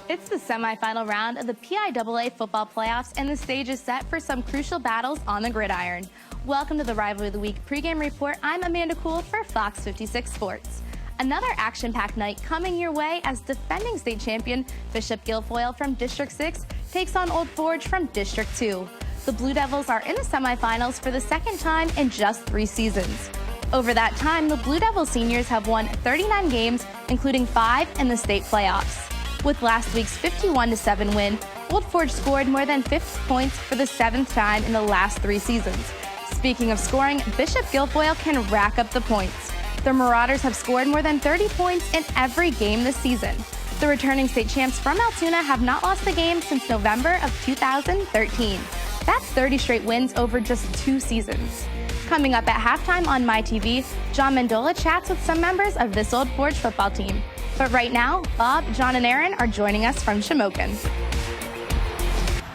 It's the semifinal round of the PIAA football playoffs, and the stage is set for some crucial battles on the gridiron. Welcome to the Rivalry of the Week pregame report. I'm Amanda Kuhl for Fox 56 Sports. Another action-packed night coming your way as defending state champion Bishop Guilfoyle from District 6 takes on Old Forge from District 2. The Blue Devils are in the semifinals for the second time in just 3 seasons. Over that time, the Blue Devil seniors have won 39 games, including 5 in the state playoffs. With last week's 51-7 win, Old Forge scored more than 50 points for the 7th time in the last 3 seasons. Speaking of scoring, Bishop Guilfoyle can rack up the points. The Marauders have scored more than 30 points in every game this season. The returning state champs from Altoona have not lost a game since November of 2013. That's 30 straight wins over just 2 seasons. Coming up at halftime on MyTV, John Mendola chats with some members of this Old Forge football team. But right now, Bob, John, and Aaron are joining us from Shamokin.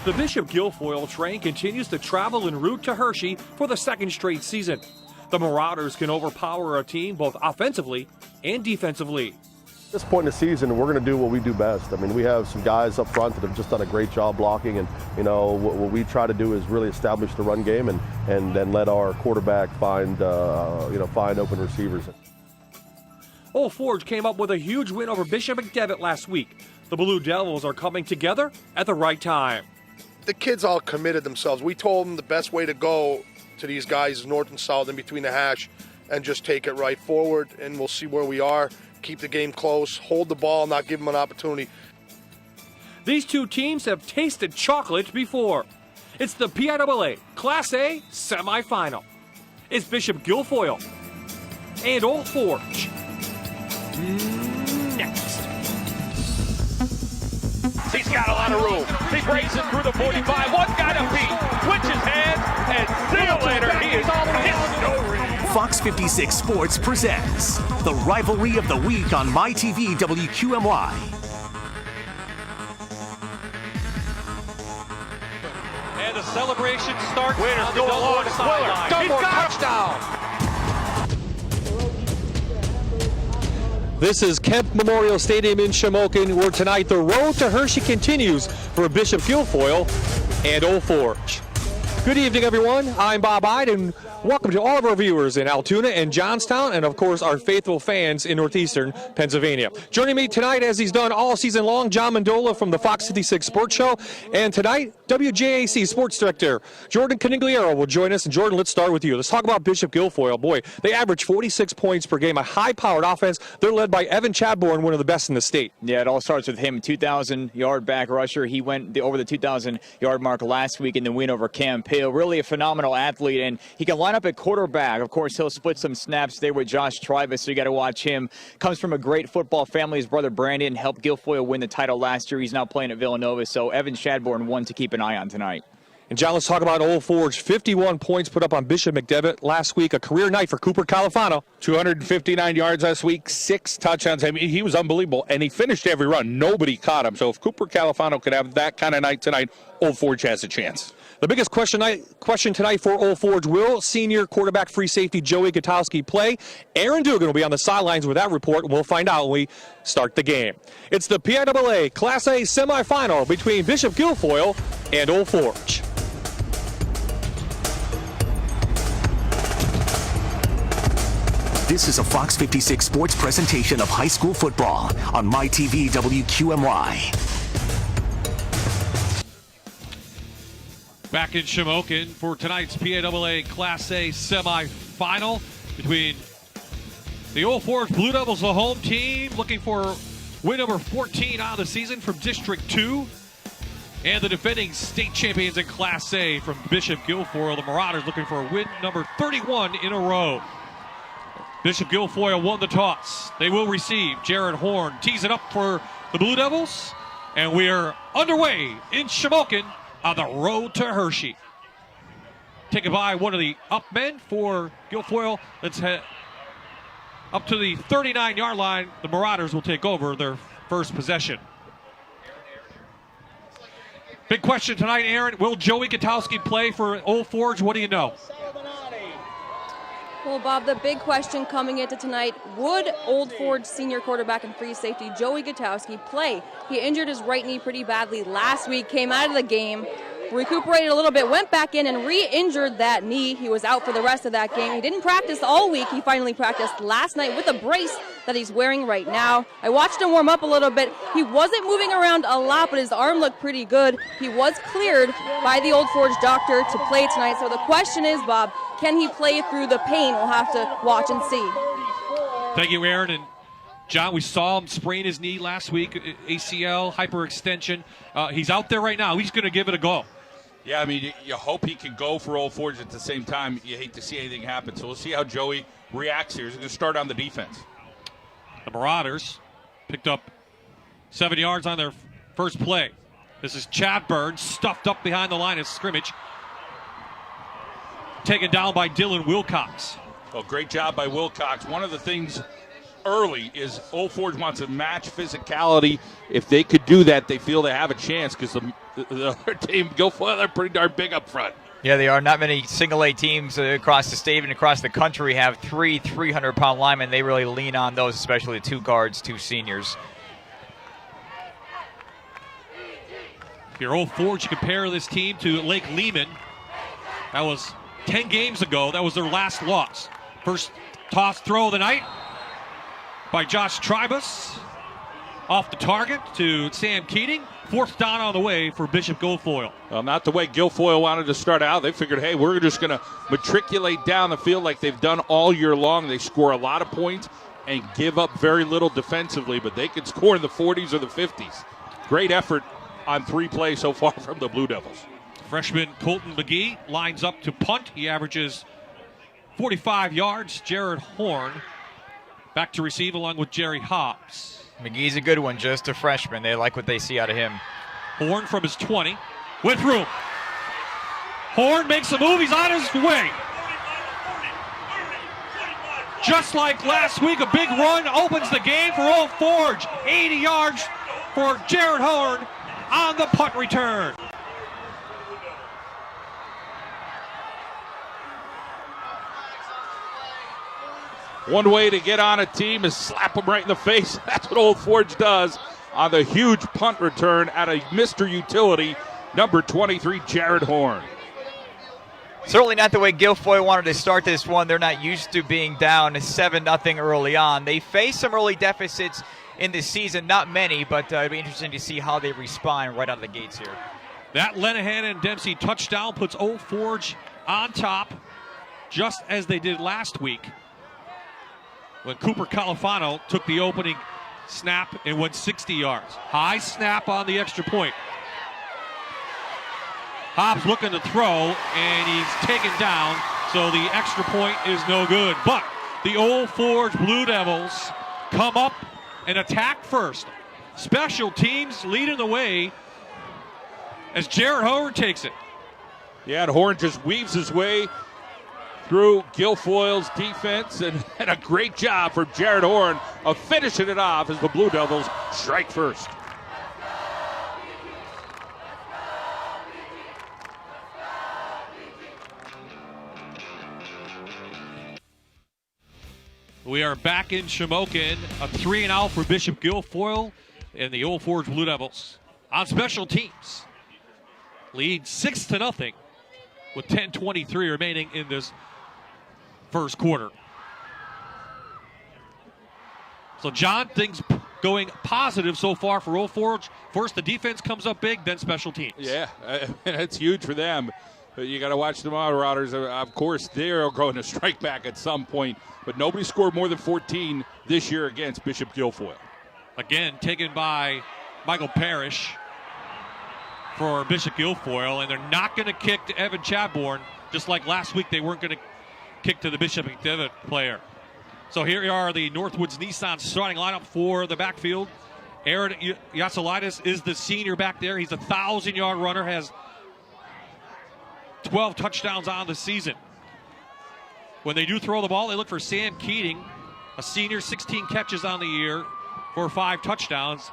The Bishop Guilfoyle train continues to travel en route to Hershey for the 2nd straight season. The Marauders can overpower a team both offensively and defensively. At this point in the season, we're going to do what we do best. I mean, we have some guys up front that have just done a great job blocking, and what we try to do is really establish the run game and then let our quarterback find open receivers. Old Forge came up with a huge win over Bishop McDevitt last week. The Blue Devils are coming together at the right time. The kids all committed themselves. We told them the best way to go to these guys is north and south in between the hash and just take it right forward, and we'll see where we are. Keep the game close, hold the ball, not give them an opportunity. These two teams have tasted chocolate before. It's the PIAA Class A semifinal. It's Bishop Guilfoyle and Old Forge. Next. He's got a lot of room. He breaks it through the 45. One guy to beat. Switches hands, and see you later. He is historic. Fox 56 Sports presents the Rivalry of the Week on MyTV WQMY. And the celebration starts. Winners go along. He's got touchdown. This is Kemp Memorial Stadium in Shamokin, where tonight the road to Hershey continues for Bishop Guilfoyle and Old Forge. Good evening, everyone. I'm Bob Ide, and welcome to all of our viewers in Altoona and Johnstown, and of course our faithful fans in northeastern Pennsylvania. Joining me tonight, as he's done all season long, John Mendola from the Fox 56 Sports Show, and tonight WJAC Sports Director Jordan Canigliaro will join us. And Jordan, let's start with you. Let's talk about Bishop Guilfoyle. Boy, they average 46 points per game, a high-powered offense. They're led by Evan Chadbourne, one of the best in the state. Yeah, it all starts with him, 2,000-yard back rusher. He went over the 2,000-yard mark last week in the win over Cam Pale. Really a phenomenal athlete, and he can line up at quarterback. Of course, he'll split some snaps there with Josh Trivas, so you got to watch him. Comes from a great football family. His brother Brandon helped Guilfoyle win the title last year. He's now playing at Villanova, so Evan Chadbourne, one to keep an eye on tonight. And John, let's talk about Old Forge. 51 points put up on Bishop McDevitt last week, a career night for Cooper Califano. 259 yards last week, 6 touchdowns. I mean, he was unbelievable, and he finished every run. Nobody caught him. So if Cooper Califano could have that kind of night tonight, Old Forge has a chance. The biggest question tonight for Old Forge: will senior quarterback free safety Joey Gutowski play? Aaron Dugan will be on the sidelines with that report, and we'll find out when we start the game. It's the PIAA Class A semifinal between Bishop Guilfoyle and Old Forge. This is a Fox 56 Sports presentation of high school football on MyTV WQMY. Back in Shamokin for tonight's PIAA Class A semifinal between the Old Forge Blue Devils, the home team, looking for win number 14 on the season from District 2, and the defending state champions in Class A from Bishop Guilfoyle, the Marauders, looking for a win number 31 in a row. Bishop Guilfoyle won the toss. They will receive. Jared Horn tees it up for the Blue Devils, and we are underway in Shamokin on the road to Hershey. Taken by one of the up men for Guilfoyle. Let's head up to the 39-yard line. The Marauders will take over their first possession. Big question tonight, Aaron. Will Joey Gutowski play for Old Forge? What do you know? Well, Bob, the big question coming into tonight, would Old Forge senior quarterback and free safety Joey Gutowski play? He injured his right knee pretty badly last week, came out of the game, recuperated a little bit, went back in and re-injured that knee. He was out for the rest of that game. He didn't practice all week. He finally practiced last night with a brace that he's wearing right now. I watched him warm up a little bit. He wasn't moving around a lot, but his arm looked pretty good. He was cleared by the Old Forge doctor to play tonight. So the question is, Bob, can he play through the pain? We'll have to watch and see. Thank you, Aaron. And John, we saw him sprain his knee last week, ACL, hyperextension. He's out there right now. He's going to give it a go. Yeah, I mean, you hope he can go for Old Forge. At the same time, you hate to see anything happen. So we'll see how Joey reacts here. He's going to start on the defense. The Marauders picked up 7 yards on their first play. This is Chad Burns, stuffed up behind the line of scrimmage. Taken down by Dylan Wilcox. Well, great job by Wilcox. One of the things early is Old Forge wants to match physicality. If they could do that, they feel they have a chance because the other team, Guilfoyle, they're pretty darn big up front. Yeah, they are. Not many single-A teams across the state and across the country have 300-pound linemen. They really lean on those, especially the 2 guards, 2 seniors. Your Old Forge, compare this team to Lake Lehman. That was 10 games ago. That was their last loss. First toss throw of the night by Josh Tribus. Off the target to Sam Keating. 4th down on the way for Bishop Guilfoyle. Well, not the way Guilfoyle wanted to start out. They figured, hey, we're just going to matriculate down the field like they've done all year long. They score a lot of points and give up very little defensively, but they can score in the 40s or the 50s. Great effort on 3 plays so far from the Blue Devils. Freshman Colton McGee lines up to punt. He averages 45 yards. Jared Horn back to receive along with Jerry Hobbs. McGee's a good one, just a freshman. They like what they see out of him. Horn from his 20 with room. Horn makes a move. He's on his way. Just like last week, a big run opens the game for Old Forge. 80 yards for Jared Horn on the punt return. One way to get on a team is slap them right in the face. That's what Old Forge does on the huge punt return out of Mr. Utility, number 23, Jared Horn. Certainly not the way Guilfoyle wanted to start this one. They're not used to being down 7-0 early on. They face some early deficits in this season, not many, but it'll be interesting to see how they respond right out of the gates here. That Lenahan and Dempsey touchdown puts Old Forge on top, just as they did last week, when Cooper Califano took the opening snap and went 60 yards. High snap on the extra point. Hobbs looking to throw, and he's taken down, so the extra point is no good. But the Old Forge Blue Devils come up and attack first. Special teams leading the way as Jared Howard takes it. Yeah, and Horn just weaves his way through Guilfoyle's defense, and a great job from Jared Horn of finishing it off as the Blue Devils strike first. We are back in Shamokin, a 3-0 for Bishop Guilfoyle and the Old Forge Blue Devils. On special teams, lead 6-0 with 10:23 remaining in this first quarter. So, John, things going positive so far for Old Forge. First, the defense comes up big, then special teams. Yeah, that's huge for them. But you got to watch the Marauders. Of course, they're going to strike back at some point, but nobody scored more than 14 this year against Bishop Guilfoyle. Again, taken by Michael Parrish for Bishop Guilfoyle, and they're not going to kick to Evan Chadbourne, just like last week they weren't going to kick to the Bishop McDevitt player. So here are the Northwoods Nissan starting lineup for the backfield. Aaron Yassalitis is the senior back there. He's a 1,000-yard runner, has 12 touchdowns on the season. When they do throw the ball, they look for Sam Keating, a senior, 16 catches on the year for 5 touchdowns.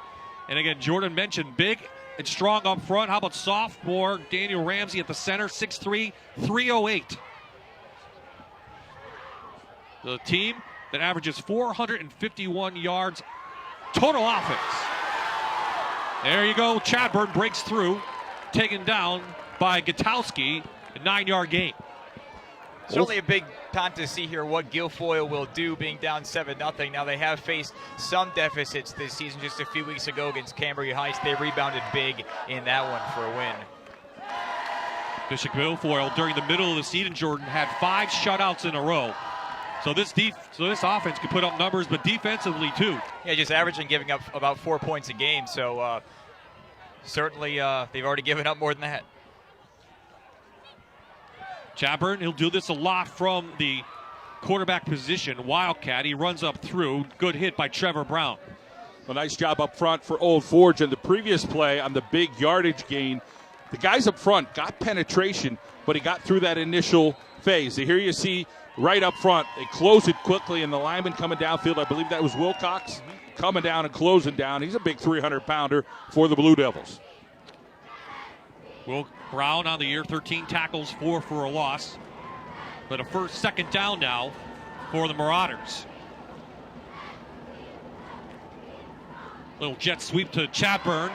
And again, Jordan mentioned big and strong up front. How about sophomore Daniel Ramsey at the center, 6'3", 308. The team that averages 451 yards total offense. There you go. Chadburn breaks through, taken down by Gutowski, a 9-yard gain. Certainly a big time to see here what Guilfoyle will do being down 7-0. Now they have faced some deficits this season. Just a few weeks ago against Cambria Heights, they rebounded big in that one for a win. Bishop Guilfoyle during the middle of the season, Jordan, had 5 shutouts in a row. So this offense can put up numbers, but defensively too. Yeah, just averaging giving up about 4 points a game. So certainly they've already given up more than that. Chadburn, he'll do this a lot from the quarterback position. Wildcat, he runs up through. Good hit by Trevor Brown. A nice job up front for Old Forge. And the previous play on the big yardage gain, the guys up front got penetration, but he got through that initial phase. So here you see right up front, they close it quickly, and the lineman coming downfield, I believe that was Wilcox, coming down and closing down. He's a big 300-pounder for the Blue Devils. Will Brown on the year, 13 tackles, 4 for a loss. But a second down now for the Marauders. Little jet sweep to Chadburn.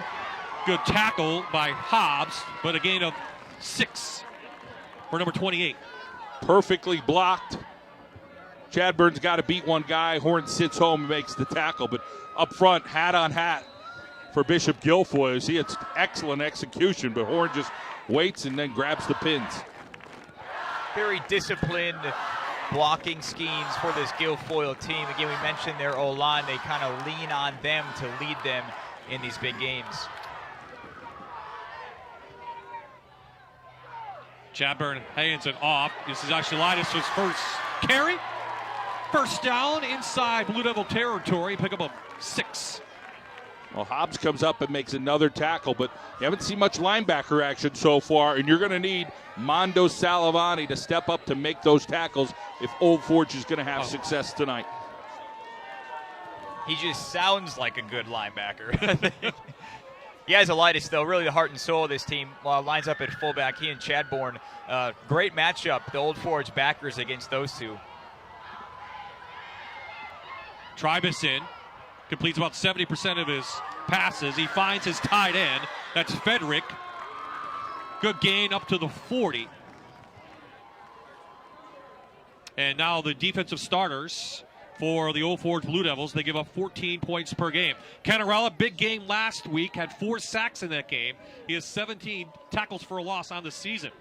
Good tackle by Hobbs, but a gain of 6 for number 28. Perfectly blocked. Chadburn's got to beat one guy. Horn sits home and makes the tackle, but up front, hat on hat for Bishop Guilfoyle. See, it's excellent execution, but Horn just waits and then grabs the pins. Very disciplined blocking schemes for this Guilfoyle team. Again, we mentioned their O-line. They kind of lean on them to lead them in these big games. Chadburn hands it off. This is actually Linus' first carry. First down inside Blue Devil territory. Pick up a 6. Well, Hobbs comes up and makes another tackle, but you haven't seen much linebacker action so far, and you're going to need Mondo Salavani to step up to make those tackles if Old Forge is going to have success tonight. He just sounds like a good linebacker. He has Elias, though, really the heart and soul of this team. Lines up at fullback. He and Chadbourne, great matchup, the Old Forge backers against those two. Tribus in, completes about 70% of his passes. He finds his tight end. That's Federick. Good gain up to the 40. And now the defensive starters for the Old Forge Blue Devils. They give up 14 points per game. Canarella, big game last week, had 4 sacks in that game. He has 17 tackles for a loss on the season.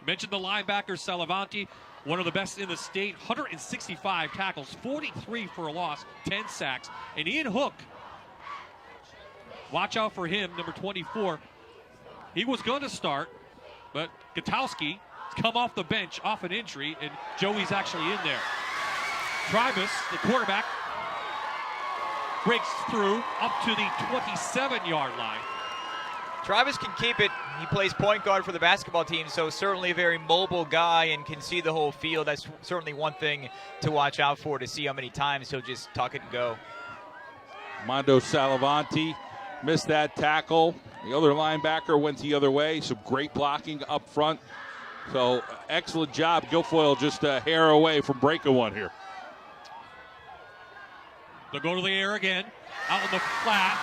Mentioned the linebacker, Salavanti, one of the best in the state, 165 tackles, 43 for a loss, 10 sacks. And Ian Hook, watch out for him, number 24. He was going to start, but Gutowski come off the bench, off an injury, and Joey's actually in there. Tribus, the quarterback, breaks through up to the 27-yard line. Travis can keep it. He plays point guard for the basketball team, so certainly a very mobile guy and can see the whole field. That's certainly one thing to watch out for, to see how many times he'll just tuck it and go. Mondo Salavanti missed that tackle. The other linebacker went the other way. Some great blocking up front. So excellent job. Guilfoyle just a hair away from breaking one here. They'll go to the air again. Out on the flat.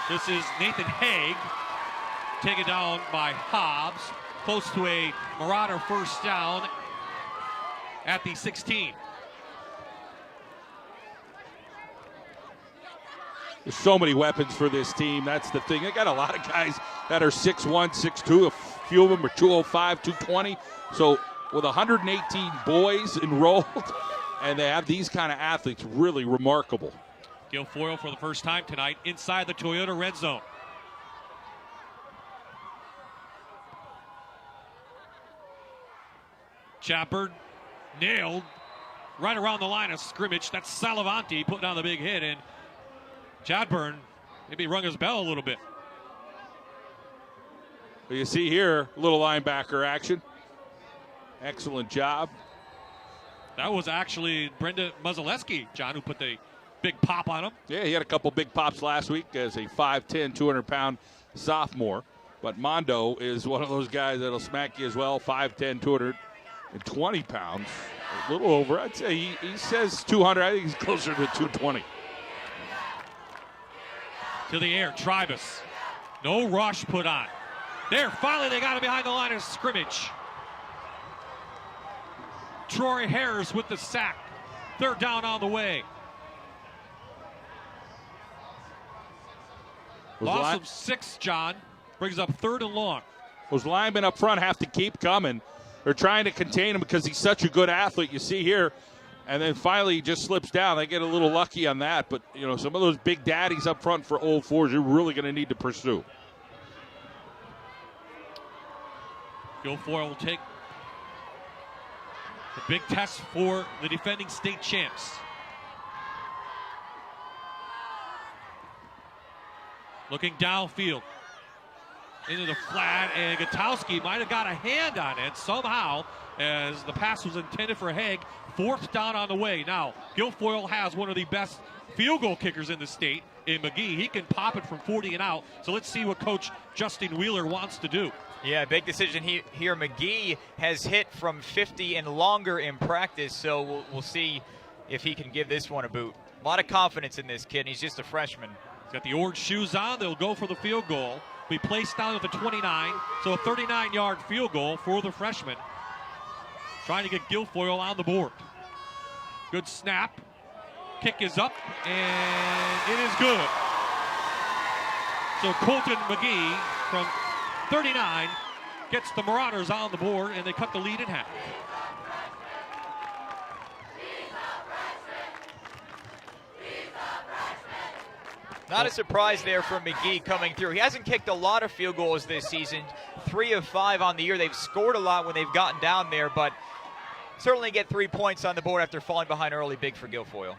This is Nathan Haig. Taken down by Hobbs. Close to a Marauder first down at the 16. There's so many weapons for this team. That's the thing. They got a lot of guys that are 6'1", 6'2". A few of them are 205, 220. So with 118 boys enrolled, and they have these kind of athletes, really remarkable. Guilfoyle for the first time tonight inside the Toyota red zone. Chadburn nailed right around the line of scrimmage. That's Salavanti putting on the big hit, and Chadburn maybe rung his bell a little bit. You see here, little linebacker action. Excellent job. That was actually Brenda Muzaleski, John, who put the big pop on him. Yeah, he had a couple big pops last week as a 5'10", 200-pound sophomore. But Mondo is one of those guys that'll smack you as well, 5'10", 220 pounds. A little over. I'd say he says 200. I think he's closer to 220. To the air, Tribus. No rush put on. There, finally they got him behind the line of scrimmage. Troy Harris with the sack. Third down on the way. Loss of 6, John. Brings up 3rd and long. Those linemen up front have to keep coming. They're trying to contain him because he's such a good athlete. You see here, and then finally he just slips down. They get a little lucky on that, but you know, some of those big daddies up front for Old Forge, you're really going to need to pursue. Guilfoyle will take the big test for the defending state champs. Looking downfield into the flat, and Gutowski might have got a hand on it somehow as the pass was intended for Haig. 4th down on the way. Now, Guilfoyle has one of the best field goal kickers in the state in McGee. He can pop it from 40 and out. So let's see what Coach Justin Wheeler wants to do. Yeah, big decision here. McGee has hit from 50 and longer in practice, so we'll see if he can give this one a boot. A lot of confidence in this kid, and he's just a freshman. He's got the orange shoes on. They'll go for the field goal. Be placed down at the 29, so a 39-yard field goal for the freshman. Trying to get Guilfoyle on the board. Good snap. Kick is up, and it is good. So Colton McGee from 39 gets the Marauders on the board, and they cut the lead in half. Not a surprise there from McGee coming through. He hasn't kicked a lot of field goals this season. 3 of 5 on the year. They've scored a lot when they've gotten down there, but certainly get 3 points on the board after falling behind early. Big for Guilfoyle.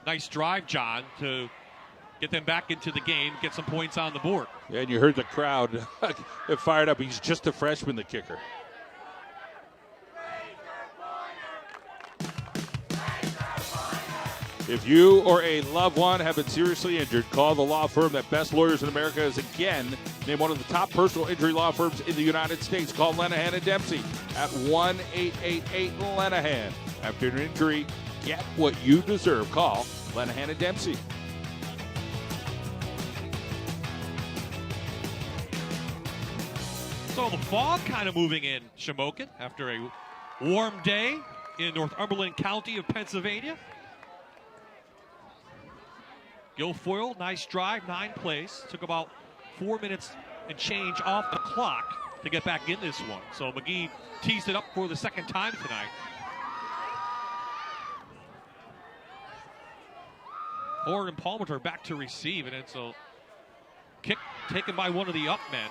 Nice drive, John, to get them back into the game, get some points on the board. Yeah, and you heard the crowd get fired up. He's just a freshman, the kicker. If you or a loved one have been seriously injured, call the law firm that Best Lawyers in America is again named one of the top personal injury law firms in the United States. Call Lenahan and Dempsey at 1-888-LENAHAN. After an injury, get what you deserve. Call Lenahan and Dempsey. So the fog kind of moving in Shamokin after a warm day in Northumberland County of Pennsylvania. Guilfoyle, nice drive, 9 plays. Took about 4 minutes and change off the clock to get back in this one. So McGee teased it up for the 2nd time tonight. Ford and Palmer back to receive, and it's a kick taken by one of the up men.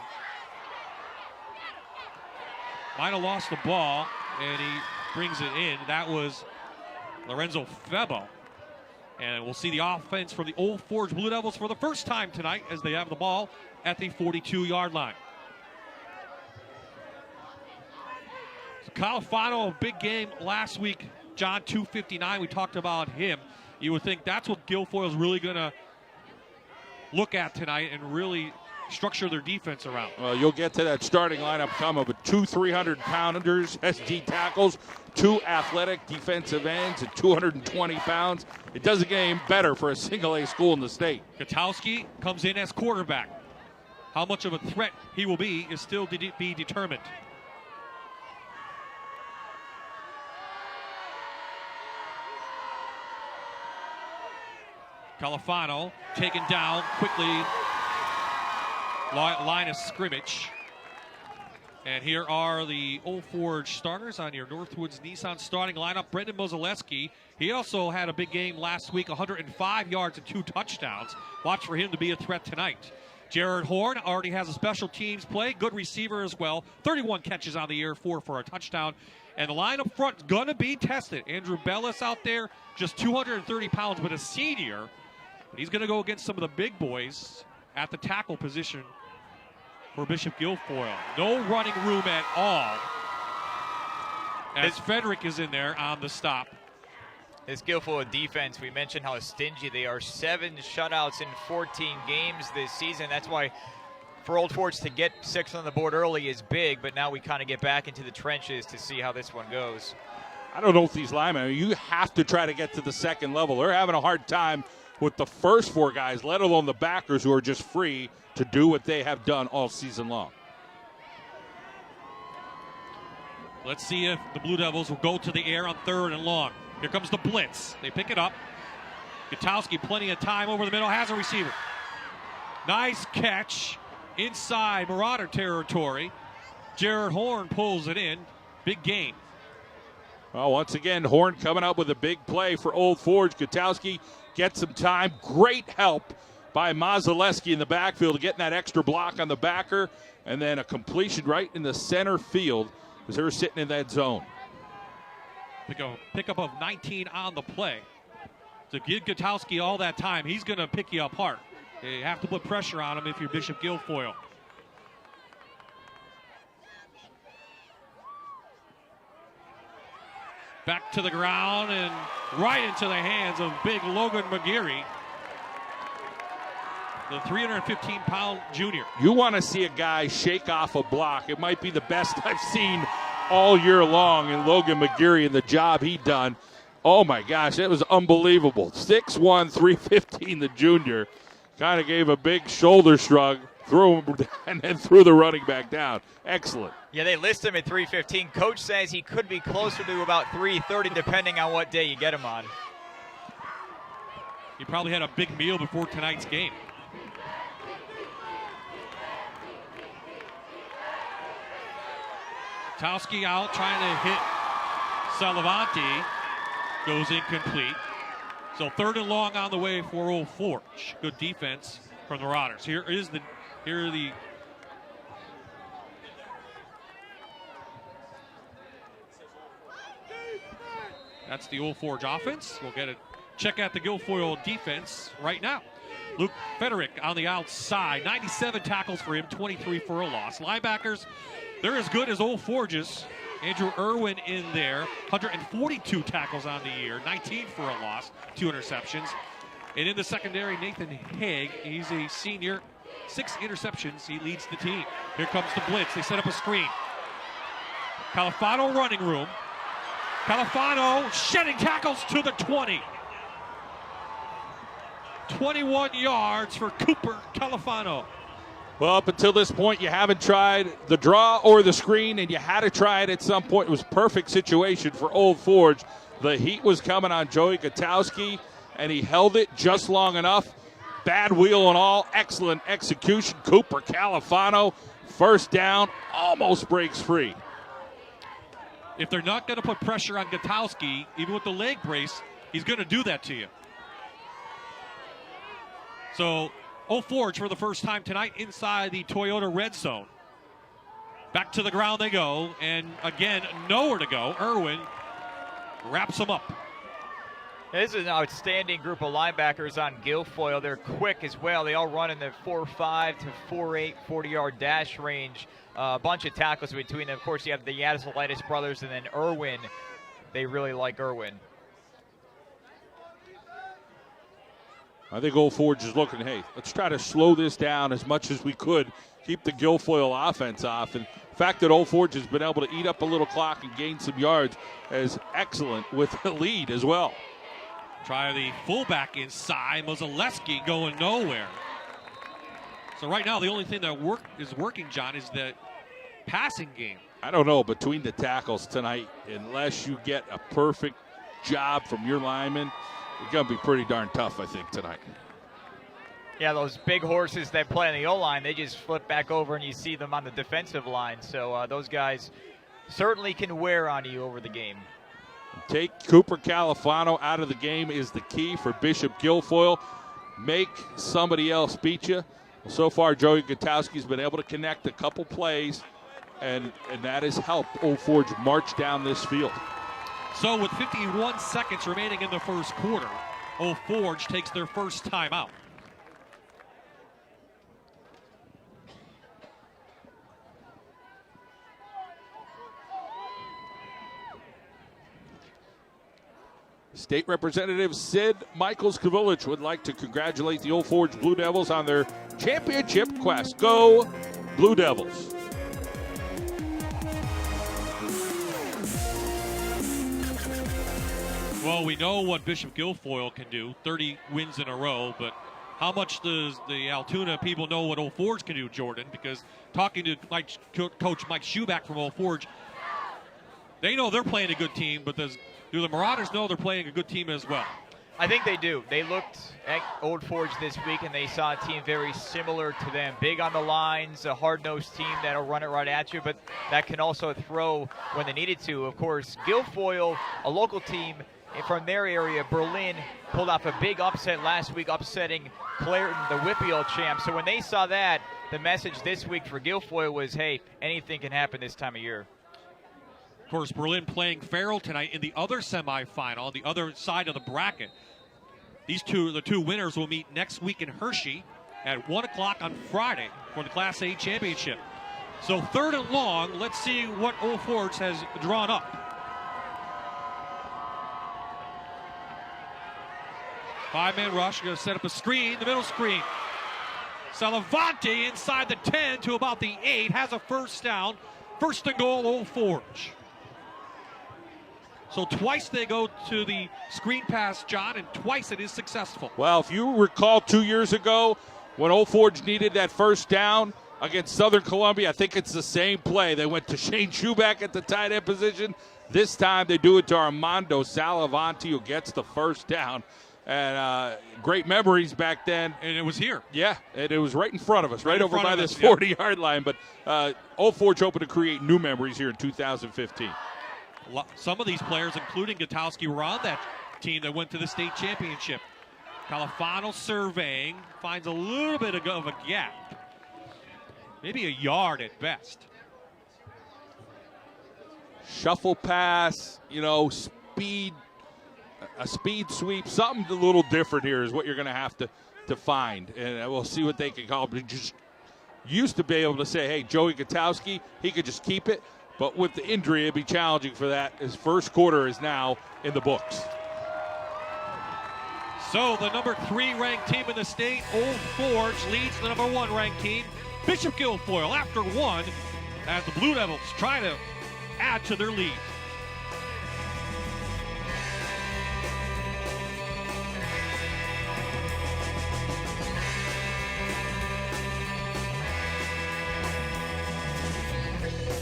Might have lost the ball, and he brings it in. That was Lorenzo Febo. And we'll see the offense from the Old Forge Blue Devils for the first time tonight as they have the ball at the 42-yard line. So Califano, a big game last week. John, 259, we talked about him. You would think that's what Guilfoyle's really going to look at tonight and really structure their defense around. Well, you'll get to that starting lineup coming with 2 300-pounders, SD tackles, 2 athletic defensive ends at 220 pounds. It does the game better for a single-A school in the state. Gutowski comes in as quarterback. How much of a threat he will be is still to be determined. Califano taken down quickly. Line of scrimmage. And here are the Old Forge starters on your Northwoods Nissan starting lineup. Brendan Mozaleski, he also had a big game last week, 105 yards and 2 touchdowns. Watch for him to be a threat tonight. Jared Horn already has a special teams play, good receiver as well. 31 catches on the year, 4 for a touchdown. And the line up front is going to be tested. Andrew Bellis out there, just 230 pounds, but a senior. But he's going to go against some of the big boys at the tackle position for Bishop Guilfoyle. No running room at all. As Frederick is in there on the stop. This Guilfoyle defense, we mentioned how stingy they are. 7 shutouts in 14 games this season. That's why for Old Forge to get 6 on the board early is big, but now we kind of get back into the trenches to see how this one goes. I don't know if these linemen, I mean, you have to try to get to the second level. They're having a hard time with the first 4 guys, let alone the backers who are just free to do what they have done all season long. Let's see if the Blue Devils will go to the air on 3rd and long. Here comes the blitz. They pick it up. Gutowski, plenty of time over the middle, has a receiver. Nice catch inside Marauder territory. Jared Horn pulls it in. Big gain. Well, once again, Horn coming up with a big play for Old Forge. Gutowski gets some time. Great help by Mazaleski in the backfield, getting that extra block on the backer, and then a completion right in the center field as they're sitting in that zone. Pick up of 19 on the play. To give Gutowski all that time, he's going to pick you apart. You have to put pressure on him if you're Bishop Guilfoyle. Back to the ground and right into the hands of big Logan McGeary, the 315-pound junior. You want to see a guy shake off a block. It might be the best I've seen all year long in Logan McGeary and the job he done. Oh, my gosh, that was unbelievable. 6'1", 315, the junior. Kind of gave a big shoulder shrug, threw him, and then threw the running back down. Excellent. Yeah, they list him at 315. Coach says he could be closer to about 330, depending on what day you get him on. He probably had a big meal before tonight's game. Gutowski out trying to hit Salavanti. Goes incomplete. So 3rd and long on the way for Old Forge. Good defense from the Marauders. Here are the that's the Old Forge offense. We'll get a check out the Guilfoyle defense right now. Luke Federick on the outside. 97 tackles for him, 23 for a loss. Linebackers, they're as good as Old Forge's. Andrew Irwin in there, 142 tackles on the year, 19 for a loss, 2 interceptions. And in the secondary, Nathan Haig, he's a senior, 6 interceptions, he leads the team. Here comes the blitz, they set up a screen. Califano running room. Califano shedding tackles to the 20. 21 yards for Cooper Califano. Well, up until this point, you haven't tried the draw or the screen, and you had to try it at some point. It was a perfect situation for Old Forge. The heat was coming on Joey Gutowski, and he held it just long enough. Bad wheel and all, excellent execution. Cooper Califano, first down, almost breaks free. If they're not going to put pressure on Gutowski, even with the leg brace, he's going to do that to you. So Old Forge for the first time tonight inside the Toyota red zone. Back to the ground they go, and again, nowhere to go. Irwin wraps them up. This is an outstanding group of linebackers on Guilfoyle. They're quick as well. They all run in the 4.5 to 4.8 40-yard dash range. A bunch of tackles between them. Of course, you have the Yadisolitis brothers and then Irwin. They really like Irwin. I think Old Forge is looking, hey, let's try to slow this down as much as we could, keep the Guilfoyle offense off. And the fact that Old Forge has been able to eat up a little clock and gain some yards is excellent with the lead as well. Try the fullback inside. Mazaleski going nowhere. So right now, the only thing that is working, John, is the passing game. I don't know, between the tackles tonight, unless you get a perfect job from your linemen, it's going to be pretty darn tough, I think, tonight. Yeah, those big horses that play on the O-line, they just flip back over and you see them on the defensive line. So those guys certainly can wear on you over the game. Take Cooper Califano out of the game is the key for Bishop Guilfoyle. Make somebody else beat you. So far, Joey Gutowski's been able to connect a couple plays, and that has helped Old Forge march down this field. So with 51 seconds remaining in the first quarter, Old Forge takes their first timeout. State Representative Sid Michaels-Kavulich would like to congratulate the Old Forge Blue Devils on their championship quest. Go Blue Devils. Well, we know what Bishop Guilfoyle can do, 30 wins in a row, but how much does the Altoona people know what Old Forge can do, Jordan? Because talking to Coach Mike Schuback from Old Forge, they know they're playing a good team, but do the Marauders know they're playing a good team as well? I think they do. They looked at Old Forge this week, and they saw a team very similar to them. Big on the lines, a hard-nosed team that'll run it right at you, but that can also throw when they needed to. Of course, Guilfoyle, a local team from their area, Berlin, pulled off a big upset last week, upsetting Clairton, the Whitfield champ. So when they saw that, the message this week for Guilfoyle was, hey, anything can happen this time of year. Of course, Berlin playing Farrell tonight in the other semifinal, on the other side of the bracket. The two winners will meet next week in Hershey at 1 o'clock on Friday for the Class A championship. So 3rd and long, let's see what Old Forge has drawn up. Five-man rush, going to set up a screen, the middle screen. Salavante inside the 10 to about the 8, has a first down. First and goal, Old Forge. So twice they go to the screen pass, John, and twice it is successful. Well, if you recall 2 years ago when Old Forge needed that first down against Southern Columbia, I think it's the same play. They went to Shane Schuback at the tight end position. This time they do it to Armando Salavante, who gets the first down. And great memories back then. And it was here. Yeah, and it was right in front of us, right over by this 40-yard line. But Old Forge hoping to create new memories here in 2015. Some of these players, including Gutowski, were on that team that went to the state championship. Califano surveying, finds a little bit of a gap. Maybe a yard at best. Shuffle pass, speed. A speed sweep, something a little different here is what you're going to have to find. And we'll see what they can call. But just used to be able to say, hey, Joey Gutowski, he could just keep it. But with the injury, it'd be challenging for that. His first quarter is now in the books. So the number 3 ranked team in the state, Old Forge, leads the number 1 ranked team, Bishop Guilfoyle, after 1, as the Blue Devils try to add to their lead.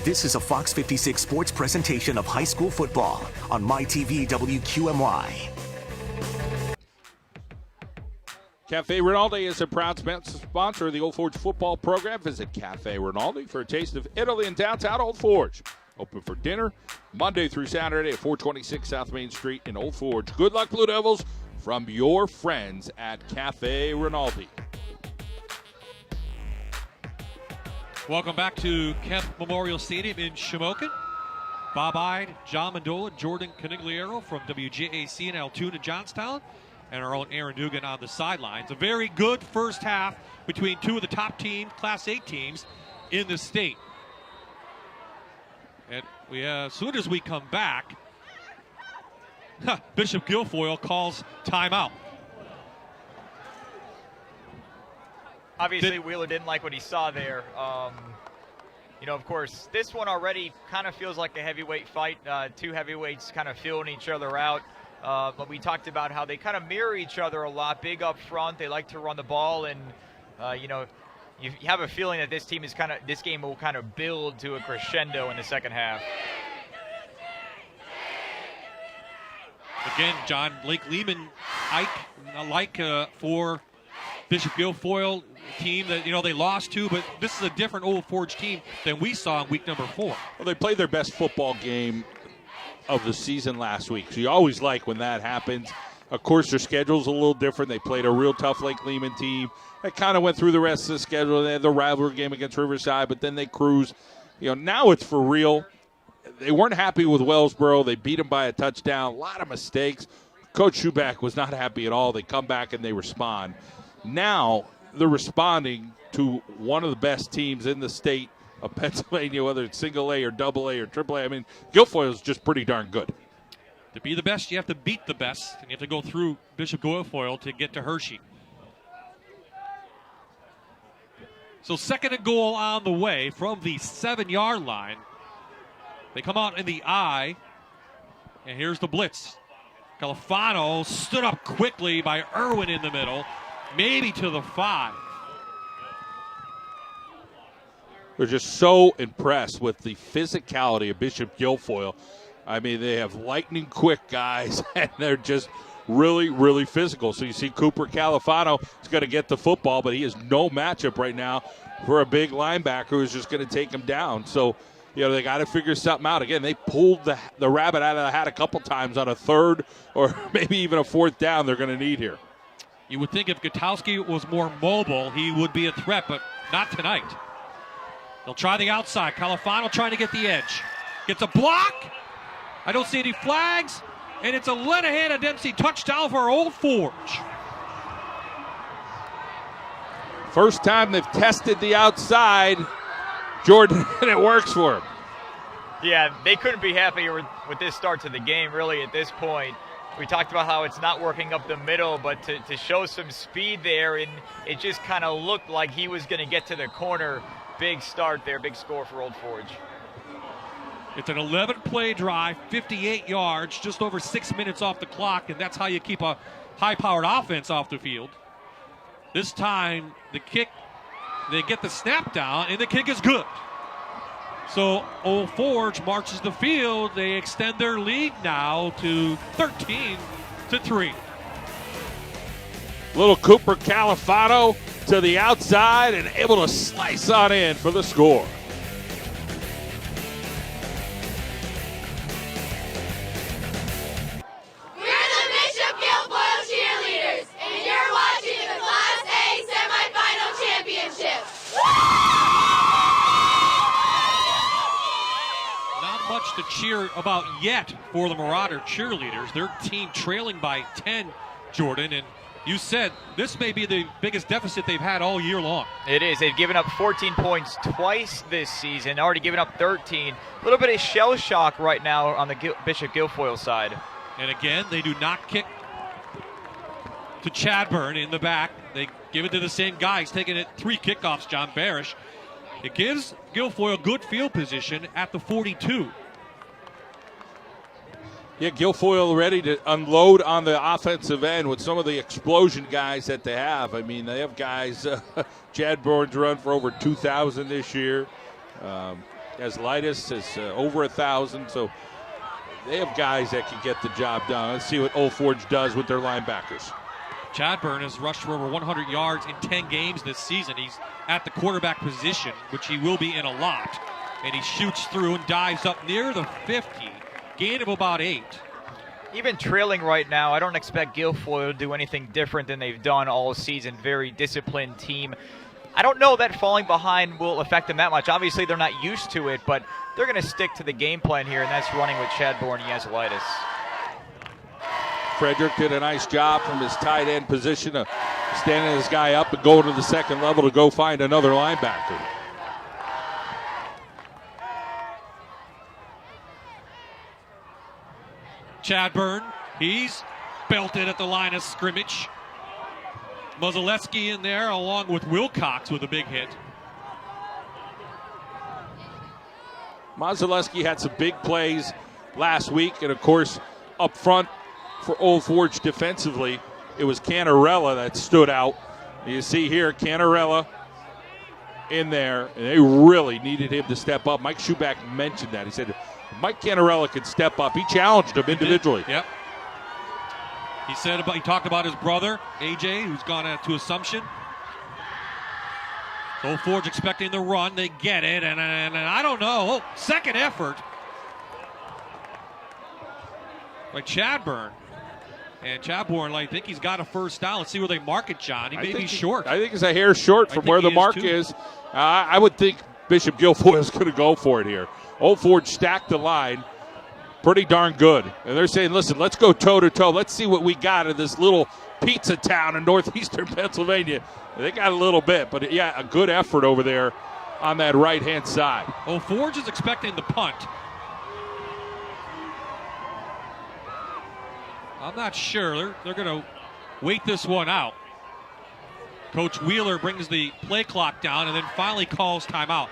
This is a Fox 56 sports presentation of high school football on MyTV WQMY. Cafe Rinaldi is a proud sponsor of the Old Forge football program. Visit Cafe Rinaldi for a taste of Italy in downtown Old Forge. Open for dinner Monday through Saturday at 426 South Main Street in Old Forge. Good luck, Blue Devils, from your friends at Cafe Rinaldi. Welcome back to Kemp Memorial Stadium in Shamokin. Bob Ide, John Mendola, Jordan Canigliaro from WJAC in Altoona, Johnstown, and our own Aaron Dugan on the sidelines. A very good first half between two of the top team, Class A teams in the state. And as soon as we come back, Bishop Guilfoyle calls timeout. Obviously, Wheeler didn't like what he saw there. Of course, this one already kind of feels like a heavyweight fight. Two heavyweights kind of feeling each other out. But we talked about how they kind of mirror each other a lot. Big up front, they like to run the ball, and you have a feeling that this game will kind of build to a crescendo in the second half. Again, John, Lake Lehman, for Bishop Guilfoyle, team that they lost to, but this is a different Old Forge team than we saw in week number 4. Well, they played their best football game of the season last week, so you always like when that happens. Of course, their schedule's a little different. They played a real tough Lake Lehman team. They kind of went through the rest of the schedule. They had the rivalry game against Riverside, but then they cruise. Now it's for real. They weren't happy with Wellsboro. They beat them by a touchdown. A lot of mistakes. Coach Schuback was not happy at all. They come back and they respond. Now they're responding to one of the best teams in the state of Pennsylvania, whether it's single A or double A or triple A. I mean, Guilfoyle is just pretty darn good. To be the best, you have to beat the best, and you have to go through Bishop Guilfoyle to get to Hershey. So second and goal on the way from the 7-yard line. They come out in the I, and here's the blitz. Califano stood up quickly by Irwin in the middle, maybe to the 5. We're just so impressed with the physicality of Bishop Guilfoyle. I mean, they have lightning quick guys, and they're just really, really physical. So you see Cooper Califano is going to get the football, but he is no matchup right now for a big linebacker who's just going to take him down. So, they got to figure something out. Again, they pulled the rabbit out of the hat a couple times on a third or maybe even a fourth down they're going to need here. You would think if Gutowski was more mobile, he would be a threat, but not tonight. They'll try the outside. Califano trying to get the edge. Gets a block. I don't see any flags. And it's a Lenahan Dempsey touchdown for Old Forge. First time they've tested the outside, Jordan, and it works for him. Yeah, they couldn't be happier with this start to the game, really, at this point. We talked about how it's not working up the middle, but to show some speed there, and it just kind of looked like he was going to get to the corner. Big start there, big score for Old Forge. It's an 11-play drive, 58 yards, just over 6 minutes off the clock, and that's how you keep a high-powered offense off the field. This time, the kick, they get the snap down, and the kick is good. So Old Forge marches the field. They extend their lead now to 13-3. Little Cooper Califano to the outside and able to slice on in for the score. We're the Bishop Guilfoyle cheerleaders, and you're watching the Class A Semifinal Championship. Not much to cheer about yet for the Marauder cheerleaders. Their team trailing by 10, Jordan, and you said this may be the biggest deficit they've had all year long. It is. They've given up 14 points twice this season, already given up 13. A little bit of shell shock right now on the Bishop Guilfoyle side. And again, they do not kick to Chadburn in the back. They give it to the same guy. He's taking it 3 kickoffs, John Barish. It gives Guilfoyle good field position at the 42. Yeah, Guilfoyle ready to unload on the offensive end with some of the explosion guys that they have. I mean, they have guys, Chad Bourne's run for over 2,000 this year. Aslitis is over 1,000. So they have guys that can get the job done. Let's see what Old Forge does with their linebackers. Chadburn has rushed for over 100 yards in 10 games this season. He's at the quarterback position, which he will be in a lot. And he shoots through and dives up near the 50. Gain of about 8. Even trailing right now, I don't expect Guilfoyle to do anything different than they've done all season. Very disciplined team. I don't know that falling behind will affect them that much. Obviously, they're not used to it, but they're going to stick to the game plan here, and that's running with Chadbourne and Yazelitis. Frederick did a nice job from his tight end position of standing this guy up and going to the second level to go find another linebacker. Chadburn, he's belted at the line of scrimmage. Mozaleski in there along with Wilcox with a big hit. Mozaleski had some big plays last week, and of course up front for Old Forge defensively, it was Canarella that stood out. You see here Canarella in there, and they really needed him to step up. Mike Schuback mentioned that. He said if Mike Canarella could step up. He challenged him individually. Yep. He talked about his brother, AJ, who's gone to Assumption. Old Forge expecting the run. They get it, and I don't know. Second effort by Chadburn. And Chadbourne, I think he's got a first down. Let's see where they mark it, John. He may be short. I think he's a hair short from where the mark is. I would think Bishop Guilfoyle is going to go for it here. Old Forge stacked the line pretty darn good. And they're saying, listen, let's go toe-to-toe. Let's see what we got in this little pizza town in northeastern Pennsylvania. They got a little bit, but, yeah, a good effort over there on that right-hand side. Old Forge is expecting the punt. I'm not sure. They're going to wait this one out. Coach Wheeler brings the play clock down and then finally calls timeout.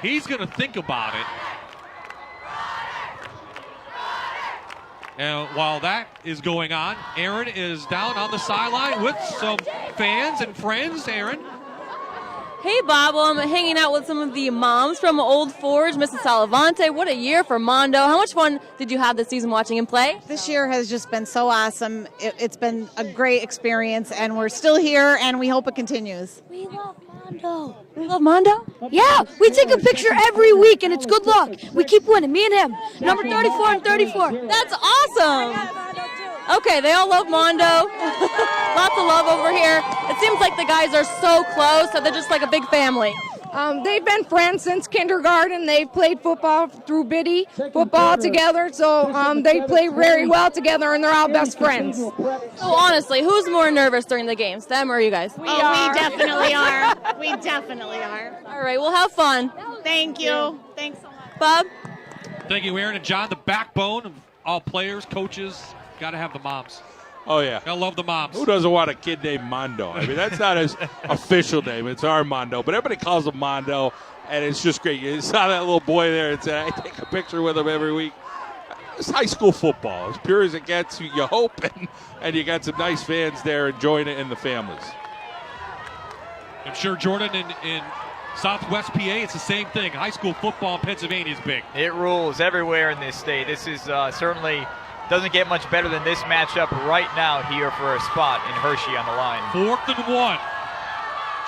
He's going to think about it. And while that is going on, Aaron is down on the sideline with some fans and friends. Aaron. Hey, Bob. Well, I'm hanging out with some of the moms from Old Forge. Mrs. Salavante, what a year for Mondo. How much fun did you have this season watching him play? This year has just been so awesome. It's been a great experience, and we're still here, and we hope it continues. We love Mondo. We love Mondo? Yeah, we take a picture every week, and it's good luck. We keep winning, me and him. Number 34 and 34. That's awesome. Okay, they all love Mondo. Lots of love over here. It seems like the guys are so close that they're just like a big family. They've been friends since kindergarten. They've played football through Biddy football together, so they play very well together, and they're all best friends. So honestly, who's more nervous during the games, them or you guys? We definitely are. We definitely are. All right, well, have fun. Thank you. Thanks so much. Bob? Thank you, Aaron and John, the backbone of all players, coaches. Got to have the moms. Oh, yeah. I love the moms. Who doesn't want a kid named Mondo? I mean, that's not his official name. It's Armando. But everybody calls him Mondo, and it's just great. You saw that little boy there and said, I take a picture with him every week. It's high school football. As pure as it gets, you hope, and you got some nice fans there enjoying it in the families. I'm sure, Jordan, in Southwest PA, it's the same thing. High school football in Pennsylvania is big. It rules everywhere in this state. This is certainly doesn't get much better than this matchup right now here for a spot in Hershey on the line. 4th and 1.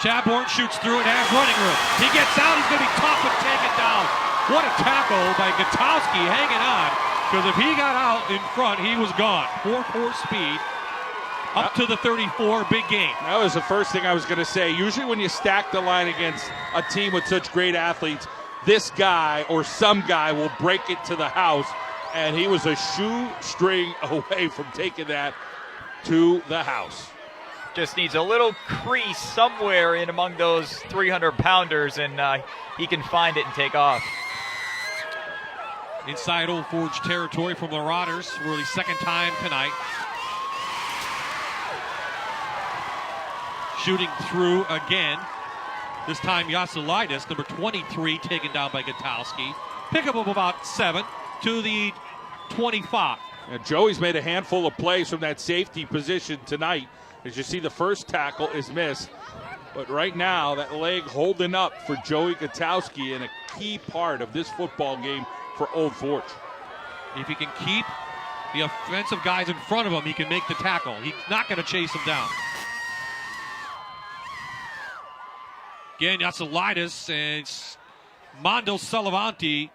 Chadbourne shoots through and has running room. He gets out. He's going to be tough and take it down. What a tackle by Gutowski hanging on, because if he got out in front, he was gone. 4.4 speed. Up to the 34, big game. That was the first thing I was going to say. Usually when you stack the line against a team with such great athletes, this guy or some guy will break it to the house, and he was a shoestring away from taking that to the house. Just needs a little crease somewhere in among those 300-pounders, and he can find it and take off. Inside Old Forge territory from the Marauders for the second time tonight. Shooting through again. This time Yasulaitis, number 23, taken down by Gutowski. Pickup of about 7 to the 25. And Joey's made a handful of plays from that safety position tonight. As you see, the first tackle is missed. But right now, that leg holding up for Joey Gutowski and a key part of this football game for Old Forge. If he can keep the offensive guys in front of him, he can make the tackle. He's not going to chase him down. Again, Yasulaitis and Mondo Salavanti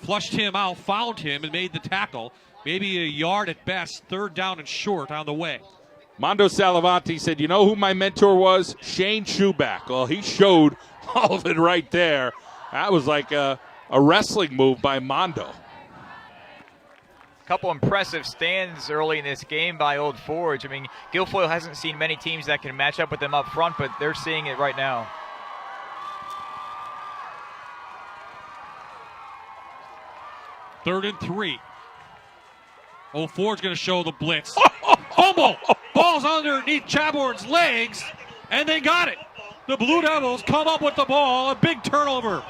flushed him out, found him, and made the tackle. Maybe a yard at best, 3rd down and short on the way. Mondo Salavanti said, you know who my mentor was? Shane Schuback. Well, he showed all of it right there. That was like a wrestling move by Mondo. Couple impressive stands early in this game by Old Forge. I mean, Guilfoyle hasn't seen many teams that can match up with them up front, but they're seeing it right now. Third and 3. Old Forge going to show the blitz. Fumble! Ball's underneath Chadbourne's legs, and they got it. The Blue Devils come up with the ball. A big turnover.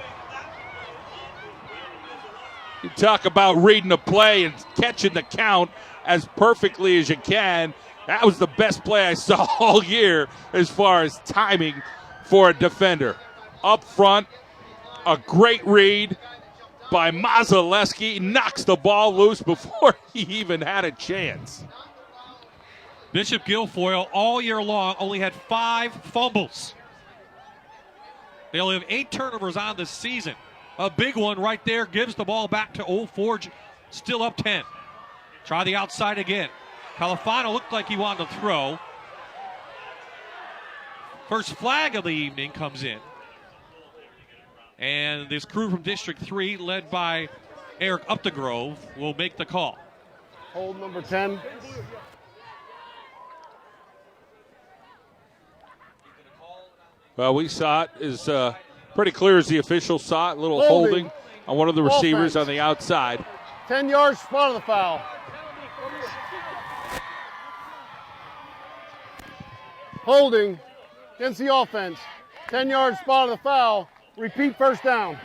You talk about reading a play and catching the count as perfectly as you can. That was the best play I saw all year as far as timing for a defender. Up front, a great read by Mazaleski. Knocks the ball loose before he even had a chance. Bishop Guilfoyle all year long only had 5 fumbles. They only have 8 turnovers on this season. A big one right there gives the ball back to Old Forge, still up 10. Try the outside again. Califano looked like he wanted to throw. First flag of the evening comes in. And this crew from District 3, led by Eric Updegrove, will make the call. Hold number 10. Well, we saw it as pretty clear as the officials saw it. A little holding on one of the receivers on the outside. 10 yards, spot of the foul. Holding against the offense. 10 yards, spot of the foul. Repeat, first down.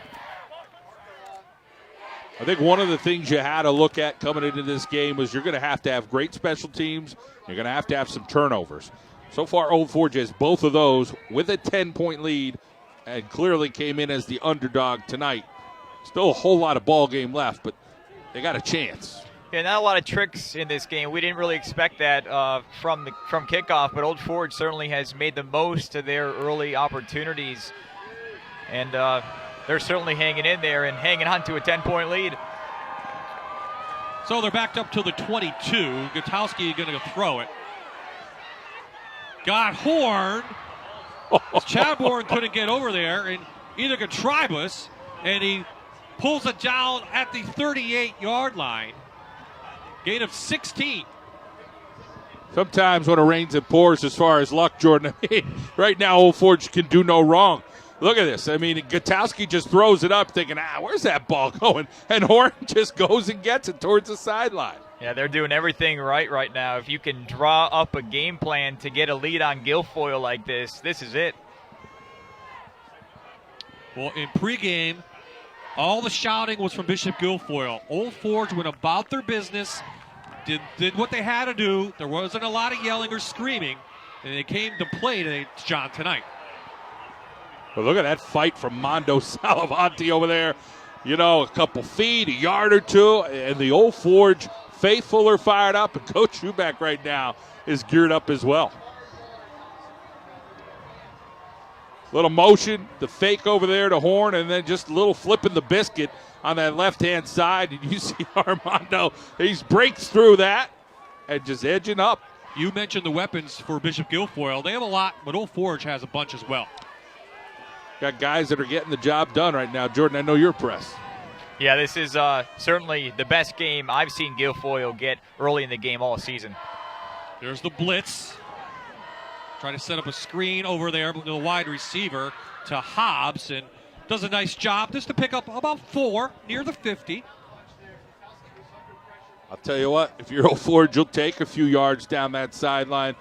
I think one of the things you had to look at coming into this game was you're going to have great special teams. You're going to have some turnovers. So far, Old Forge has both of those with a 10-point lead and clearly came in as the underdog tonight. Still a whole lot of ball game left, but they got a chance. Yeah, not a lot of tricks in this game. We didn't really expect that from kickoff, but Old Forge certainly has made the most of their early opportunities. And they're certainly hanging in there and hanging on to a 10-point lead. So they're backed up to the 22. Gutowski going to throw it. Got horned. Chadbourne couldn't get over there, and either Contribus, and he pulls it down at the 38-yard line. Gain of 16. Sometimes when it rains, it pours as far as luck, Jordan. I mean, right now, Old Forge can do no wrong. Look at this. I mean, Gutowski just throws it up thinking, where's that ball going? And Horn just goes and gets it towards the sideline. Yeah, they're doing everything right now. If you can draw up a game plan to get a lead on Guilfoyle like this, this is it. Well, in pregame, all the shouting was from Bishop Guilfoyle. Old Forge went about their business, did what they had to do. There wasn't a lot of yelling or screaming, and they came to play today, John, tonight. Well, look at that fight from Mondo Salavanti over there. You know, a couple feet, a yard or two, and the Old Forge faithful are fired up, and Coach Schuback right now is geared up as well. Little motion, the fake over there to Horn, and then just a little flipping the biscuit on that left-hand side. And you see Armando, he breaks through that and just edging up. You mentioned the weapons for Bishop Guilfoyle. They have a lot, but Old Forge has a bunch as well. Got guys that are getting the job done right now. Jordan, I know you're impressed. Yeah, this is certainly the best game I've seen Guilfoyle get early in the game all season. There's the blitz. Trying to set up a screen over there with the wide receiver to Hobbs, and does a nice job just to pick up about 4 near the 50. I'll tell you what, if you're Old Forge, you'll take a few yards down that sideline,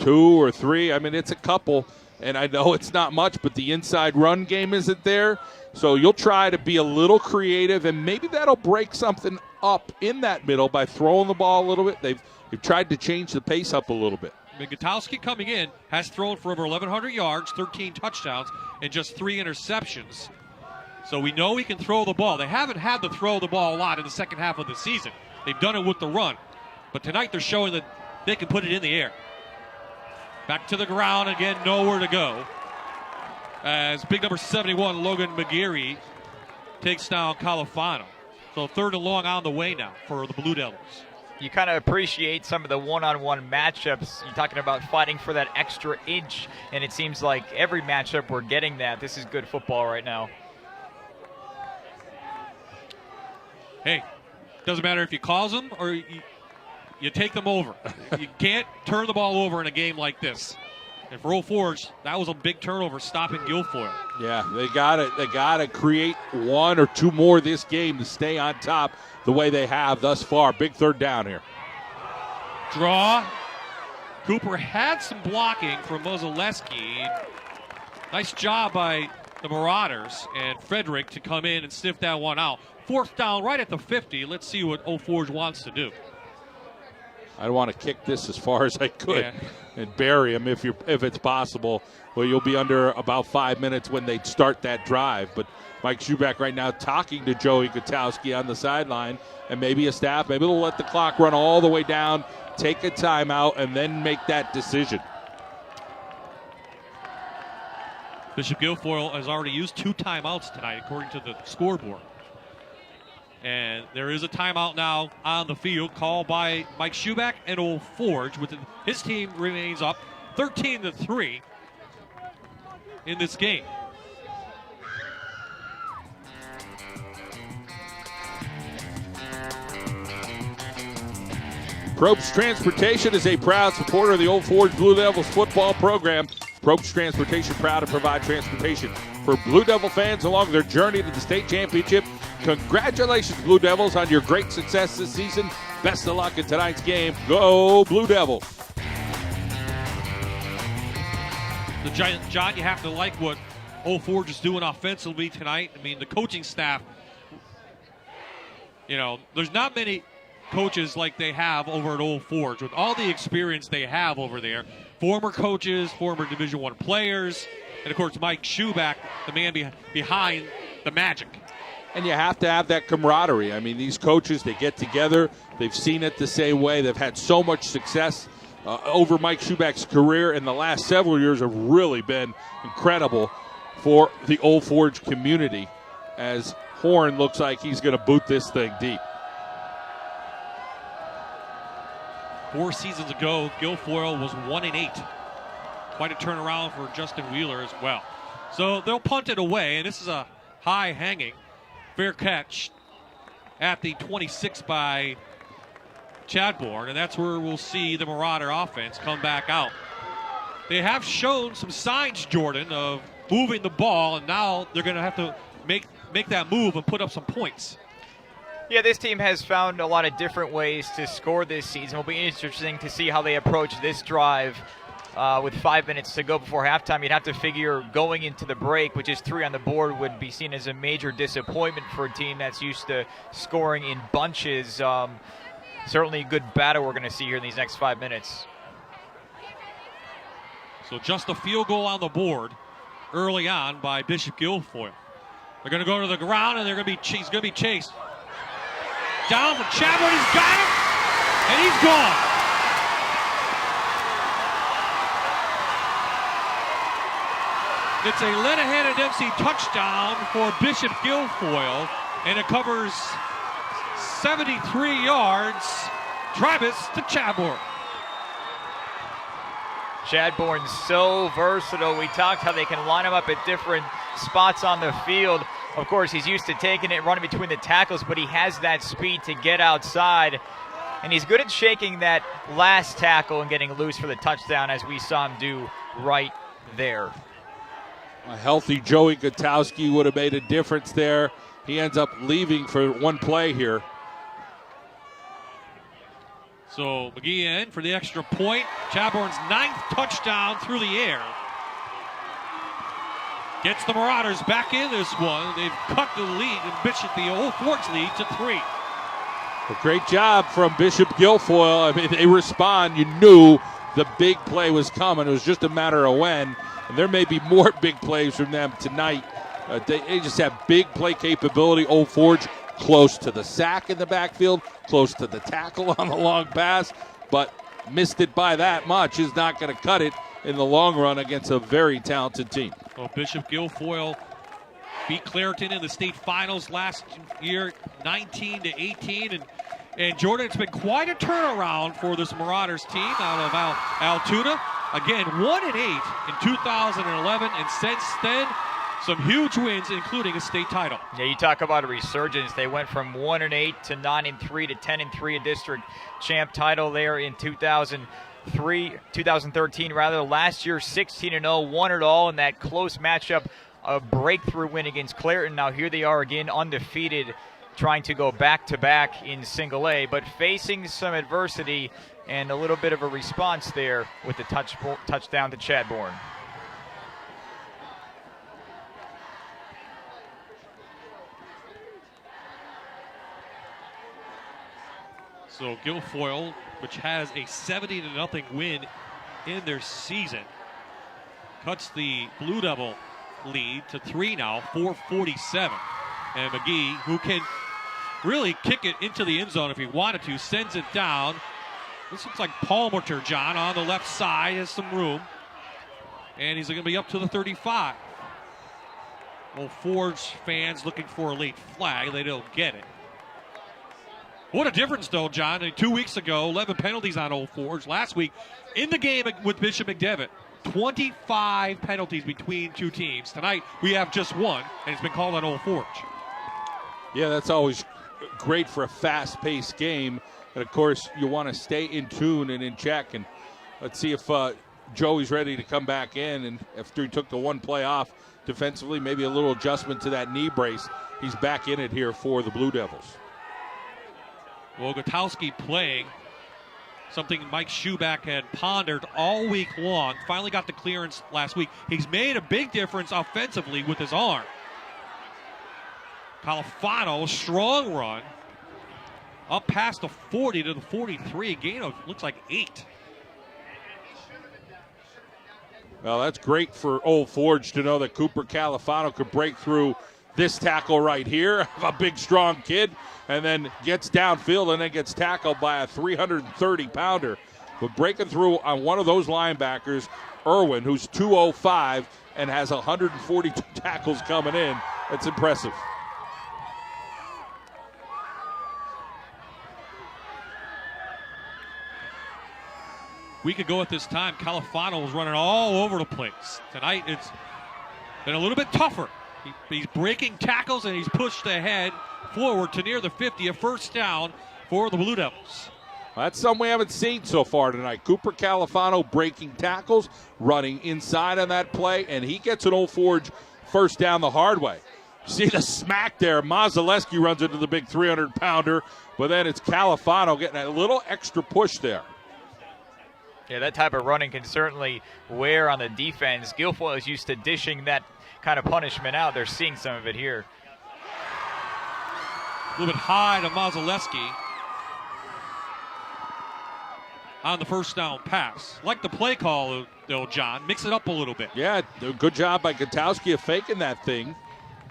2 or 3. I mean, it's a couple, and I know it's not much, but the inside run game isn't there. So you'll try to be a little creative, and maybe that'll break something up in that middle by throwing the ball a little bit. They've tried to change the pace up a little bit. Gutowski coming in has thrown for over 1,100 yards, 13 touchdowns, and just 3 interceptions. So we know he can throw the ball. They haven't had to throw the ball a lot in the second half of the season. They've done it with the run. But tonight they're showing that they can put it in the air. Back to the ground again, nowhere to go. As big number 71, Logan McGeary, takes down Califano. So 3rd and long on the way now for the Blue Devils. You kind of appreciate some of the one-on-one matchups. You're talking about fighting for that extra inch, and it seems like every matchup we're getting that. This is good football right now. Hey, doesn't matter if you cause them or you take them over. You can't turn the ball over in a game like this. And for Old Forge, that was a big turnover stopping Guilfoyle. Yeah, they gotta create 1 or 2 more this game to stay on top the way they have thus far. Big 3rd down here. Draw. Cooper had some blocking from Mozaleski. Nice job by the Marauders and Frederick to come in and sniff that one out. 4th down right at the 50. Let's see what Old Forge wants to do. I want to kick this as far as I could and bury him if it's possible. Well, you'll be under about 5 minutes when they start that drive. But Mike Schuback right now talking to Joey Gutowski on the sideline, and maybe a staff. Maybe they'll let the clock run all the way down, take a timeout, and then make that decision. Bishop Guilfoyle has already used 2 timeouts tonight, according to the scoreboard. And there is a timeout now on the field called by Mike Schuback and Old Forge. His team remains up 13-3 in this game. Probst Transportation is a proud supporter of the Old Forge Blue Devils football program. Probst Transportation proud to provide transportation for Blue Devil fans along their journey to the state championship. Congratulations, Blue Devils, on your great success this season. Best of luck in tonight's game. Go Blue Devils. John, you have to like what Old Forge is doing offensively tonight. I mean, the coaching staff there's not many coaches like they have over at Old Forge with all the experience they have over there. Former coaches, former Division I players, and of course Mike Schuback, the man behind the magic. And you have to have that camaraderie. I mean, these coaches, they get together. They've seen it the same way. They've had so much success over Mike Schuback's career, and the last several years have really been incredible for the Old Forge community, as Horn looks like he's going to boot this thing deep. 4 seasons ago, Guilfoyle was 1-8. Quite a turnaround for Justin Wheeler as well. So they'll punt it away, and this is a high-hanging fair catch at the 26 by Chadbourne, and that's where we'll see the Marauder offense come back out. They have shown some signs, Jordan, of moving the ball, and now they're going to have to make that move and put up some points. Yeah, this team has found a lot of different ways to score this season. It'll be interesting to see how they approach this drive with 5 minutes to go before halftime. You'd have to figure going into the break, which is 3 on the board, would be seen as a major disappointment for a team that's used to scoring in bunches. Certainly a good battle we're going to see here in these next 5 minutes. So just a field goal on the board early on by Bishop Guilfoyle. They're going to go to the ground, and he's going to be chased. Down for Chadbourne, he's got him, and he's gone. It's a Lenahan and Dempsey touchdown for Bishop Guilfoyle, and it covers 73 yards. Travis to Chadbourne. Chadbourne's so versatile. We talked how they can line him up at different spots on the field. Of course, he's used to taking it, running between the tackles, but he has that speed to get outside. And he's good at shaking that last tackle and getting loose for the touchdown, as we saw him do right there. A healthy Joey Gutowski would have made a difference there. He ends up leaving for one play here. So McGee in for the extra point. Chadbourne's 9th touchdown through the air. Gets the Marauders back in this one. They've cut the lead, and Bishop, the Old Forge lead, to 3. A great job from Bishop Guilfoyle. I mean, they respond. You knew the big play was coming. It was just a matter of when. And there may be more big plays from them tonight. They just have big play capability. Old Forge close to the sack in the backfield, close to the tackle on the long pass, but missed it by that much is not going to cut it in the long run against a very talented team. Well, Bishop Guilfoyle beat Clareton in the state finals last year, 19-18, and Jordan, it's been quite a turnaround for this Marauders team out of Altoona. Again, 1-8 in 2011, and since then, some huge wins, including a state title. Yeah, you talk about a resurgence. They went from 1-8 to 9-3 to 10-3, a district champ title there in 2013 rather. Last year, 16-0, won it all in that close matchup, a breakthrough win against Clareton. Now here they are again, undefeated, trying to go back-to-back in single A, but facing some adversity and a little bit of a response there with the touchdown to Chadbourne. So Guilfoyle, which has a 70-0 win in their season, cuts the Blue Devil lead to 3 now, 4:47. And McGee, who can really kick it into the end zone if he wanted to, sends it down. This looks like Palmerton, John, on the left side, has some room. And he's going to be up to the 35. Well, Forge fans looking for a late flag. They don't get it. What a difference, though, John. 2 weeks ago, 11 penalties on Old Forge. Last week, in the game with Bishop McDevitt, 25 penalties between two teams. Tonight, we have just one, and it's been called on Old Forge. Yeah, that's always great for a fast-paced game. And, of course, you want to stay in tune and in check. And let's see if Joey's ready to come back in. And after he took the one play off defensively, maybe a little adjustment to that knee brace, he's back in it here for the Blue Devils. Well, Gutowski playing something Mike Schuback had pondered all week long. Finally got the clearance last week. He's made a big difference offensively with his arm. Califano, strong run. past the 40 to the 43, gain of looks like 8. Well, that's great for Old Forge to know that Cooper Califano could break through this tackle right here. A big, strong kid, and then gets downfield and then gets tackled by a 330-pounder. But breaking through on one of those linebackers, Irwin, who's 205 and has 142 tackles coming in, that's impressive. A week ago at this time, Califano was running all over the place. Tonight, it's been a little bit tougher. He's breaking tackles, and he's pushed ahead forward to near the 50, a first down for the Blue Devils. That's something we haven't seen so far tonight. Cooper Califano breaking tackles, running inside on that play, and he gets an Old Forge first down the hard way. See the smack there. Mazaleski runs into the big 300-pounder, but then it's Califano getting a little extra push there. Yeah, that type of running can certainly wear on the defense. Guilfoyle is used to dishing that kind of punishment out. They're seeing some of it here. A little bit high to Mazaleski on the first down pass. Like the play call, though, John. Mix it up a little bit. Yeah, good job by Gutowski of faking that thing.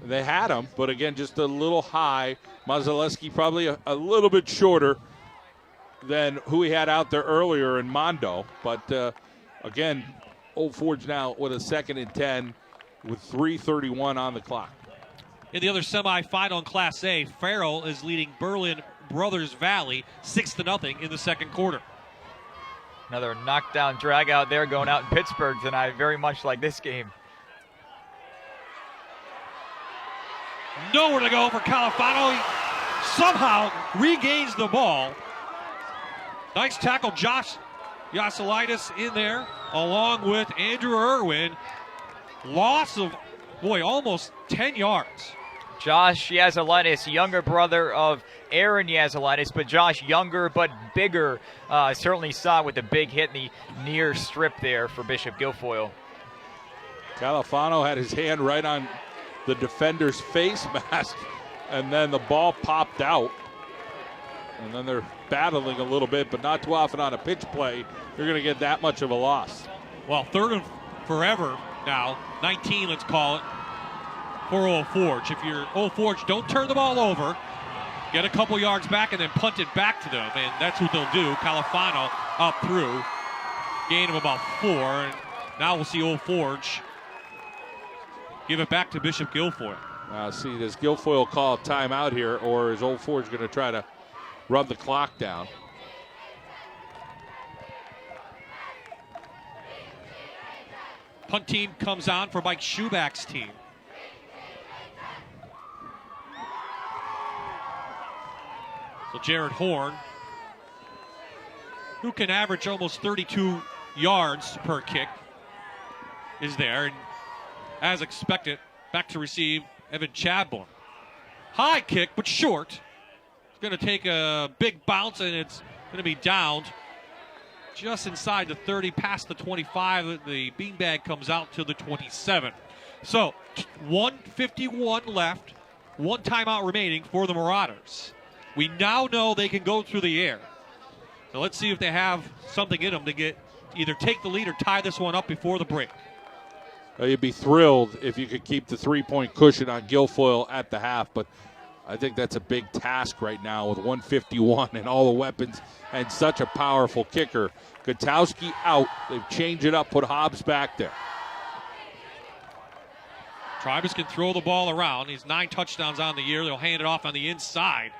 They had him, but again, just a little high. Mazaleski probably a little bit shorter than who he had out there earlier in Mondo. But again, Old Forge now with a 2nd and 10 with 3:31 on the clock. In the other semifinal in Class A, Farrell is leading Berlin Brothers Valley 6-0 in the second quarter. Another knockdown drag out there going out in Pittsburgh tonight, very much like this game. Nowhere to go for Califano. He somehow regains the ball. Nice tackle, Josh Yasilaitis in there, along with Andrew Irwin. Loss of, almost 10 yards. Josh Yasilaitis, younger brother of Aaron Yasilaitis, but Josh younger but bigger. Certainly saw it with the big hit in the near strip there for Bishop Guilfoyle. Califano had his hand right on the defender's face mask, and then the ball popped out. And then they're battling a little bit, but not too often on a pitch play you're going to get that much of a loss. Well, 3rd and forever now, 19 let's call it, for Old Forge. If you're Old Forge, don't turn the ball over. Get a couple yards back and then punt it back to them, and that's what they'll do. Califano up through, gain of about 4, and now we'll see Old Forge give it back to Bishop Guilfoyle. See, does Guilfoyle call a timeout here, or is Old Forge going to try to run the clock down? Punt team comes on for Mike Schubach's team. So Jared Horn, who can average almost 32 yards per kick, is there. And as expected, back to receive Evan Chadbourne. High kick, but short. It's going to take a big bounce, and it's going to be downed just inside the 30, past the 25. The beanbag comes out to the 27. So 1:51 left, 1 timeout remaining for the Marauders. We now know they can go through the air. So let's see if they have something in them to get either take the lead or tie this one up before the break. Well, you'd be thrilled if you could keep the 3-point cushion on Guilfoyle at the half, but I think that's a big task right now with 1:51 and all the weapons and such a powerful kicker. Gutowski out. They've changed it up, put Hobbs back there. Tribus can throw the ball around. He's 9 touchdowns on the year. They'll hand it off on the inside.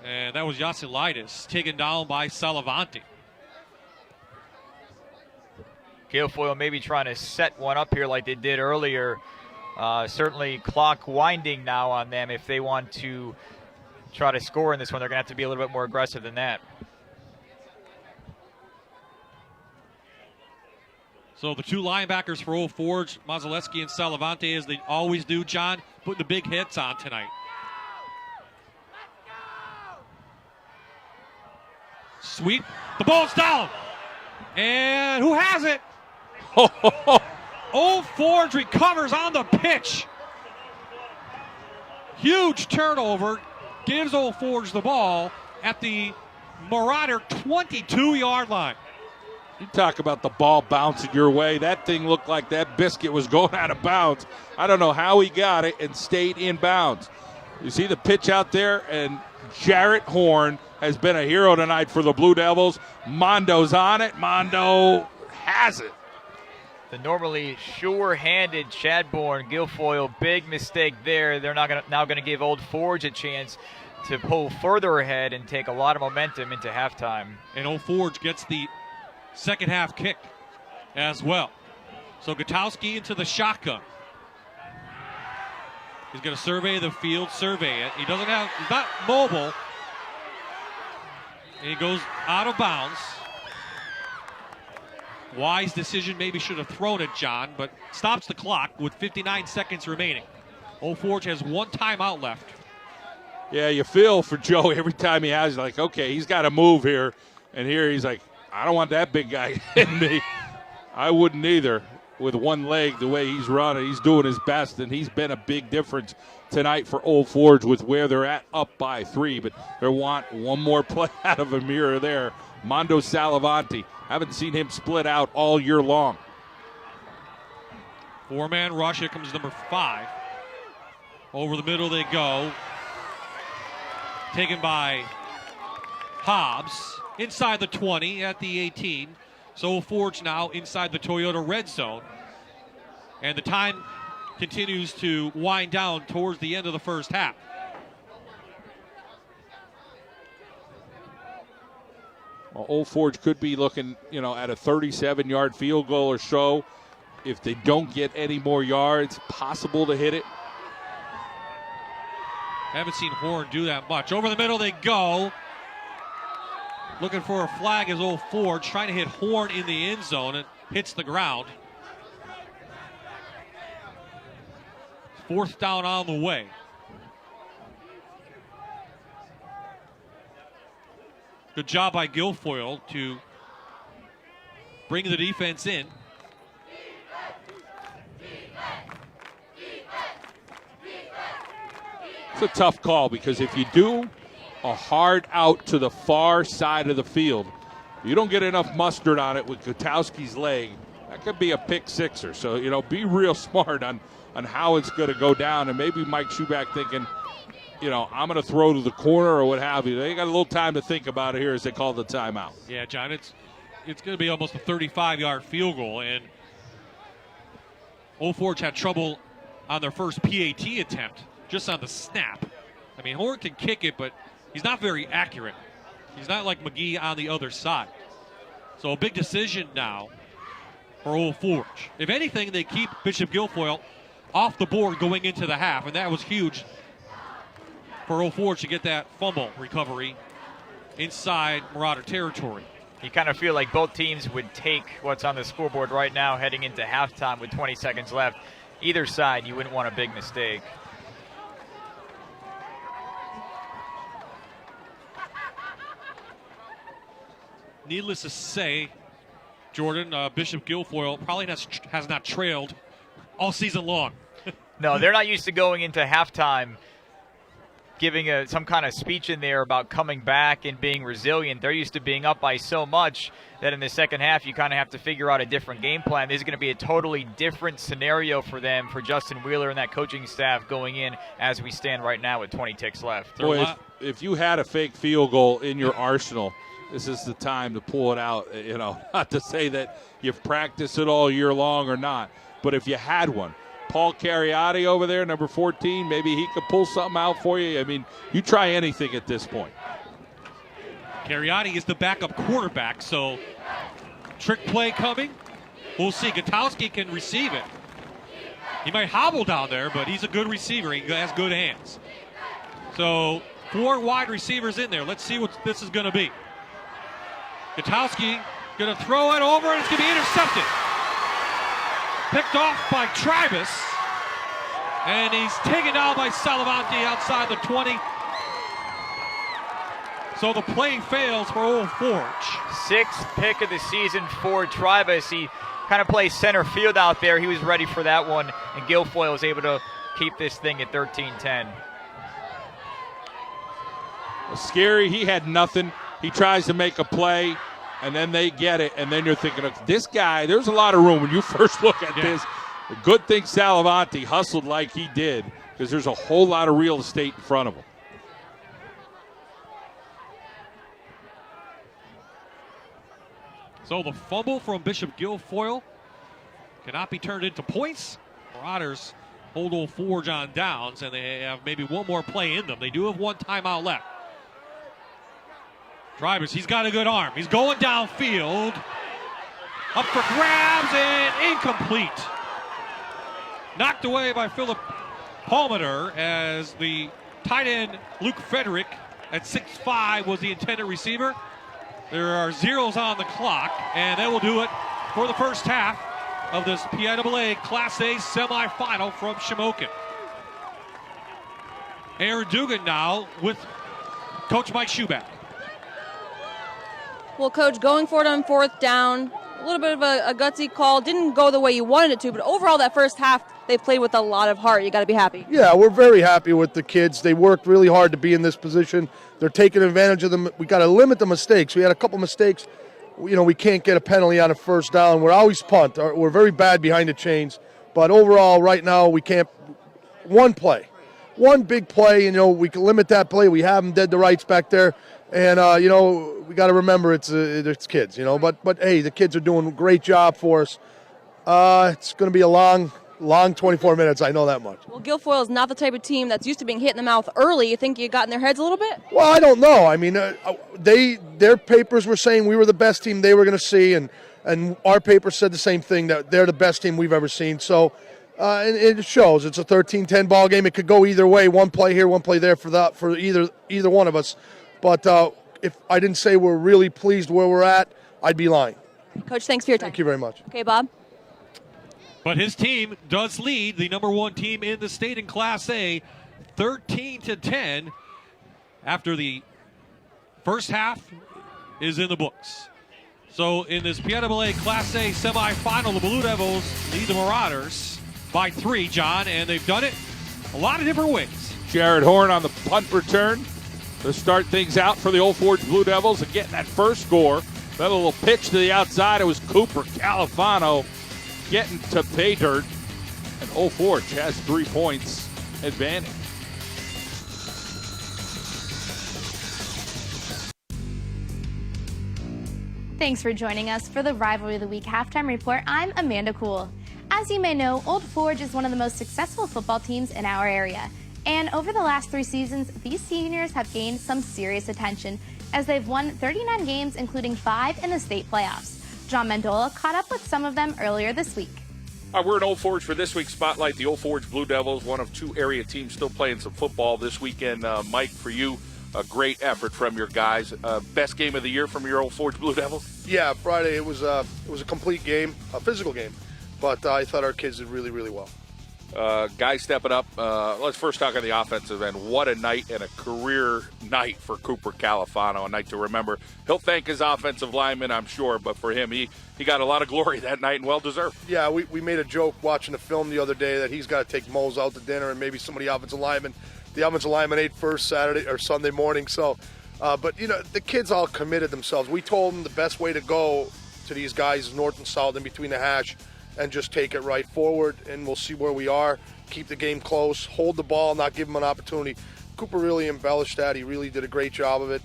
And that was Yasilaitis taken down by Salavanti. Guilfoyle maybe trying to set one up here like they did earlier. Certainly clock winding now on them. If they want to try to score in this one, they're going to have to be a little bit more aggressive than that. So the 2 linebackers for Old Forge, Mazaleski and Salavanti, as they always do, John, putting the big hits on tonight. Sweep. The ball's down. And who has it? Old Forge recovers on the pitch. Huge turnover. gives Old Forge the ball at the Marauder 22-yard line. You talk about the ball bouncing your way. That thing looked like that biscuit was going out of bounds. I don't know how he got it and stayed in bounds. You see the pitch out there, and Jarrett Horn has been a hero tonight for the Blue Devils. Mondo's on it. Mondo has it. The normally sure-handed Chadbourne, Guilfoyle, big mistake there. They're now going to give Old Forge a chance to pull further ahead and take a lot of momentum into halftime. And Old Forge gets the second half kick as well. So Gutowski into the shotgun. He's going to survey the field, survey it. He's not mobile. And he goes out of bounds. Wise decision, maybe should have thrown it, John, but stops the clock with 59 seconds remaining. Old Forge has one timeout left. Yeah, you feel for Joe every time he has, like, okay, he's got to move here. And here he's like, I don't want that big guy hitting me. I wouldn't either with one leg the way he's running. He's doing his best, and he's been a big difference tonight for Old Forge with where they're at up by 3. But they want one more play out of him here or there. Mondo Salavanti. Haven't seen him split out all year long. 4-man rush. Here comes number 5. Over the middle they go. Taken by Hobbs. Inside the 20 at the 18. So Forge now inside the Toyota red zone. And the time continues to wind down towards the end of the first half. Well, Old Forge could be looking, at a 37-yard field goal or so. If they don't get any more yards, possible to hit it. Haven't seen Horn do that much. Over the middle they go. Looking for a flag as Old Forge trying to hit Horn in the end zone and hits the ground. 4th down on the way. Good job by Guilfoyle to bring the defense in. It's a tough call because if you do a hard out to the far side of the field, you don't get enough mustard on it with Gutowski's leg, that could be a pick sixer. So, be real smart on how it's going to go down. And maybe Mike Schuback thinking, I'm going to throw to the corner or what have you. They got a little time to think about it here as they call the timeout. Yeah, John, it's going to be almost a 35-yard field goal. And Old Forge had trouble on their first PAT attempt just on the snap. I mean, Horn can kick it, but he's not very accurate. He's not like McGee on the other side. So a big decision now for Old Forge. If anything, they keep Bishop Guilfoyle off the board going into the half, and that was huge for Old Forge to get that fumble recovery inside Marauder territory. You kind of feel like both teams would take what's on the scoreboard right now heading into halftime with 20 seconds left. Either side, you wouldn't want a big mistake. Needless to say, Jordan, Bishop Guilfoyle probably has not trailed all season long. No, they're not used to going into halftime giving some kind of speech in there about coming back and being resilient. They're used to being up by so much that in the second half you kind of have to figure out a different game plan. This is going to be a totally different scenario for them, for Justin Wheeler and that coaching staff going in as we stand right now with 20 ticks left. Boy, if you had a fake field goal in your arsenal, this is the time to pull it out. Not to say that you've practiced it all year long or not, but if you had one, Paul Cariotti over there, number 14, maybe he could pull something out for you. I mean, you try anything at this point. Cariotti is the backup quarterback, so trick play coming. We'll see. Gutowski can receive it. He might hobble down there, but he's a good receiver. He has good hands. So 4 wide receivers in there. Let's see what this is going to be. Gutowski going to throw it over, and it's going to be intercepted. Picked off by Tribus, and he's taken down by Salavanti outside the 20. So the play fails for Old Forge. 6th pick of the season for Tribus. He kind of plays center field out there. He was ready for that one, and Guilfoyle was able to keep this thing at 13-10. Scary, he had nothing. He tries to make a play, and then they get it, and then you're thinking, this guy, there's a lot of room when you first look at this. Good thing Salavanti hustled like he did, because there's a whole lot of real estate in front of him. So the fumble from Bishop Guilfoyle cannot be turned into points. Marauders hold Old Forge on downs, and they have maybe one more play in them. They do have one timeout left. Drivers, he's got a good arm. He's going downfield. Up for grabs and incomplete. Knocked away by Philip Palmater as the tight end Luke Frederick at 6'5" was the intended receiver. There are zeros on the clock, and that will do it for the first half of this PIAA Class A semifinal from Shamokin. Aaron Dugan now with Coach Mike Schuback. Well, Coach, going for it on fourth down, a little bit of a gutsy call. Didn't go the way you wanted it to, but overall that first half, they played with a lot of heart. You got to be happy. Yeah, we're very happy with the kids. They worked really hard to be in this position. They're taking advantage of them. We got to limit the mistakes. We had a couple mistakes. We can't get a penalty on a first down. We're always punt. We're very bad behind the chains. But overall, right now, we can't. One play. One big play, we can limit that play. We have them dead to rights back there. And, we got to remember it's kids, But, hey, the kids are doing a great job for us. It's going to be a long 24 minutes, I know that much. Well, Guilfoyle is not the type of team that's used to being hit in the mouth early. You think you got in their heads a little bit? Well, I don't know. I mean, their papers were saying we were the best team they were going to see, and our paper said the same thing, that they're the best team we've ever seen. So and it shows. It's a 13-10 ball game. It could go either way, one play here, one play there for either one of us. But if I didn't say we're really pleased where we're at, I'd be lying. Coach, thanks for your time. Thank you very much. Okay, Bob. But his team does lead the number one team in the state in Class A, 13-10, after the first half is in the books. So in this PIAA Class A semifinal, the Blue Devils lead the Marauders by 3, John, and they've done it a lot of different ways. Jared Horn on the punt return to start things out for the Old Forge Blue Devils and getting that first score. That little pitch to the outside, it was Cooper Califano getting to pay dirt, and Old Forge has 3 points advantage. Thanks for joining us for the Rivalry of the Week halftime report. I'm Amanda Cool. As you may know, Old Forge is one of the most successful football teams in our area. And over the last 3 seasons, these seniors have gained some serious attention as they've won 39 games, including 5 in the state playoffs. John Mendola caught up with some of them earlier this week. We're in Old Forge for this week's Spotlight. The Old Forge Blue Devils, one of 2 area teams still playing some football this weekend. Mike, for you, a great effort from your guys. Best game of the year from your Old Forge Blue Devils? Yeah, Friday it was a complete game, a physical game, but I thought our kids did really, really well. Guys stepping up. Let's first talk on the offensive end. What a night and a career night for Cooper Califano, a night to remember. He'll thank his offensive lineman, I'm sure, but for him, he got a lot of glory that night and well-deserved. Yeah, we made a joke watching the film the other day that he's got to take Mose out to dinner and maybe some of the offensive linemen. The offensive lineman ate first Saturday or Sunday morning. So, but, the kids all committed themselves. We told them the best way to go to these guys is north and south in between the hash, and just take it right forward, and we'll see where we are. Keep the game close, hold the ball, not give them an opportunity. Cooper really embellished that. He really did a great job of it.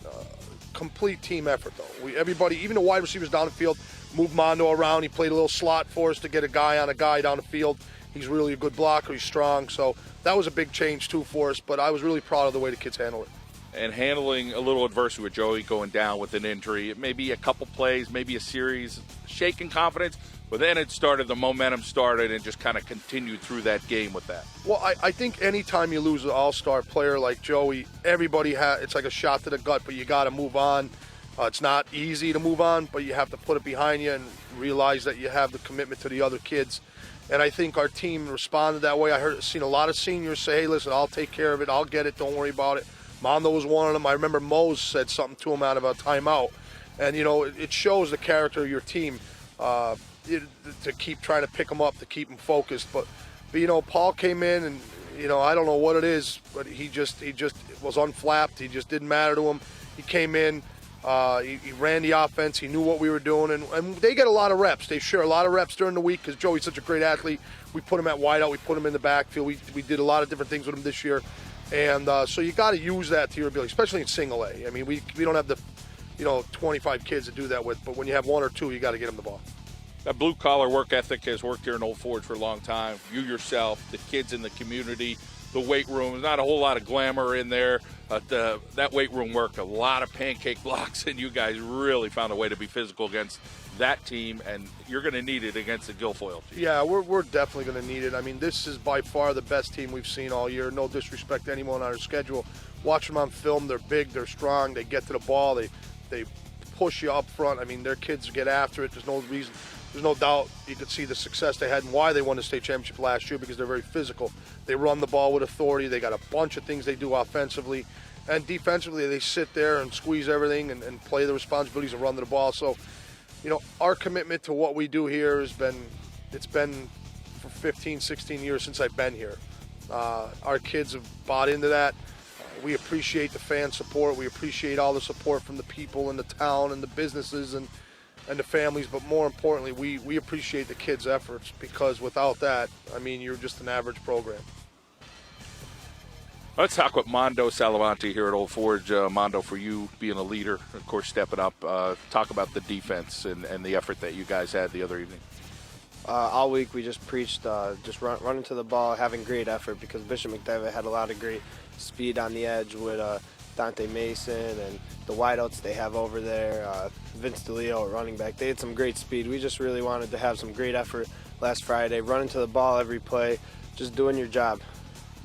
Complete team effort, though. Everybody, even the wide receivers down the field, moved Mondo around. He played a little slot for us to get a guy on a guy down the field. He's really a good blocker. He's strong. So that was a big change, too, for us. But I was really proud of the way the kids handled it. And handling a little adversity with Joey going down with an injury. It may be a couple plays, maybe a series, shaking confidence. But then the momentum started and just kind of continued through that game with that. Well, I think anytime you lose an all-star player like Joey, it's like a shot to the gut, but you got to move on. It's not easy to move on, but you have to put it behind you and realize that you have the commitment to the other kids. And I think our team responded that way. Seen a lot of seniors say, hey, listen, I'll take care of it. I'll get it. Don't worry about it. Mondo was one of them. I remember Mose said something to him out of a timeout. And, it shows the character of your team. To keep trying to pick them up, to keep them focused. But Paul came in and, I don't know what it is, but he just was unflapped. He just didn't matter to him. He came in, he ran the offense. He knew what we were doing, and they get a lot of reps. They share a lot of reps during the week because Joey's such a great athlete. We put him at wideout. We put him in the backfield. We did a lot of different things with him this year, and so you got to use that to your ability, especially in single A. I mean, we don't have the 25 kids to do that with, but when you have one or two, you got to get them the ball. That blue-collar work ethic has worked here in Old Forge for a long time. You yourself, the kids in the community, the weight room, not a whole lot of glamour in there, but that weight room worked, a lot of pancake blocks, and you guys really found a way to be physical against that team, and you're going to need it against the Guilfoyle team. Yeah, we're definitely going to need it. I mean, this is by far the best team we've seen all year. No disrespect to anyone on our schedule. Watch them on film. They're big, they're strong, they get to the ball, they push you up front. I mean, their kids get after it. There's no doubt you could see the success they had and why they won the state championship last year, because they're very physical. They run the ball with authority. They got a bunch of things they do offensively. And defensively, they sit there and squeeze everything and play the responsibilities and run the ball. So, our commitment to what we do here it's been for 15, 16 years since I've been here. Our kids have bought into that. We appreciate the fan support. We appreciate all the support from the people in the town and the businesses and the families, but more importantly, we appreciate the kids' efforts, because without that, I mean, you're just an average program. Let's talk with Mondo Salamanti here at Old Forge. Mondo, for you being a leader, of course, stepping up, talk about the defense and the effort that you guys had the other evening. All week we just preached just running to the ball, having great effort, because Bishop McDevitt had a lot of great speed on the edge with Dante Mason and the wideouts they have over there, Vince DeLeo at running back. They had some great speed. We just really wanted to have some great effort last Friday, running to the ball every play, just doing your job.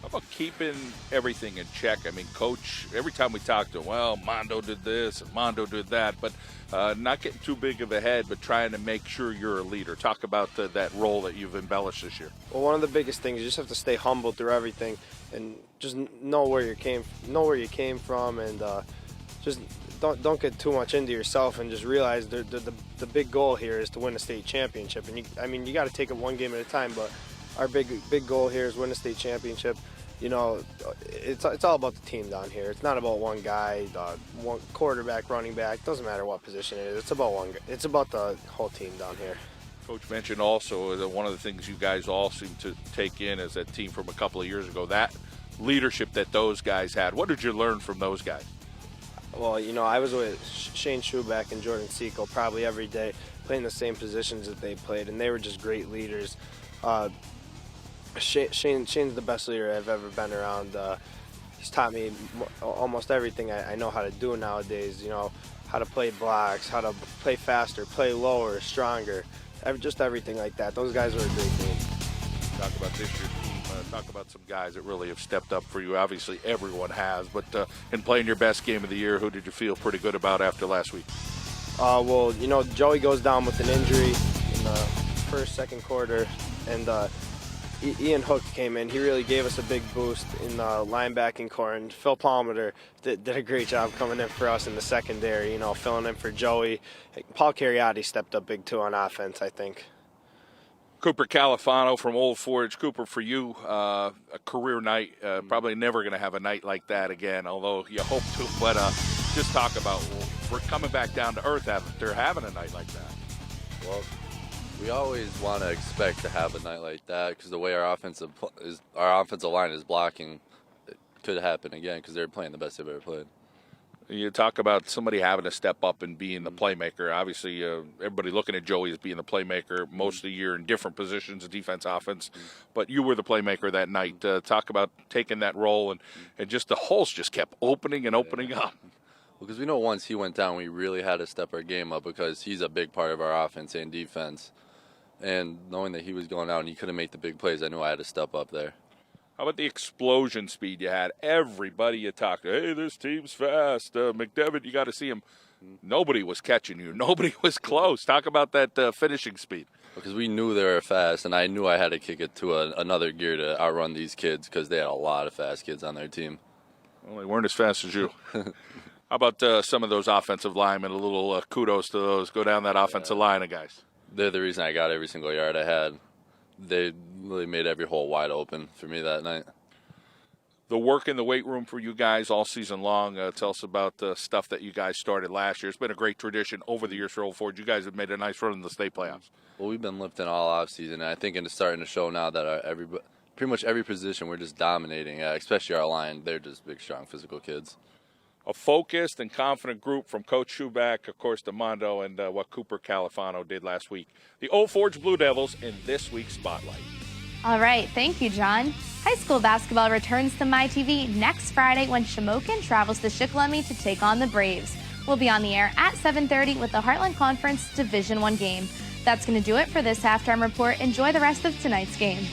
How about keeping everything in check? I mean, Coach, every time we talk to him, well, Mondo did this and Mondo did that, but not getting too big of a head, but trying to make sure you're a leader. Talk about that role that you've embellished this year. Well, one of the biggest things, you just have to stay humble through everything and just know where you came from, and just don't get too much into yourself, and just realize the big goal here is to win a state championship. And you got to take it one game at a time, but our big goal here is win a state championship. It's all about the team down here. It's not about one guy, one quarterback, running back. Doesn't matter what position it is. It's about one guy. It's about the whole team down here. Coach mentioned also that one of the things you guys all seem to take in is that team from a couple of years ago, that leadership that those guys had. What did you learn from those guys? Well, I was with Shane Schuback and Jordan Seco probably every day, playing the same positions that they played, and they were just great leaders. Shane's the best leader I've ever been around. He's taught me almost everything I know how to do nowadays. How to play blocks, how to play faster, play lower, stronger, just everything like that. Those guys were a great team. Talk about this year's team. Talk about some guys that really have stepped up for you. Obviously, everyone has, but in playing your best game of the year, who did you feel pretty good about after last week? Well, Joey goes down with an injury in the second quarter, and Ian Hook came in. He really gave us a big boost in the linebacking core, and Phil Palmer did a great job coming in for us in the secondary, filling in for Joey. Paul Cariotti stepped up big too on offense, I think. Cooper Califano from Old Forge. Cooper, for you, a career night. Probably never going to have a night like that again, although you hope to. But just talk about, we're coming back down to earth after having a night like that. Well, we always want to expect to have a night like that, because the way our offensive line is blocking, it could happen again, because they're playing the best they've ever played. You talk about somebody having to step up and being the playmaker. Obviously, everybody looking at Joey as being the playmaker most of the year in different positions, defense, offense. But you were the playmaker that night. Talk about taking that role, and just the holes just kept opening and opening up. Because we know once he went down, we really had to step our game up, because he's a big part of our offense and defense. And knowing that he was going out and he couldn't make the big plays, I knew I had to step up there. How about the explosion speed you had? Everybody you talked to, hey, this team's fast. McDevitt, you got to see him. Nobody was catching you. Nobody was close. Talk about that finishing speed. Because we knew they were fast, and I knew I had to kick it to another gear to outrun these kids, because they had a lot of fast kids on their team. Well, they weren't as fast as you. How about some of those offensive linemen? A little kudos to those. Go down that offensive line of guys. They're the reason I got every single yard I had. They really made every hole wide open for me that night. the work in the weight room for you guys all season long. Tell us about the stuff that you guys started last year. It's been a great tradition over the years for Old Forge. You guys have made a nice run in the state playoffs. Well, we've been lifting all off season, and I think it's starting to show now that pretty much every position we're just dominating, especially our line. They're just big, strong, physical kids. A focused and confident group from Coach Schuback, of course, DeMondo, and what Cooper Califano did last week. The Old Forge Blue Devils in this week's Spotlight. All right, thank you, John. High school basketball returns to MyTV next Friday when Shamokin travels to Shikellamy to take on the Braves. We'll be on the air at 7:30 with the Heartland Conference Division I game. That's going to do it for this halftime report. Enjoy the rest of tonight's game.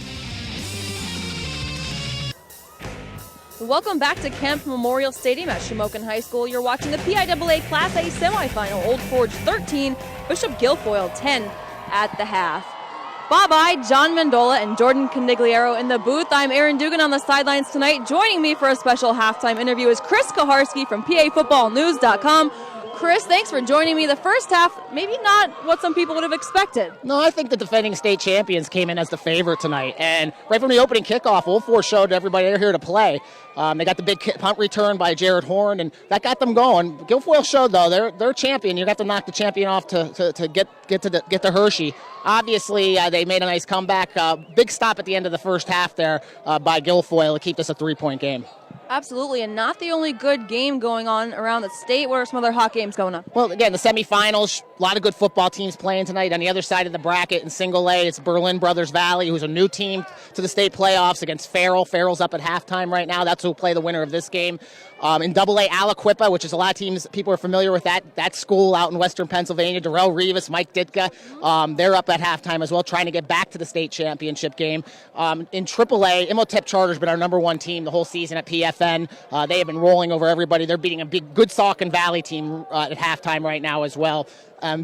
Welcome back to Kemp Memorial Stadium at Shamokin High School. You're watching the PIAA Class A semifinal. Old Forge 13, Bishop Guilfoyle 10 at the half. Bye-bye, John Mendola and Jordan Canigliaro in the booth. I'm Aaron Dugan on the sidelines tonight. Joining me for a special halftime interview is Chris Kaharski from PAFootballNews.com. Chris, thanks for joining me. The first half, maybe not what some people would have expected. No, I think the defending state champions came in as the favorite tonight. And right from the opening kickoff, Old Forge showed everybody they're here to play. They got the big punt return by Jared Horn, and that got them going. Guilfoyle showed, though, they're champion. You have to knock the champion off to get to Hershey. Obviously, they made a nice comeback. Big stop at the end of the first half there by Guilfoyle to keep this a 3-point game. Absolutely, and not the only good game going on around the state. What are some other hot games going on? Well, again, the semifinals, a lot of good football teams playing tonight. On the other side of the bracket in single A, it's Berlin Brothers Valley, who's a new team to the state playoffs against Farrell. Farrell's up at halftime right now. That's who will play the winner of this game. In Double A, Aliquippa, which is a lot of teams, people are familiar with that school out in western Pennsylvania. Darrell Rivas, Mike Ditka, they're up at halftime as well, trying to get back to the state championship game. In Triple A, Imhotep Charter's been our #1 team the whole season at PFN. They have been rolling over everybody. They're beating a good Saucon Valley team at halftime right now as well.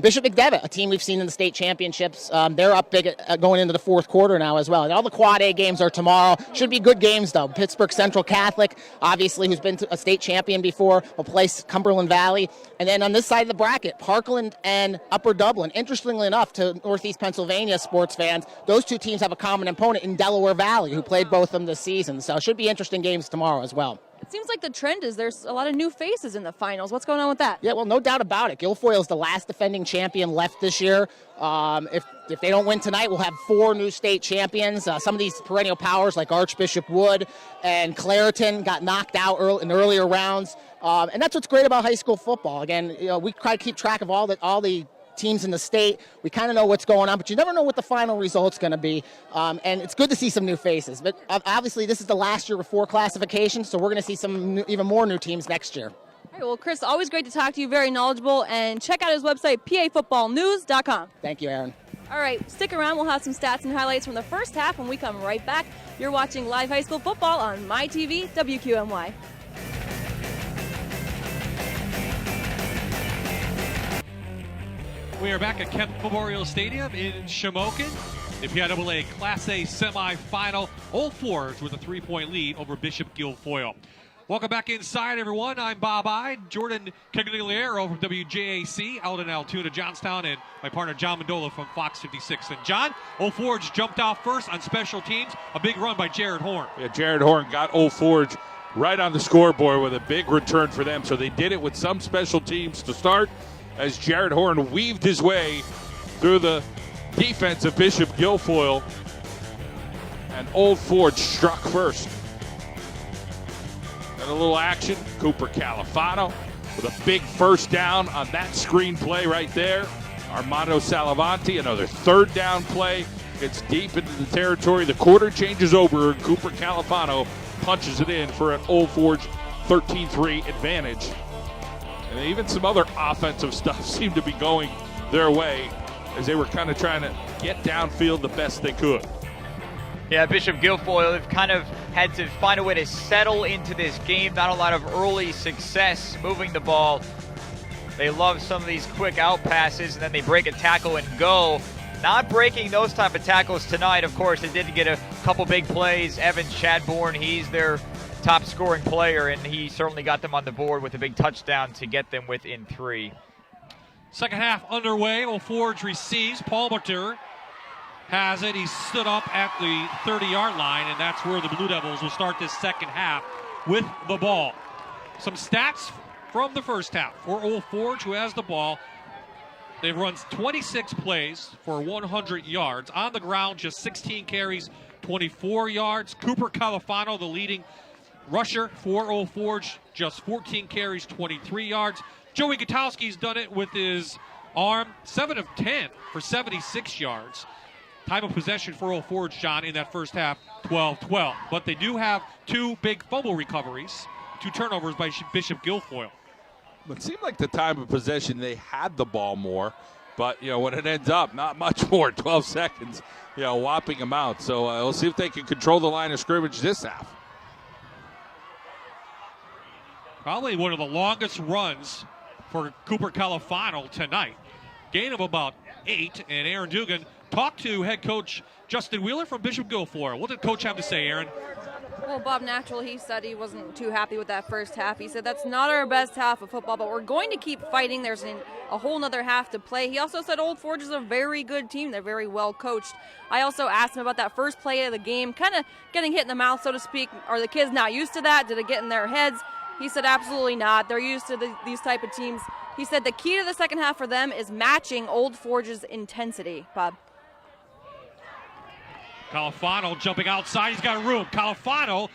Bishop McDevitt, a team we've seen in the state championships, they're up big going into the fourth quarter now as well. And all the Quad A games are tomorrow. Should be good games, though. Pittsburgh Central Catholic, obviously, who's been a state champion before, will play Cumberland Valley. And then on this side of the bracket, Parkland and Upper Dublin. Interestingly enough, to Northeast Pennsylvania sports fans, those two teams have a common opponent in Delaware Valley, who played both of them this season. So it should be interesting games tomorrow as well. It seems like the trend is there's a lot of new faces in the finals. What's going on with that? Yeah, well, no doubt about it. Guilfoyle is the last defending champion left this year. If they don't win tonight, we'll have 4 new state champions. Some of these perennial powers like Archbishop Wood and Clareton got knocked out in earlier rounds. And that's what's great about high school football. Again, we try to keep track of all the teams in the state. We kind of know what's going on, but you never know what the final result's going to be. And it's good to see some new faces. But obviously, this is the last year before classification, so we're going to see some even more new teams next year. All right, well, Chris, always great to talk to you. Very knowledgeable. And check out his website, PAFootballNews.com. Thank you, Aaron. All right, stick around. We'll have some stats and highlights from the first half when we come right back. You're watching live high school football on MyTV, WQMY. We are back at Kemp Memorial Stadium in Shamokin. The PIAA Class A semifinal. Old Forge with a 3-point lead over Bishop Guilfoyle. Welcome back inside, everyone. I'm Bob Ide, Jordan Canigliaro from WJAC, out in Altoona, Johnstown, and my partner John Mendola from Fox 56. And John, Old Forge jumped off first on special teams. A big run by Jared Horn. Yeah, Jared Horn got Old Forge right on the scoreboard with a big return for them. So they did it with some special teams to start, as Jared Horn weaved his way through the defense of Bishop Guilfoyle, and Old Forge struck first. And a little action, Cooper Califano with a big first down on that screen play right there. Armando Salavanti, another third down play. Gets deep into the territory. The quarter changes over, and Cooper Califano punches it in for an Old Forge 13-3 advantage. And even some other offensive stuff seemed to be going their way as they were kind of trying to get downfield the best they could. Yeah, Bishop Guilfoyle have kind of had to find a way to settle into this game. Not a lot of early success moving the ball. They love some of these quick out passes, and then they break a tackle and go. Not breaking those type of tackles tonight. Of course, they did get a couple big plays. Evan Chadbourne, he's their top scoring player, and he certainly got them on the board with a big touchdown to get them within 3. Second half underway. Old Forge receives. Palmerton has it. He's stood up at the 30-yard line, and that's where the Blue Devils will start this second half with the ball. Some stats from the first half for Old Forge, who has the ball. They've run 26 plays for 100 yards. On the ground, just 16 carries, 24 yards. Cooper Califano, the leading rusher for Old Forge, just 14 carries, 23 yards. Joey Gutowski's done it with his arm, 7 of 10 for 76 yards. Time of possession for Old Forge, John, in that first half, 12-12. But they do have 2 big fumble recoveries, 2 turnovers by Bishop Guilfoyle. It seemed like the time of possession they had the ball more, but when it ends up, not much more. 12 seconds, whopping them out. So we'll see if they can control the line of scrimmage this half. Probably one of the longest runs for Cooper Califano tonight. Gain of about 8, and Aaron Dugan talked to head coach Justin Wheeler from Bishop Guilfoyle. What did coach have to say, Aaron? Well, Bob Natural, he said he wasn't too happy with that first half. He said that's not our best half of football, but we're going to keep fighting. There's a whole nother half to play. He also said Old Forge is a very good team. They're very well coached. I also asked him about that first play of the game, kind of getting hit in the mouth, so to speak. Are the kids not used to that? Did it get in their heads? He said absolutely not. They're used to these type of teams. He said the key to the second half for them is matching Old Forge's intensity, Bob. Califano jumping outside. He's got room. Califano,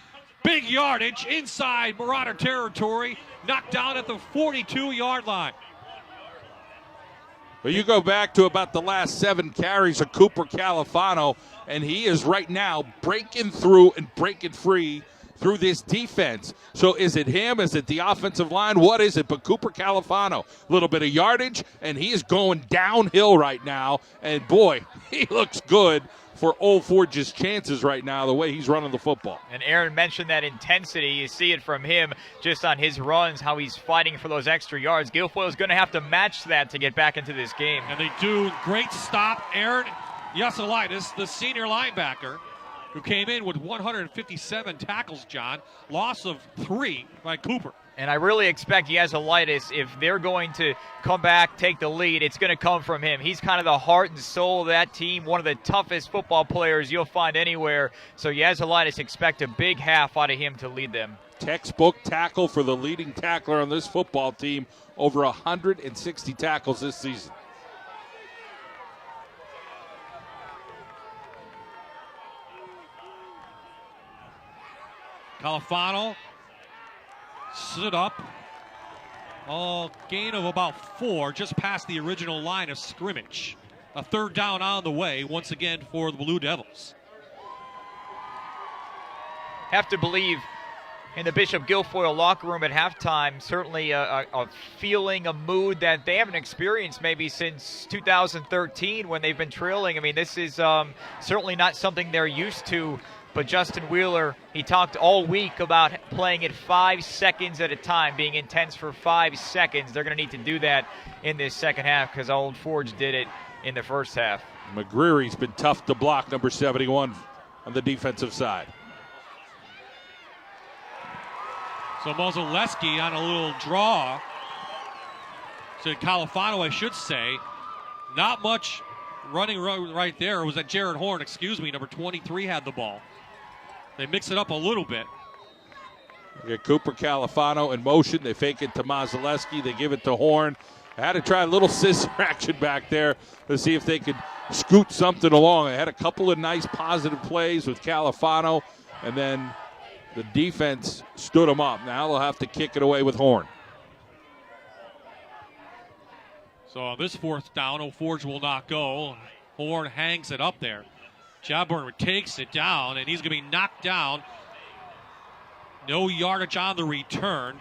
big yardage inside Marauder territory. Knocked down at the 42-yard line. Well, you go back to about the last 7 carries of Cooper Califano, and he is right now breaking through and breaking free through this defense. So is it him? Is it the offensive line? What is it? But Cooper Califano, a little bit of yardage, and he is going downhill right now. And boy, he looks good for Old Forge's chances right now, the way he's running the football. And Aaron mentioned that intensity. You see it from him just on his runs, how he's fighting for those extra yards. Guilfoyle is going to have to match that to get back into this game. And they do. Great stop. Aaron Yasalitis, the senior linebacker, who came in with 157 tackles, John. Loss of 3 by Cooper. And I really expect Yasalitis, if they're going to come back, take the lead, it's going to come from him. He's kind of the heart and soul of that team, one of the toughest football players you'll find anywhere. So Yasalitis, expect a big half out of him to lead them. Textbook tackle for the leading tackler on this football team. Over 160 tackles this season. Califano stood up. Gain of about 4, just past the original line of scrimmage. A third down on the way, once again, for the Blue Devils. Have to believe in the Bishop Guilfoyle locker room at halftime, certainly a feeling, a mood that they haven't experienced maybe since 2013 when they've been trailing. I mean, this is certainly not something they're used to. But Justin Wheeler, he talked all week about playing it 5 seconds at a time, being intense for 5 seconds. They're going to need to do that in this second half because Old Forge did it in the first half. McGreary's been tough to block, number 71 on the defensive side. So Mozaleski on a little draw to Califano, I should say. Not much running right there. It was that Jared Horn, number 23 had the ball. They mix it up a little bit. You get Cooper Califano in motion. They fake it to Mozaleski. They give it to Horn. They had to try a little scissor action back there to see if they could scoot something along. They had a couple of nice positive plays with Califano, and then the defense stood them up. Now they'll have to kick it away with Horn. So on this 4th down, Old Forge will not go. Horn hangs it up there. Jabburn takes it down, and he's going to be knocked down. No yardage on the return.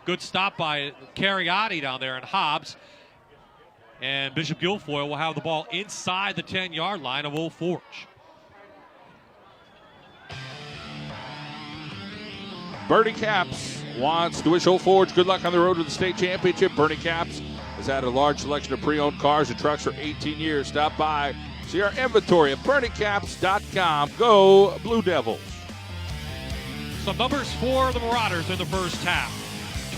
Good stop by Cariotti down there and Hobbs. And Bishop Guilfoyle will have the ball inside the 10-yard line of Old Forge. Bernie Caps wants to wish Old Forge good luck on the road to the state championship. Bernie Caps has had a large selection of pre-owned cars and trucks for 18 years. Stop by, see our inventory at BernieCaps.com. Go Blue Devils. Some numbers for the Marauders in the first half.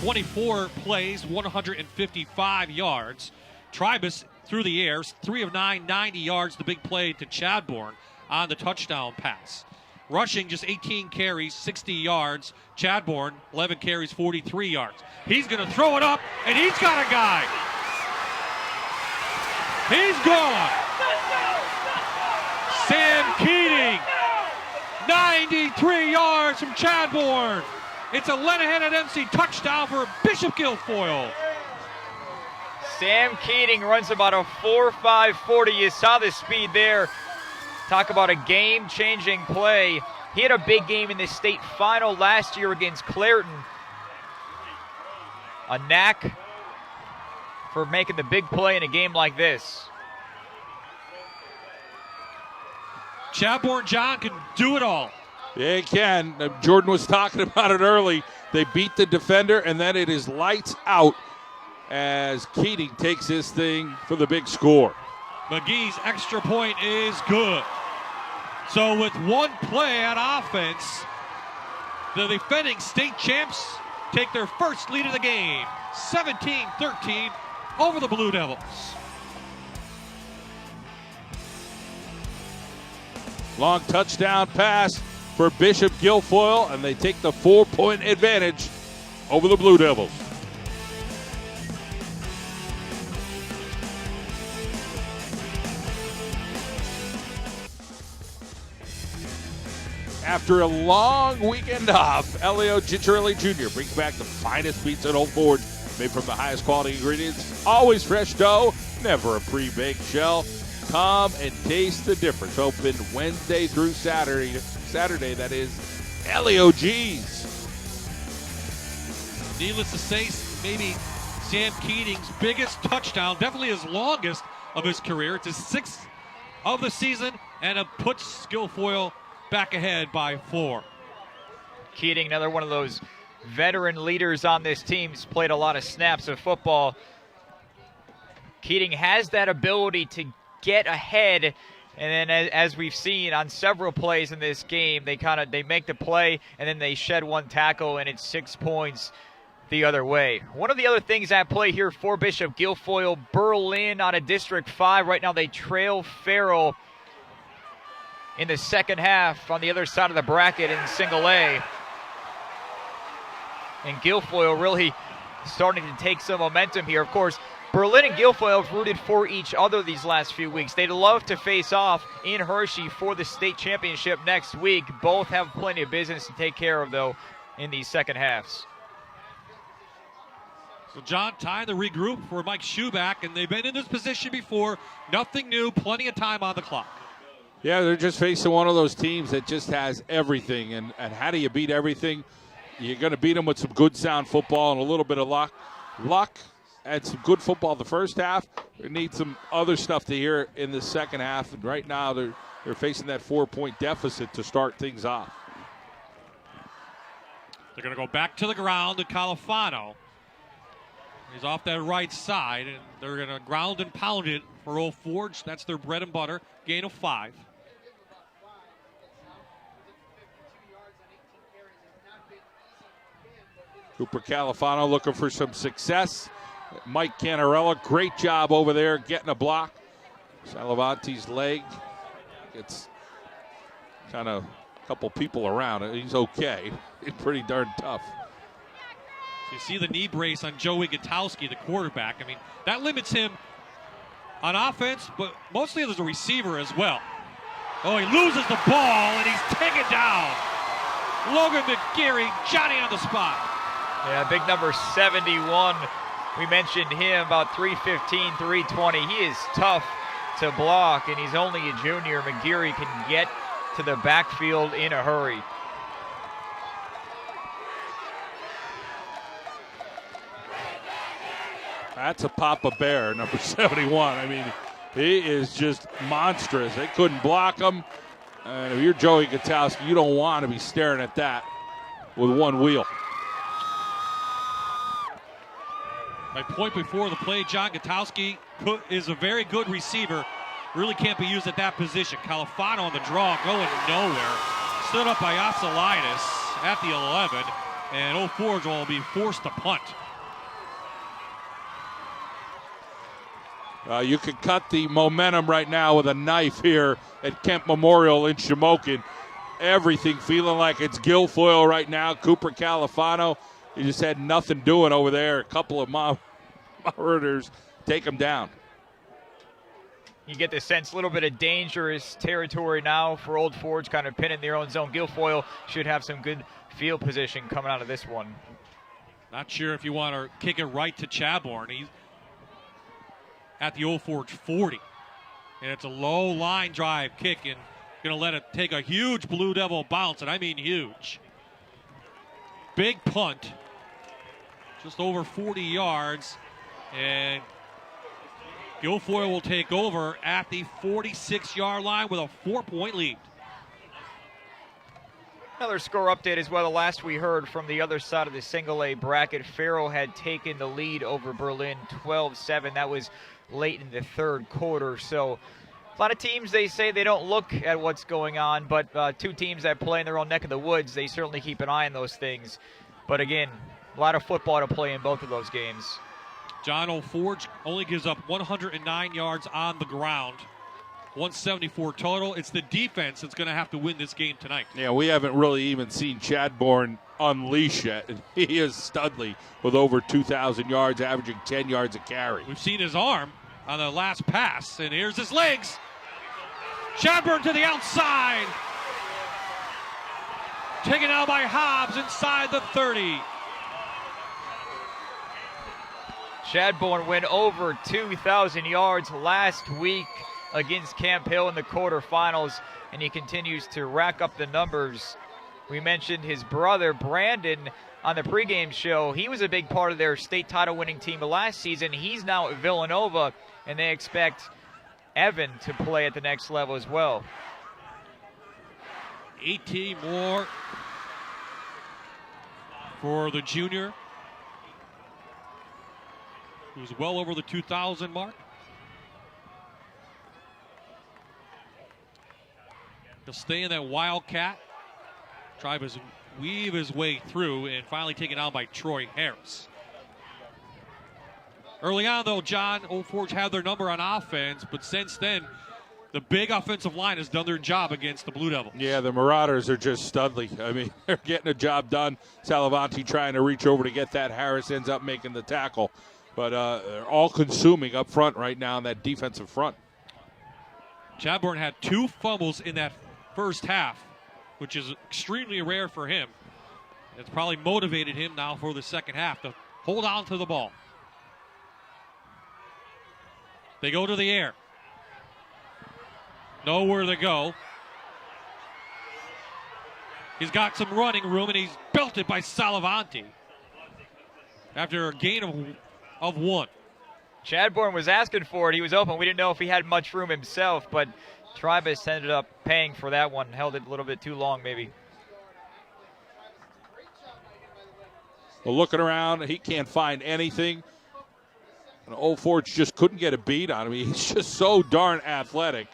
24 plays, 155 yards. Tribus through the air. 3 of 9, 90 yards, the big play to Chadbourne on the touchdown pass. Rushing, just 18 carries, 60 yards. Chadbourne, 11 carries, 43 yards. He's going to throw it up, and he's got a guy. He's gone. Sam Keating, 93 yards from Chadbourne. It's a Lenahan at MC touchdown for Bishop Guilfoyle. Sam Keating runs about a 4.5 40. You saw the speed there. Talk about a game-changing play. He had a big game in the state final last year against Clairton. A knack for making the big play in a game like this. Chadbourne John can do it all. Yeah, he can. Jordan was talking about it early. They beat the defender, and then it is lights out as Keating takes this thing for the big score. McGee's extra point is good. So with one play on offense, the defending state champs take their first lead of the game, 17-13 over the Blue Devils. Long touchdown pass for Bishop Guilfoyle, and they take the 4-point advantage over the Blue Devils. After a long weekend off, Elio Gitrielli Jr. brings back the finest pizza in Old Forge, made from the highest quality ingredients, always fresh dough, never a pre-baked shell. Come and taste the difference. Open Wednesday through Saturday, that is Elio G's. Needless to say, maybe Sam Keating's biggest touchdown, definitely his longest of his career. It's his 6th of the season, and it puts Guilfoyle back ahead by 4. Keating, another one of those veteran leaders on this team. He's played a lot of snaps of football. Keating has that ability to get ahead, and then as we've seen on several plays in this game, they make the play and then they shed one tackle, and it's 6 points the other way. One of the other things at play here for Bishop Guilfoyle, Berlin out of District 5. Right now they trail Farrell in the second half on the other side of the bracket in single A. And Guilfoyle really starting to take some momentum here. Of course, Berlin and Guilfoyle have rooted for each other these last few weeks. They'd love to face off in Hershey for the state championship next week. Both have plenty of business to take care of, though, in these second halves. So John, time to regroup for Mike Schuback, and they've been in this position before. Nothing new, plenty of time on the clock. Yeah, they're just facing one of those teams that just has everything. And how do you beat everything? You're going to beat them with some good, sound football and a little bit of luck. Luck and some good football the first half. They need some other stuff to hear in the second half. And right now they're facing that 4-point deficit to start things off. They're going to go back to the ground to Califano. He's off that right side, and they're going to ground and pound it for Old Forge. That's their bread and butter. Gain of 5. Cooper Califano looking for some success. Mike Canarella, great job over there getting a block. Salavanti's leg gets kind of a couple people around. He's okay. He's pretty darn tough. So you see the knee brace on Joey Gutowski, the quarterback. I mean, that limits him on offense, but mostly as a receiver as well. Oh, he loses the ball, and he's taken down. Logan McGarry, Johnny on the spot. Yeah, big number 71. We mentioned him, about 315, 320. He is tough to block, and he's only a junior. McGarry can get to the backfield in a hurry. That's a Papa Bear, number 71. I mean, he is just monstrous. They couldn't block him. And if you're Joey Gutowski, you don't want to be staring at that with one wheel. My point before the play, John Gutowski is a very good receiver. Really can't be used at that position. Califano on the draw, going nowhere. Stood up by Ossolitis at the 11, and Old Forge will be forced to punt. You could cut the momentum right now with a knife here at Kemp Memorial in Shamokin. Everything feeling like it's Guilfoyle right now. Cooper Califano, he just had nothing doing over there. A couple of Marauders take him down. You get the sense a little bit of dangerous territory now for Old Forge, kind of pinning their own zone. Guilfoyle should have some good field position coming out of this one. Not sure if you want to kick it right to Chadbourne. He's at the Old Forge 40. And it's a low line drive kick, and going to let it take a huge Blue Devil bounce, and I mean huge. Big punt, just over 40 yards, and Guilfoyle will take over at the 46-yard line with a 4-point lead. Another score update as well. The last we heard from the other side of the single A bracket, Farrell had taken the lead over Berlin 12-7. That was late in the third quarter. So a lot of teams, they say they don't look at what's going on, but two teams that play in their own neck of the woods, they certainly keep an eye on those things. But again, a lot of football to play in both of those games. John, Old Forge only gives up 109 yards on the ground. 174 total. It's the defense that's going to have to win this game tonight. Yeah, we haven't really even seen Chadbourne unleash yet. He is Studley with over 2,000 yards, averaging 10 yards a carry. We've seen his arm on the last pass, and here's his legs. Chadbourne to the outside. Taken out by Hobbs inside the 30. Chadbourne went over 2,000 yards last week against Camp Hill in the quarterfinals, and he continues to rack up the numbers. We mentioned his brother Brandon on the pregame show. He was a big part of their state title winning team last season. He's now at Villanova, and they expect Evan to play at the next level as well. 18 more for the junior, who's well over the 2,000 mark. He'll stay in that Wildcat, try to weave his way through, and finally taken out by Troy Harris. Early on, though, John, Old Forge had their number on offense, but since then, the big offensive line has done their job against the Blue Devils. Yeah, the Marauders are just Studley. I mean, they're getting a job done. Salavanti trying to reach over to get that. Harris ends up making the tackle. But they're all consuming up front right now in that defensive front. Chadbourne had 2 fumbles in that first half, which is extremely rare for him. It's probably motivated him now for the second half to hold on to the ball. They go to the air. Nowhere to go. He's got some running room, and he's belted by Salavanti after a gain of 1. Chadbourne was asking for it. He was open. We didn't know if he had much room himself, but Tribus ended up paying for that one. Held it a little bit too long, maybe. Well, looking around, he can't find anything. And Old Forge just couldn't get a beat on him. He's just so darn athletic.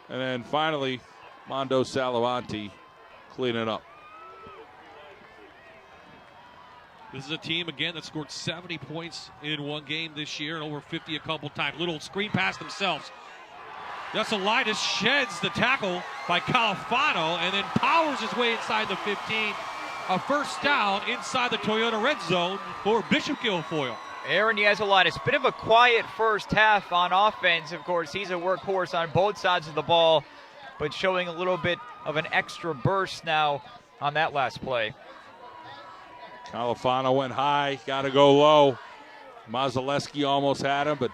And then finally, Mondo Salavanti cleaning up. This is a team, again, that scored 70 points in one game this year and over 50 a couple times. Little screen pass themselves. Yaselitis sheds the tackle by Califano and then powers his way inside the 15. A first down inside the Toyota red zone for Bishop Guilfoyle. Aaron Yaselitis, bit of a quiet first half on offense. Of course, he's a workhorse on both sides of the ball, but showing a little bit of an extra burst now on that last play. Califano went high, got to go low. Mazaleski almost had him, but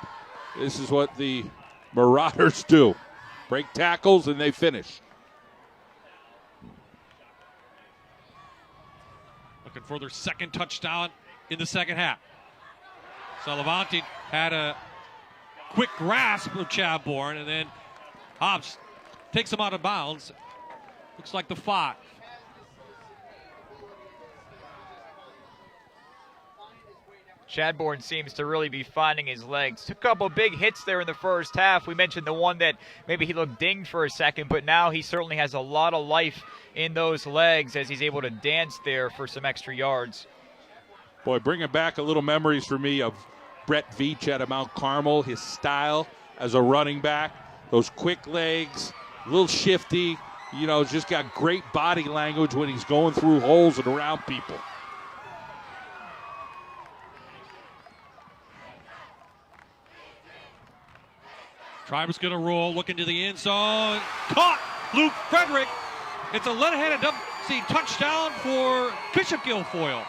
this is what the Marauders do. Break tackles and they finish. Looking for their second touchdown in the second half. Salavanti had a quick grasp of Chadbourne, and then Hobbs takes him out of bounds. Looks like the 5. Chadbourne seems to really be finding his legs. Took a couple big hits there in the first half. We mentioned the one that maybe he looked dinged for a second, but now he certainly has a lot of life in those legs as he's able to dance there for some extra yards. Boy, bringing back a little memories for me of Brett Veach out of Mount Carmel, his style as a running back, those quick legs, a little shifty, just got great body language when he's going through holes and around people. Tribe's going to roll, looking to the end zone. Caught! Luke Frederick. It's a lead-ahead touchdown for Bishop Guilfoyle.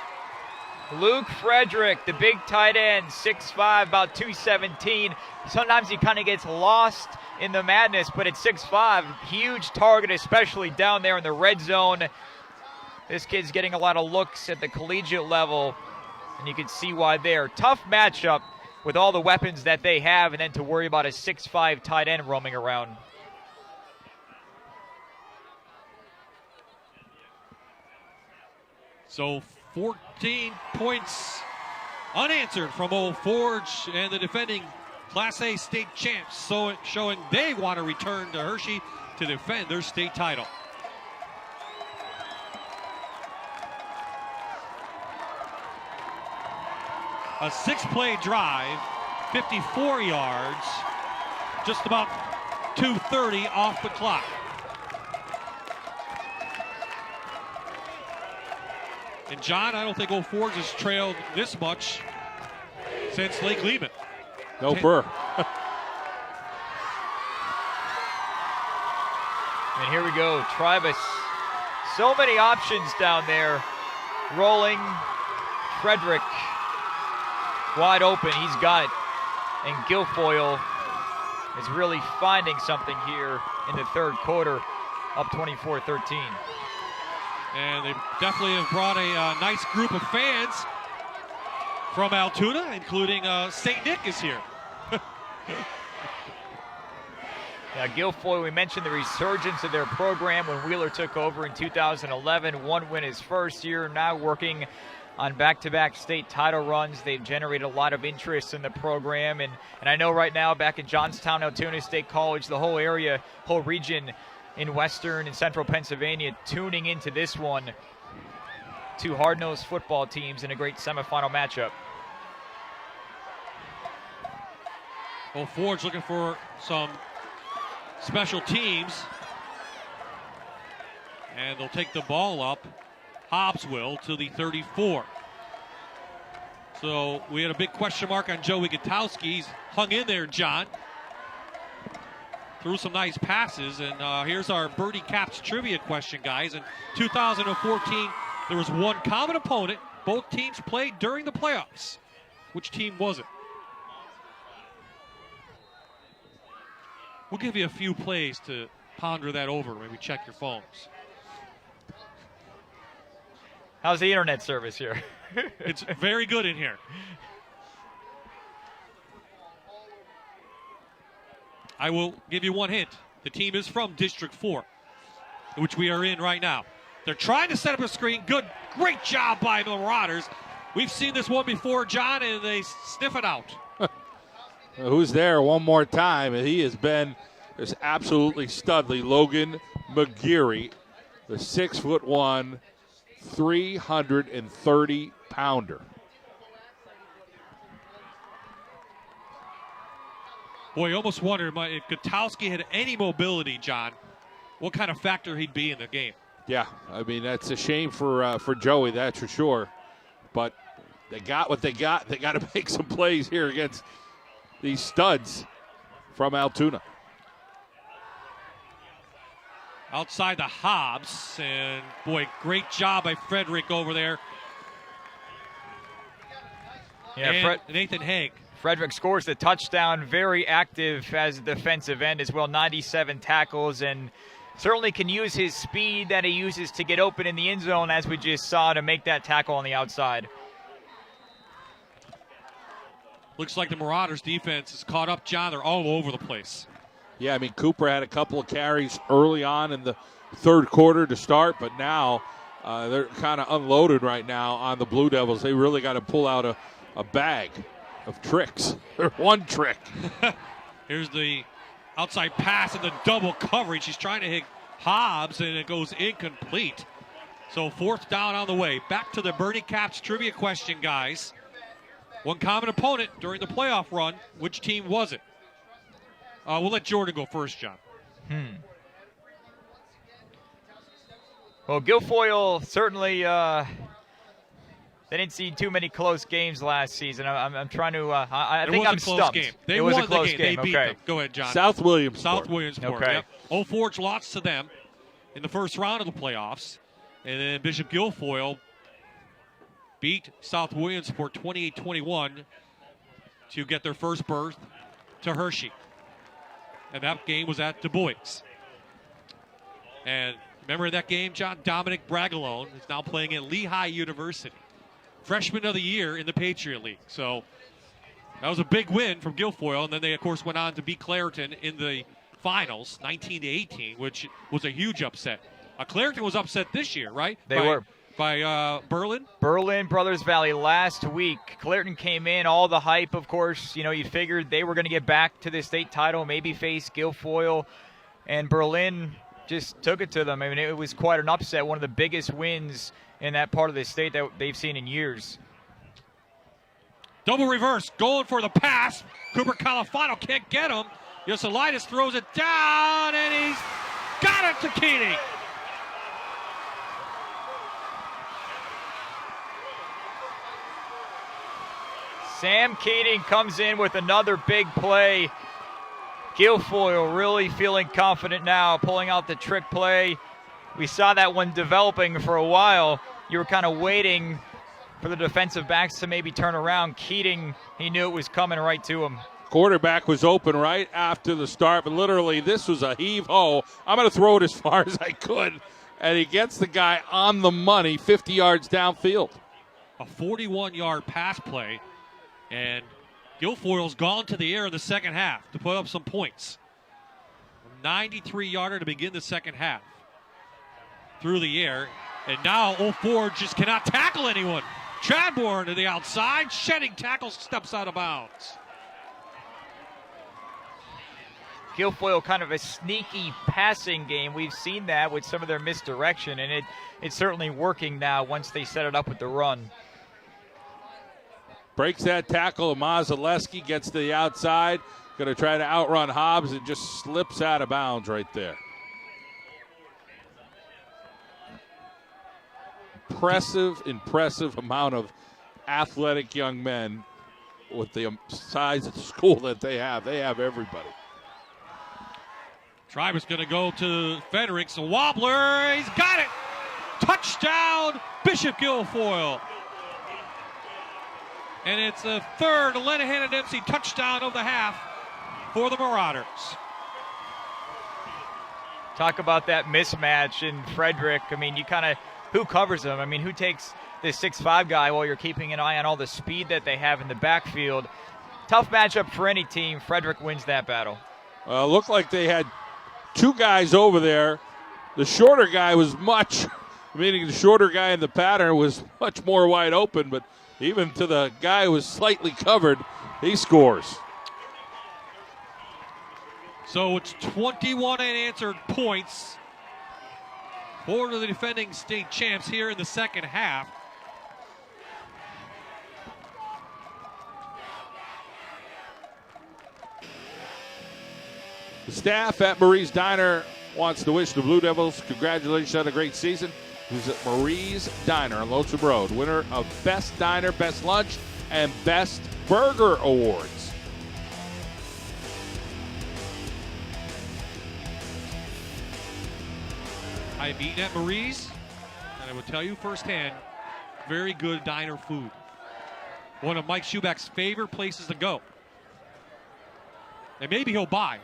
Luke Frederick, the big tight end, 6'5", about 217. Sometimes he kind of gets lost in the madness, but at 6'5", huge target, especially down there in the red zone. This kid's getting a lot of looks at the collegiate level, and you can see why there. Tough matchup with all the weapons that they have, and then to worry about a 6'5" tight end roaming around. So 14 points unanswered from Old Forge and the defending Class A state champs, so showing they want to return to Hershey to defend their state title. A 6-play drive, 54 yards, just about 2:30 off the clock. And John, I don't think Old Forge has trailed this much since Lake Lehman. No burr. And here we go, Tribus. So many options down there. Rolling, Frederick, wide open, he's got it. And Guilfoyle is really finding something here in the third quarter, up 24-13. And they definitely have brought a nice group of fans from Altoona, including St. Nick is here. Now, Guilfoyle, we mentioned the resurgence of their program when Wheeler took over in 2011. One win his first year, now working on back-to-back state title runs. They've generated a lot of interest in the program. And I know right now back in Johnstown, Altoona State College, the whole area, whole region in western and central Pennsylvania tuning into this one. Two hard-nosed football teams in a great semifinal matchup. Old Forge looking for some special teams. And they'll take the ball up. Hobbs will to the 34. So we had a big question mark on Joey Gutowski. He's hung in there, John. Threw some nice passes, and here's our Birdie Caps trivia question, guys. In 2014, there was one common opponent. Both teams played during the playoffs. Which team was it? We'll give you a few plays to ponder that over. Maybe check your phones. How's the internet service here? It's very good in here. I will give you one hint. The team is from District 4, which we are in right now. They're trying to set up a screen. Great job by the Marauders. We've seen this one before, John, and they sniff it out. Who's there one more time? And he has been just absolutely studly. Logan McGeary, the 6'1", 330-pounder. Boy, you almost wonder if Gutowski had any mobility, John, what kind of factor he'd be in the game. Yeah, I mean, that's a shame for Joey, that's for sure. But they got what they got. They got to make some plays here against these studs from Altoona. Outside the Hobbs, and boy, great job by Frederick over there. Yeah, and Nathan Haig. Frederick scores the touchdown, very active as a defensive end as well, 97 tackles, and certainly can use his speed that he uses to get open in the end zone, as we just saw, to make that tackle on the outside. Looks like the Marauders defense is caught up, John. They're all over the place. Yeah, I mean, Cooper had a couple of carries early on in the third quarter to start, but now they're kind of unloaded right now on the Blue Devils. They really got to pull out a bag of tricks. They're one trick. Here's the outside pass and the double coverage. He's trying to hit Hobbs, and it goes incomplete. So fourth down on the way. Back to the Birdie Caps trivia question, guys. One common opponent during the playoff run. Which team was it? We'll let Jordan go first, John. Well, Guilfoyle certainly they didn't see too many close games last season. I'm trying to. I think I'm stumped. Game. It was a close game. game. They beat okay. them. Go ahead, John. South Williamsport. South Williamsport. Okay. Yep. Old Forge lost to them in the first round of the playoffs, and then Bishop Guilfoyle beat South Williamsport 28-21 to get their first berth to Hershey. And that game was at Du Bois. And remember that game, John? Dominic Bragalone is now playing at Lehigh University. Freshman of the year in the Patriot League. So that was a big win from Guilfoyle. And then they, of course, went on to beat Clairton in the finals, 19-18, which was a huge upset. Clairton was upset this year, right? They were. By Berlin? Berlin, Brothers Valley last week. Clairton came in, all the hype, of course. You know, you figured they were going to get back to the state title, maybe face Guilfoyle. And Berlin just took it to them. I mean, it was quite an upset, one of the biggest wins in that part of the state that they've seen in years. Double reverse, going for the pass. Cooper Califano can't get him. Yoselitis throws it down, and he's got it to Keating. Sam Keating comes in with another big play. Guilfoyle really feeling confident now, pulling out the trick play. We saw that one developing for a while. You were kind of waiting for the defensive backs to maybe turn around. Keating, he knew it was coming right to him. Quarterback was open right after the start, but literally this was a heave-ho. I'm going to throw it as far as I could, and he gets the guy on the money 50 yards downfield. A 41-yard pass play, and Guilfoyle's gone to the air in the second half to put up some points. 93-yarder to begin the second half. Through the air, and now Old Forge just cannot tackle anyone. Chadbourne to the outside, shedding tackle, steps out of bounds. Guilfoyle kind of a sneaky passing game. We've seen that with some of their misdirection, and it's certainly working now once they set it up with the run. Breaks that tackle. Mazaleski gets to the outside. Going to try to outrun Hobbs and just slips out of bounds right there. Impressive amount of athletic young men with the size of the school that they have. They have everybody. Tribe is going to go to Fredericks. A wobbler. He's got it. Touchdown, Bishop Guilfoyle. And it's a third Lenahan and Dempsey touchdown of the half for the Marauders. Talk about that mismatch in Frederick. I mean, you kind of, who covers him? I mean, who takes this 6'5" guy while you're keeping an eye on all the speed that they have in the backfield? Tough matchup for any team. Frederick wins that battle. Looked like they had two guys over there. The shorter guy was meaning the shorter guy in the pattern was much more wide open, but even to the guy who was slightly covered, he scores. So it's 21 unanswered points for the defending state champs here in the second half. The staff at Marie's Diner wants to wish the Blue Devils congratulations on a great season. Visit Marie's Diner on Lonesome Road, winner of Best Diner, Best Lunch, and Best Burger Awards. I've eaten at Marie's, and I will tell you firsthand, very good diner food. One of Mike Schuback's favorite places to go. And maybe he'll buy.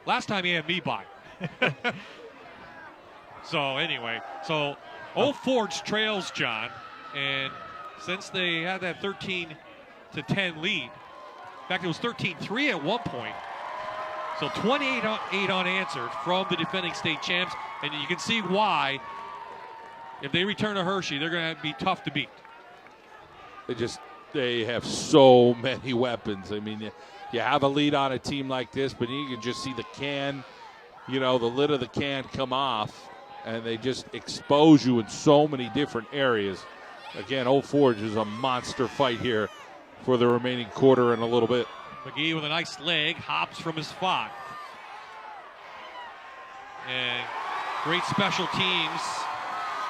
Last time he had me buy. So anyway, Old Forge trails, John, and since they had that 13-10 lead, in fact it was 13-3 at one point, so 28 unanswered from the defending state champs, and you can see why, if they return to Hershey, they're going to be tough to beat. They have so many weapons. I mean, you have a lead on a team like this, but you can just see the can, the lid of the can come off, and they just expose you in so many different areas. Again, Old Forge is a monster fight here for the remaining quarter and a little bit. McGee with a nice leg, hops from his 5. And great special teams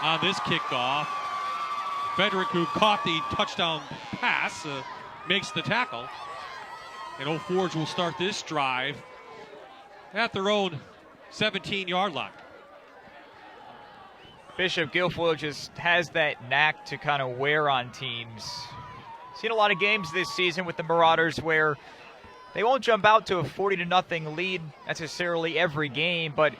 on this kickoff. Frederick, who caught the touchdown pass, makes the tackle. And Old Forge will start this drive at their own 17-yard line. Bishop Guilfoyle just has that knack to kind of wear on teams. Seen a lot of games this season with the Marauders where they won't jump out to a 40-0 lead necessarily every game, but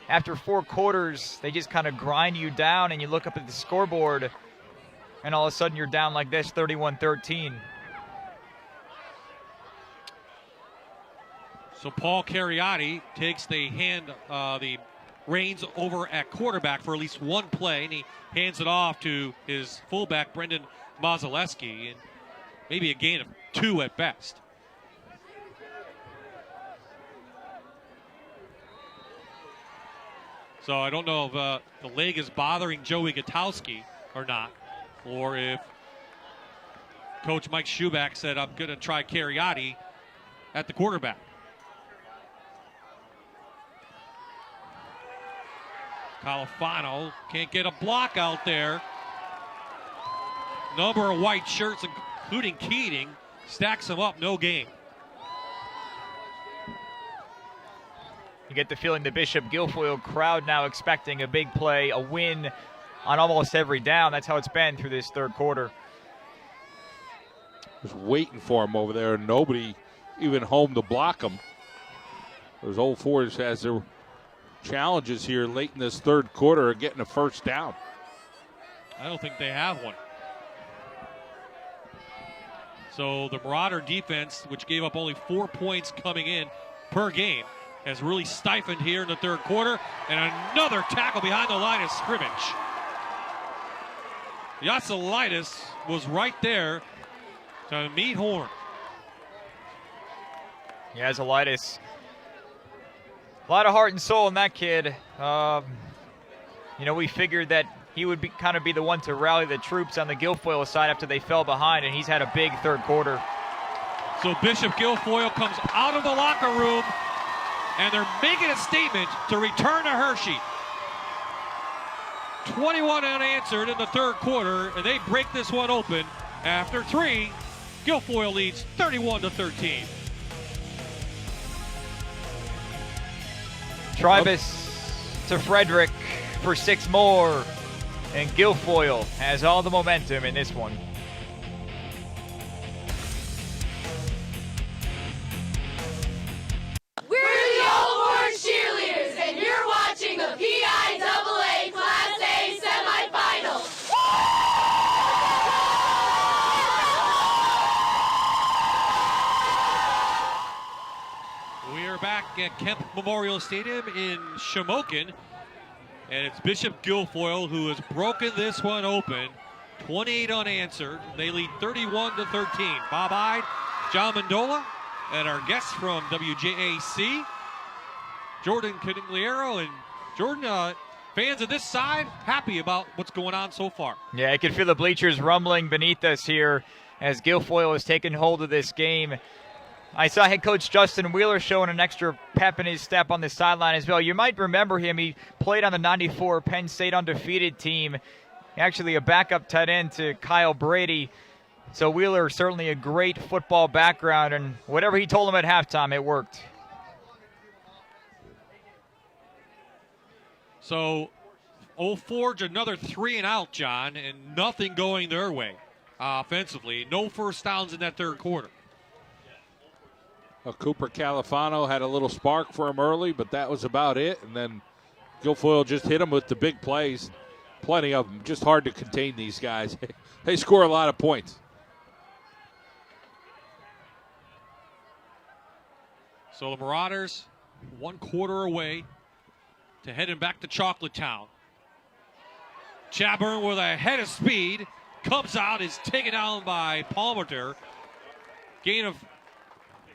after 4 quarters, they just kind of grind you down, and you look up at the scoreboard, and all of a sudden you're down like this, 31-13. So Paul Cariotti takes the reins over at quarterback for at least one play, and he hands it off to his fullback, Brendan Mazaleski, and maybe a gain of 2 at best. So I don't know if the leg is bothering Joey Gutowski or not, or if Coach Mike Schuback said, I'm going to try Cariotti at the quarterback. Califano can't get a block out there. Number of white shirts, including Keating, stacks them up, no gain. You get the feeling the Bishop Guilfoyle crowd now expecting a big play, a win on almost every down. That's how it's been through this 3rd quarter. Just waiting for him over there. Nobody even home to block him. Those Old Forge has their challenges here late in this 3rd quarter of getting a first down. I don't think they have one. So the Marauder defense, which gave up only 4 points coming in per game, has really stiffened here in the 3rd quarter. And another tackle behind the line of scrimmage. Yassalitis was right there to meet Horn. Yassalitis. A lot of heart and soul in that kid. You know, we figured that he would kind of be the one to rally the troops on the Guilfoyle side after they fell behind, and he's had a big 3rd quarter. So Bishop Guilfoyle comes out of the locker room, and they're making a statement to return to Hershey. 21 unanswered in the 3rd quarter, and they break this one open. After 3, Guilfoyle leads 31-13. Tribus to Frederick for 6 more, and Guilfoyle has all the momentum in this one. We're the Old Forge Cheerleaders, and you're watching the PIAA Class A Semifinals. We are back at Kemp Memorial Stadium in Shamokin, and it's Bishop Guilfoyle who has broken this one open. 28 unanswered. They lead 31-13. Bob Ide, John Mendola, and our guests from WJAC, Jordan Canigliaro. And Jordan, fans of this side happy about what's going on so far. Yeah, I can feel the bleachers rumbling beneath us here as Guilfoyle has taken hold of this game. I saw head coach Justin Wheeler showing an extra pep in his step on the sideline as well. You might remember him. He played on the 94 Penn State undefeated team. Actually a backup tight end to Kyle Brady. So Wheeler, certainly a great football background, and whatever he told him at halftime, it worked. So Old Forge, another 3-and-out, John, and nothing going their way offensively. No first downs in that 3rd quarter. Cooper Califano had a little spark for him early, but that was about it. And then Guilfoyle just hit him with the big plays. Plenty of them. Just hard to contain these guys. They score a lot of points. So the Marauders 1 quarter away to heading back to Chocolate Town. Chaburn with a head of speed comes out, is taken down by Palmerter. Gain of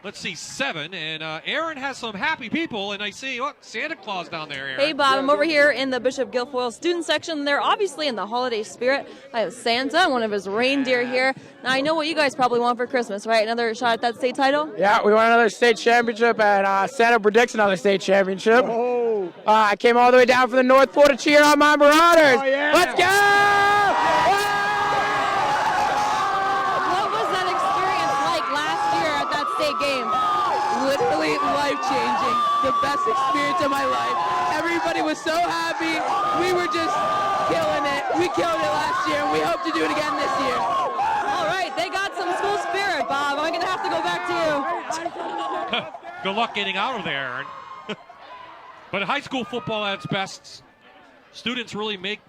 let's see, 7. And Aaron has some happy people, and I see, Santa Claus down there, Aaron. Hey, Bob, I'm over here in the Bishop Guilfoyle student section. They're obviously in the holiday spirit. I have Santa, one of his reindeer here. Now, I know what you guys probably want for Christmas, right? Another shot at that state title? Yeah, we want another state championship, and Santa predicts another state championship. I came all the way down from the North Pole to cheer on my Marauders. Oh, yeah. Let's go! What was that experience like last year at that state game? Literally life-changing. The best experience of my life. Everybody was so happy. We were just killing it. We killed it last year, and we hope to do it again this year. All right, they got some school spirit, Bob. I'm going to have to go back to you. Good luck getting out of there, Aaron. But high school football at its best, students really make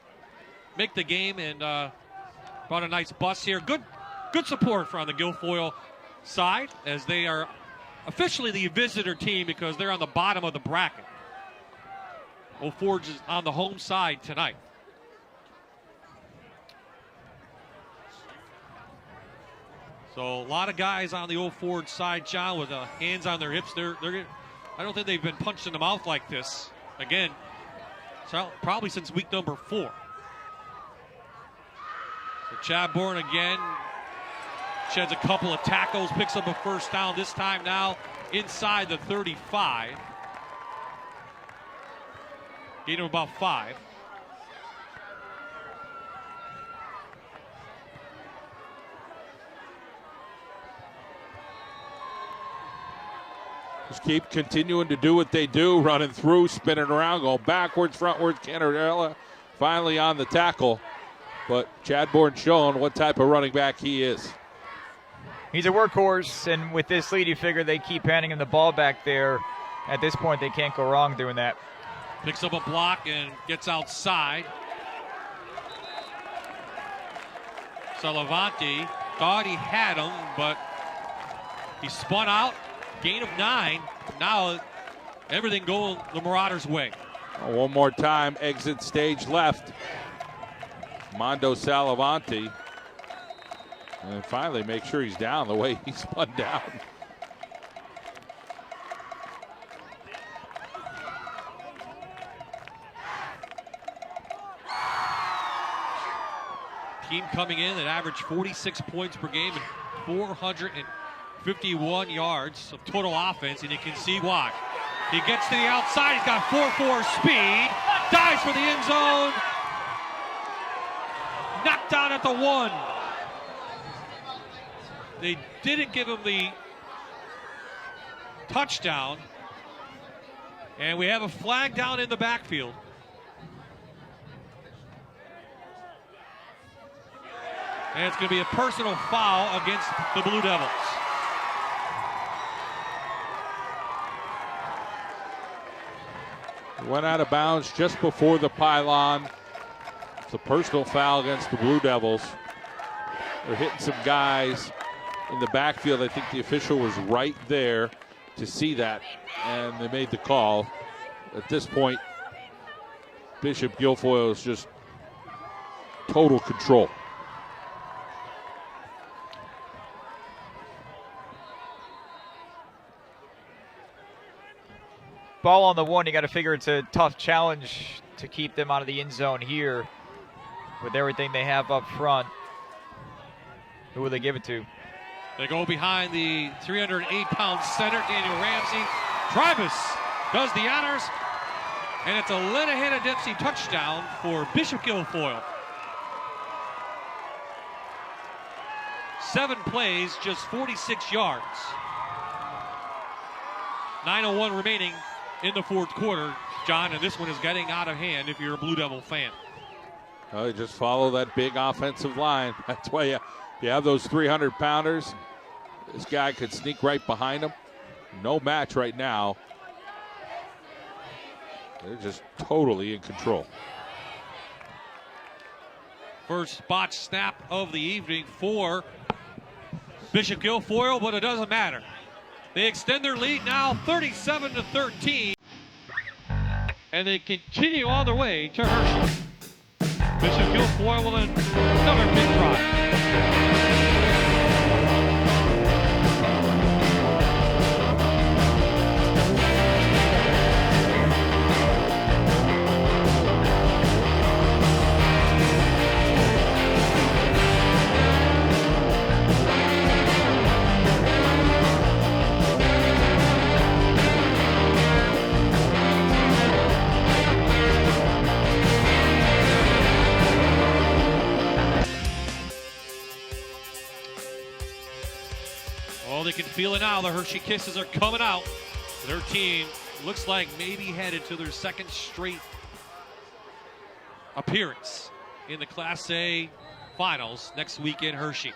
the game, and brought a nice bus here. Good support from the Guilfoyle side, as they are officially the visitor team because they're on the bottom of the bracket. Old Forge is on the home side tonight. So a lot of guys on the Old Forge side, John, with hands on their hips. I don't think they've been punched in the mouth like this again. So probably since week number 4. So Chad Bourne again sheds a couple of tackles, picks up a first down. This time now inside the 35. Gain of about 5. Just keep continuing to do what they do, running through, spinning around, going backwards, frontwards. Canardella finally on the tackle. But Chad Bourne showing what type of running back he is. He's a workhorse, and with this lead, you figure they keep handing him the ball back there. At this point, they can't go wrong doing that. Picks up a block and gets outside. Salavanti thought he had him, but he spun out. Gain of 9. Now everything going the Marauders' way. One more time, exit stage left. Mondo Salavanti. And finally make sure he's down the way he spun down. Team coming in that averaged 46 points per game and 451 yards of total offense, and you can see why. He gets to the outside, he's got 4.4 speed, dives for the end zone, knocked down at the 1. They didn't give him the touchdown, and we have a flag down in the backfield. And it's going to be a personal foul against the Blue Devils. Went out of bounds just before the pylon. It's a personal foul against the Blue Devils. They're hitting some guys in the backfield. I think the official was right there to see that, and they made the call. At this point, Bishop Guilfoyle is just total control. Ball on the 1, you got to figure it's a tough challenge to keep them out of the end zone here with everything they have up front. Who will they give it to? They go behind the 308-pound center, Daniel Ramsey. Travis does the honors, and it's a Lenahanna-Dempsey touchdown for Bishop Guilfoyle. 7 plays, just 46 yards. 9:01 remaining in the 4th quarter, John, and this one is getting out of hand if you're a Blue Devil fan. Just follow that big offensive line. That's why you have those 300-pounders. This guy could sneak right behind him. No match right now. They're just totally in control. First botch snap of the evening for Bishop Guilfoyle, but it doesn't matter. They extend their lead now 37-13. And they continue on their way to Hershey. Bishop Guilfoyle with another big drive. Oh, they can feel it now. The Hershey Kisses are coming out. Their team looks like maybe headed to their second straight appearance in the Class A finals next week in Hershey.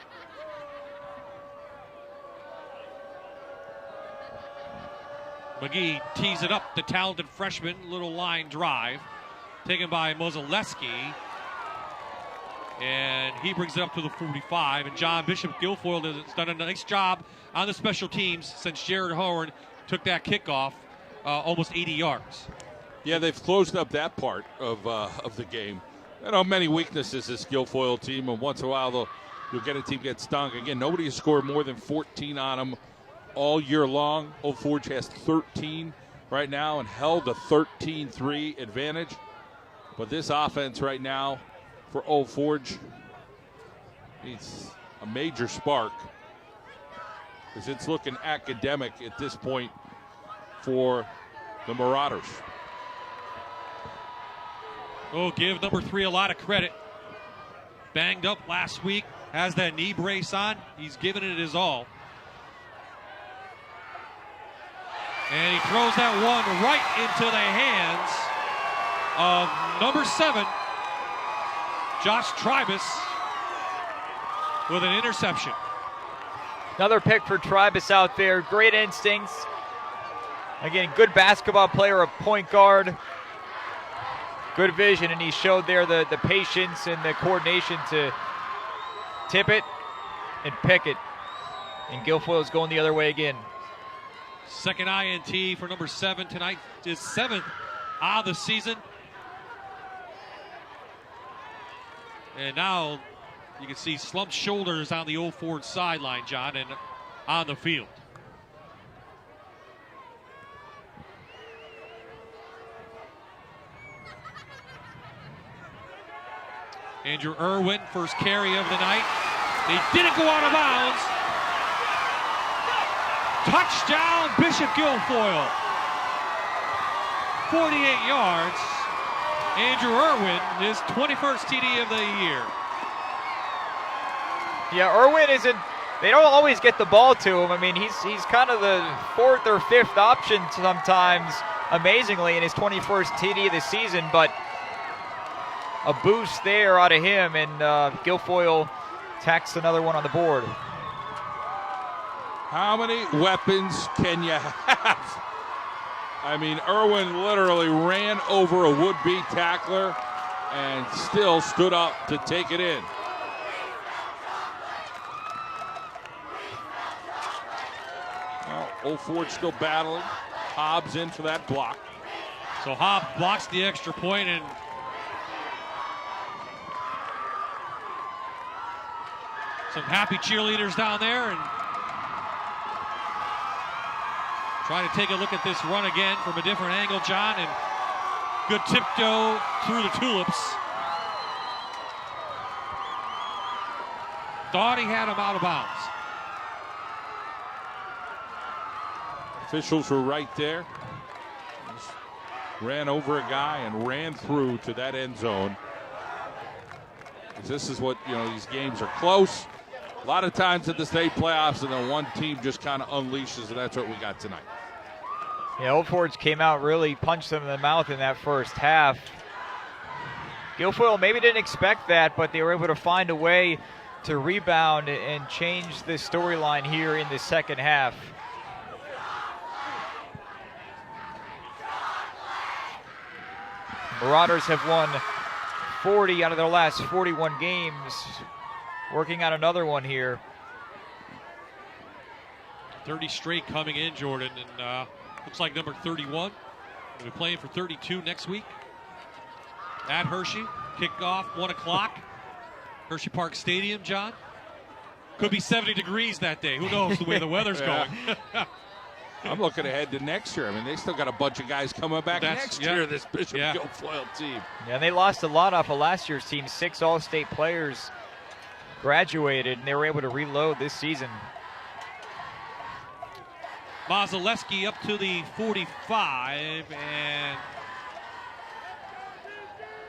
McGee tees it up, the talented freshman, little line drive, taken by Mozaleski. And he brings it up to the 45. And John Bishop Guilfoyle has done a nice job on the special teams since Jared Horn took that kickoff almost 80 yards. Yeah, they've closed up that part of the game. I know many weaknesses this Guilfoyle team, and once in a while you'll get a team get stung. Again, nobody has scored more than 14 on them all year long. Old Forge has 13 right now and held a 13-3 advantage. But this offense right now for Old Forge needs a major spark, because it's looking academic at this point for the Marauders. Oh, give number 3 a lot of credit. Banged up last week, has that knee brace on. He's giving it his all. And he throws that one right into the hands of number 7, Josh Tribus, with an interception. Another pick for Tribus out there. Great instincts. Again, good basketball player, a point guard. Good vision, and he showed there the patience and the coordination to tip it and pick it. And Guilfoyle's going the other way again. Second INT for number 7 tonight. His 7th of the season. And now you can see slumped shoulders on the Old Ford sideline, John, and on the field. Andrew Irwin, first carry of the night. They didn't go out of bounds. Touchdown, Bishop Guilfoyle. 48 yards. Andrew Irwin, his 21st TD of the year. Yeah, Irwin isn't, they don't always get the ball to him. I mean, he's kind of the 4th or 5th option sometimes, amazingly, in his 21st TD of the season, but a boost there out of him, and Guilfoyle tacks another one on the board. How many weapons can you have? I mean, Irwin literally ran over a would-be tackler and still stood up to take it in. Well, Old Ford still battling. Hobbs in for that block. So Hobbs blocks the extra point, and some happy cheerleaders down there, and trying to take a look at this run again from a different angle, John, and good tiptoe through the tulips. Thought he had him out of bounds. Officials were right there. Just ran over a guy and ran through to that end zone. This is what, these games are close. A lot of times at the state playoffs, and then one team just kind of unleashes, and that's what we got tonight. Yeah, Old Forge came out, really punched them in the mouth in that first half. Guilfoyle maybe didn't expect that, but they were able to find a way to rebound and change the storyline here in the second half. Marauders have won 40 out of their last 41 games. Working on another one here. 30 straight coming in, Jordan, and looks like number 31 will be playing for 32 next week at Hershey. Kickoff 1 o'clock. Hershey Park Stadium, John. Could be 70 degrees that day. Who knows the way the weather's going. I'm looking ahead to next year. I mean, they still got a bunch of guys coming back next year, this Bishop Guilfoyle team. Yeah, and they lost a lot off of last year's team. 6 All-State players graduated, and they were able to reload this season. Mozaleski up to the 45, and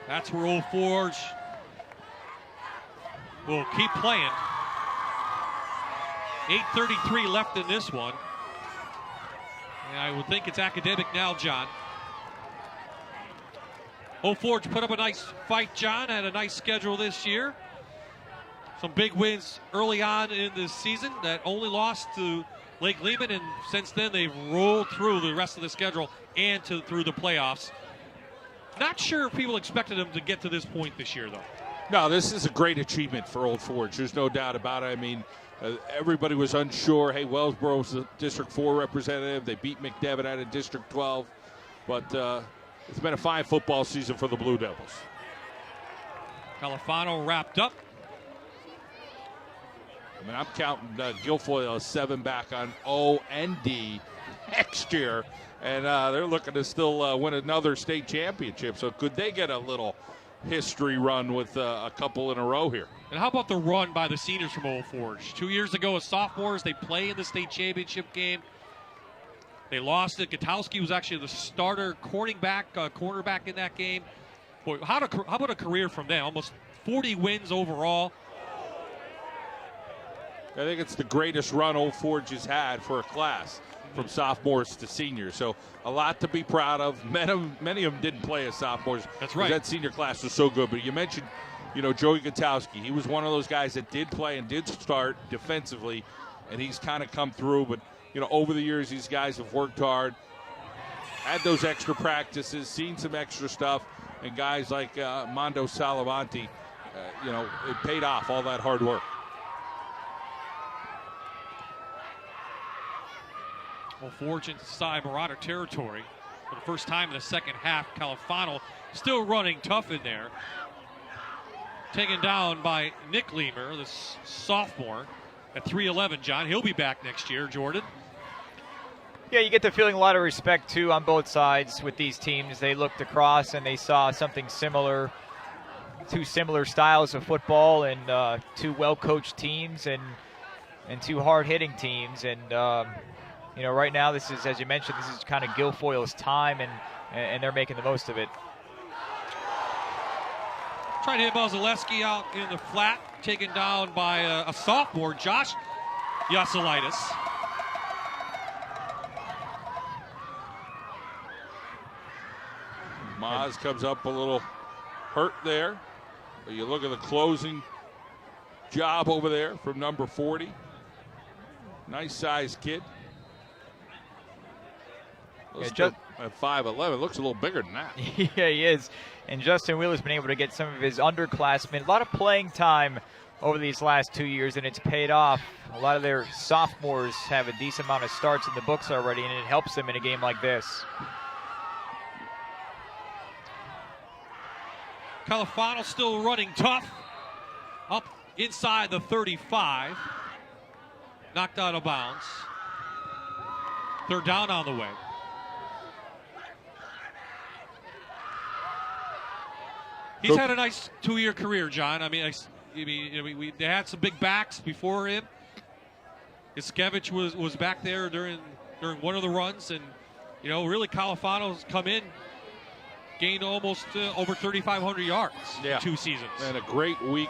that's where Old Forge will keep playing. 8:33 left in this one. And I would think it's academic now, John. Old Forge put up a nice fight, John. Had a nice schedule this year. Some big wins early on in the season that only lost to Lake Lehman, and since then they've rolled through the rest of the schedule and through the playoffs. Not sure if people expected them to get to this point this year, though. No, this is a great achievement for Old Forge. There's no doubt about it. I mean, everybody was unsure. Hey, Wellsboro was the District 4 representative. They beat McDevitt out of District 12. But it's been a fine football season for the Blue Devils. Califano wrapped up. I mean, I'm counting Guilfoyle as 7 back on O and D next year. And they're looking to still win another state championship. So could they get a little history run with a couple in a row here? And how about the run by the seniors from Old Forge? 2 years ago as sophomores, they play in the state championship game. They lost it. Gutowski was actually the starter cornerback in that game. Boy, how about a career from them? Almost 40 wins overall. I think it's the greatest run Old Forge has had for a class, from sophomores to seniors. So a lot to be proud of. Many of them didn't play as sophomores. That's right. That senior class was so good. But you mentioned, Joey Gutowski. He was one of those guys that did play and did start defensively, and he's kind of come through. But, over the years, these guys have worked hard, had those extra practices, seen some extra stuff, and guys like Mondo Salavanti, it paid off, all that hard work. Old Forge inside Marauder territory for the first time in the second half. Califano still running tough in there. Taken down by Nick Leamer, the sophomore, at 3'11", John. He'll be back next year, Jordan. Yeah, you get the feeling a lot of respect, too, on both sides with these teams. They looked across and they saw something similar, two similar styles of football, and two well-coached teams and two hard-hitting teams. And, right now, this is, as you mentioned, this is kind of Guilfoyle's time, and they're making the most of it. Trying to hit Zaleski out in the flat, taken down by a sophomore, Josh Yasilitis. Maz comes up a little hurt there. But you look at the closing job over there from number 40. Nice sized kid. Yeah, at 5'11", looks a little bigger than that. Yeah, he is. And Justin Wheeler's been able to get some of his underclassmen. A lot of playing time over these last 2 years, and it's paid off. A lot of their sophomores have a decent amount of starts in the books already, and it helps them in a game like this. Califano still running tough. Up inside the 35. Knocked out of bounds. Third down on the way. He's had a nice 2-year career, John. I mean, they had some big backs before him. Iskevich was back there during one of the runs, and really Califano's come in, gained almost over 3,500 yards in 2 seasons. And a great week,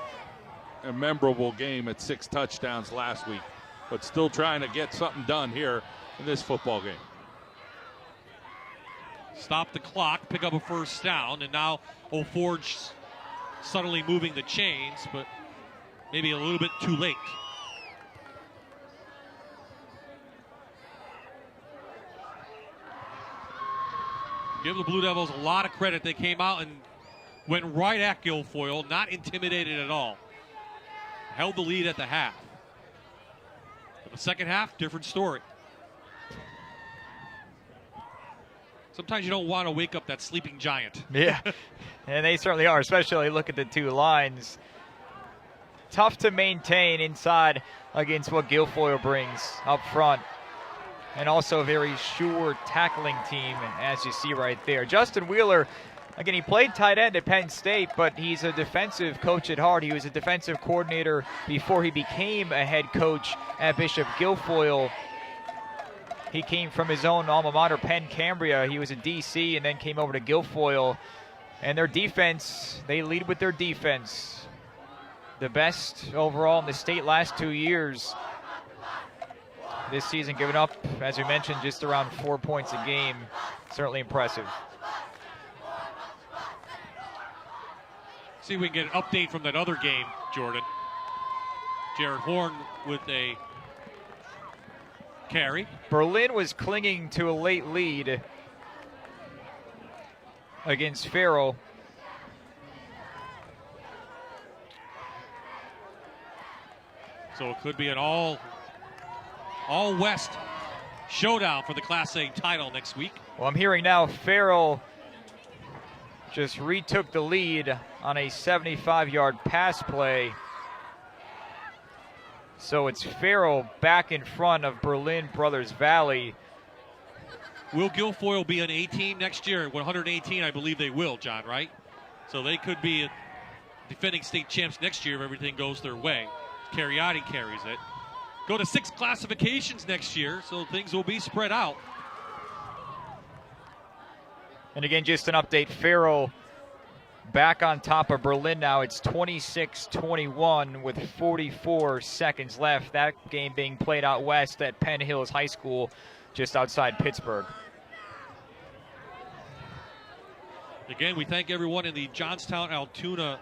a memorable game at 6 touchdowns last week, but still trying to get something done here in this football game. Stop the clock, pick up a first down, and now Old Forge suddenly moving the chains, but maybe a little bit too late. Give the Blue Devils a lot of credit. They came out and went right at Guilfoyle, not intimidated at all. Held the lead at the half. In the second half, different story. Sometimes you don't want to wake up that sleeping giant. Yeah, and they certainly are, especially look at the two lines. Tough to maintain inside against what Guilfoyle brings up front. And also a very sure tackling team, as you see right there. Justin Wheeler, again, he played tight end at Penn State, but he's a defensive coach at heart. He was a defensive coordinator before he became a head coach at Bishop Guilfoyle. He came from his own alma mater, Penn Cambria. He was a DC and then came over to Guilfoyle. And their defense, they lead with their defense. The best overall in the state last 2 years. this season, giving up, as we mentioned, just around 4 points a game. Certainly impressive. See if we can get an update from that other game, Jordan. Jared Horn with a carry. Berlin was clinging to a late lead against Farrell. So it could be an all West showdown for the Class A title next week. Well, I'm hearing now Farrell just retook the lead on a 75-yard pass play. So it's Farrell back in front of Berlin Brothers Valley. Will Guilfoyle be an A team next year? 118, I believe they will, John, right? So they could be defending state champs next year if everything goes their way. Cariotti carries it. Go to 6 classifications next year, so things will be spread out. And again, just an update, Farrell back on top of Berlin now. It's 26-21 with 44 seconds left. That game being played out west at Penn Hills High School, just outside Pittsburgh. Again, we thank everyone in the Johnstown, Altoona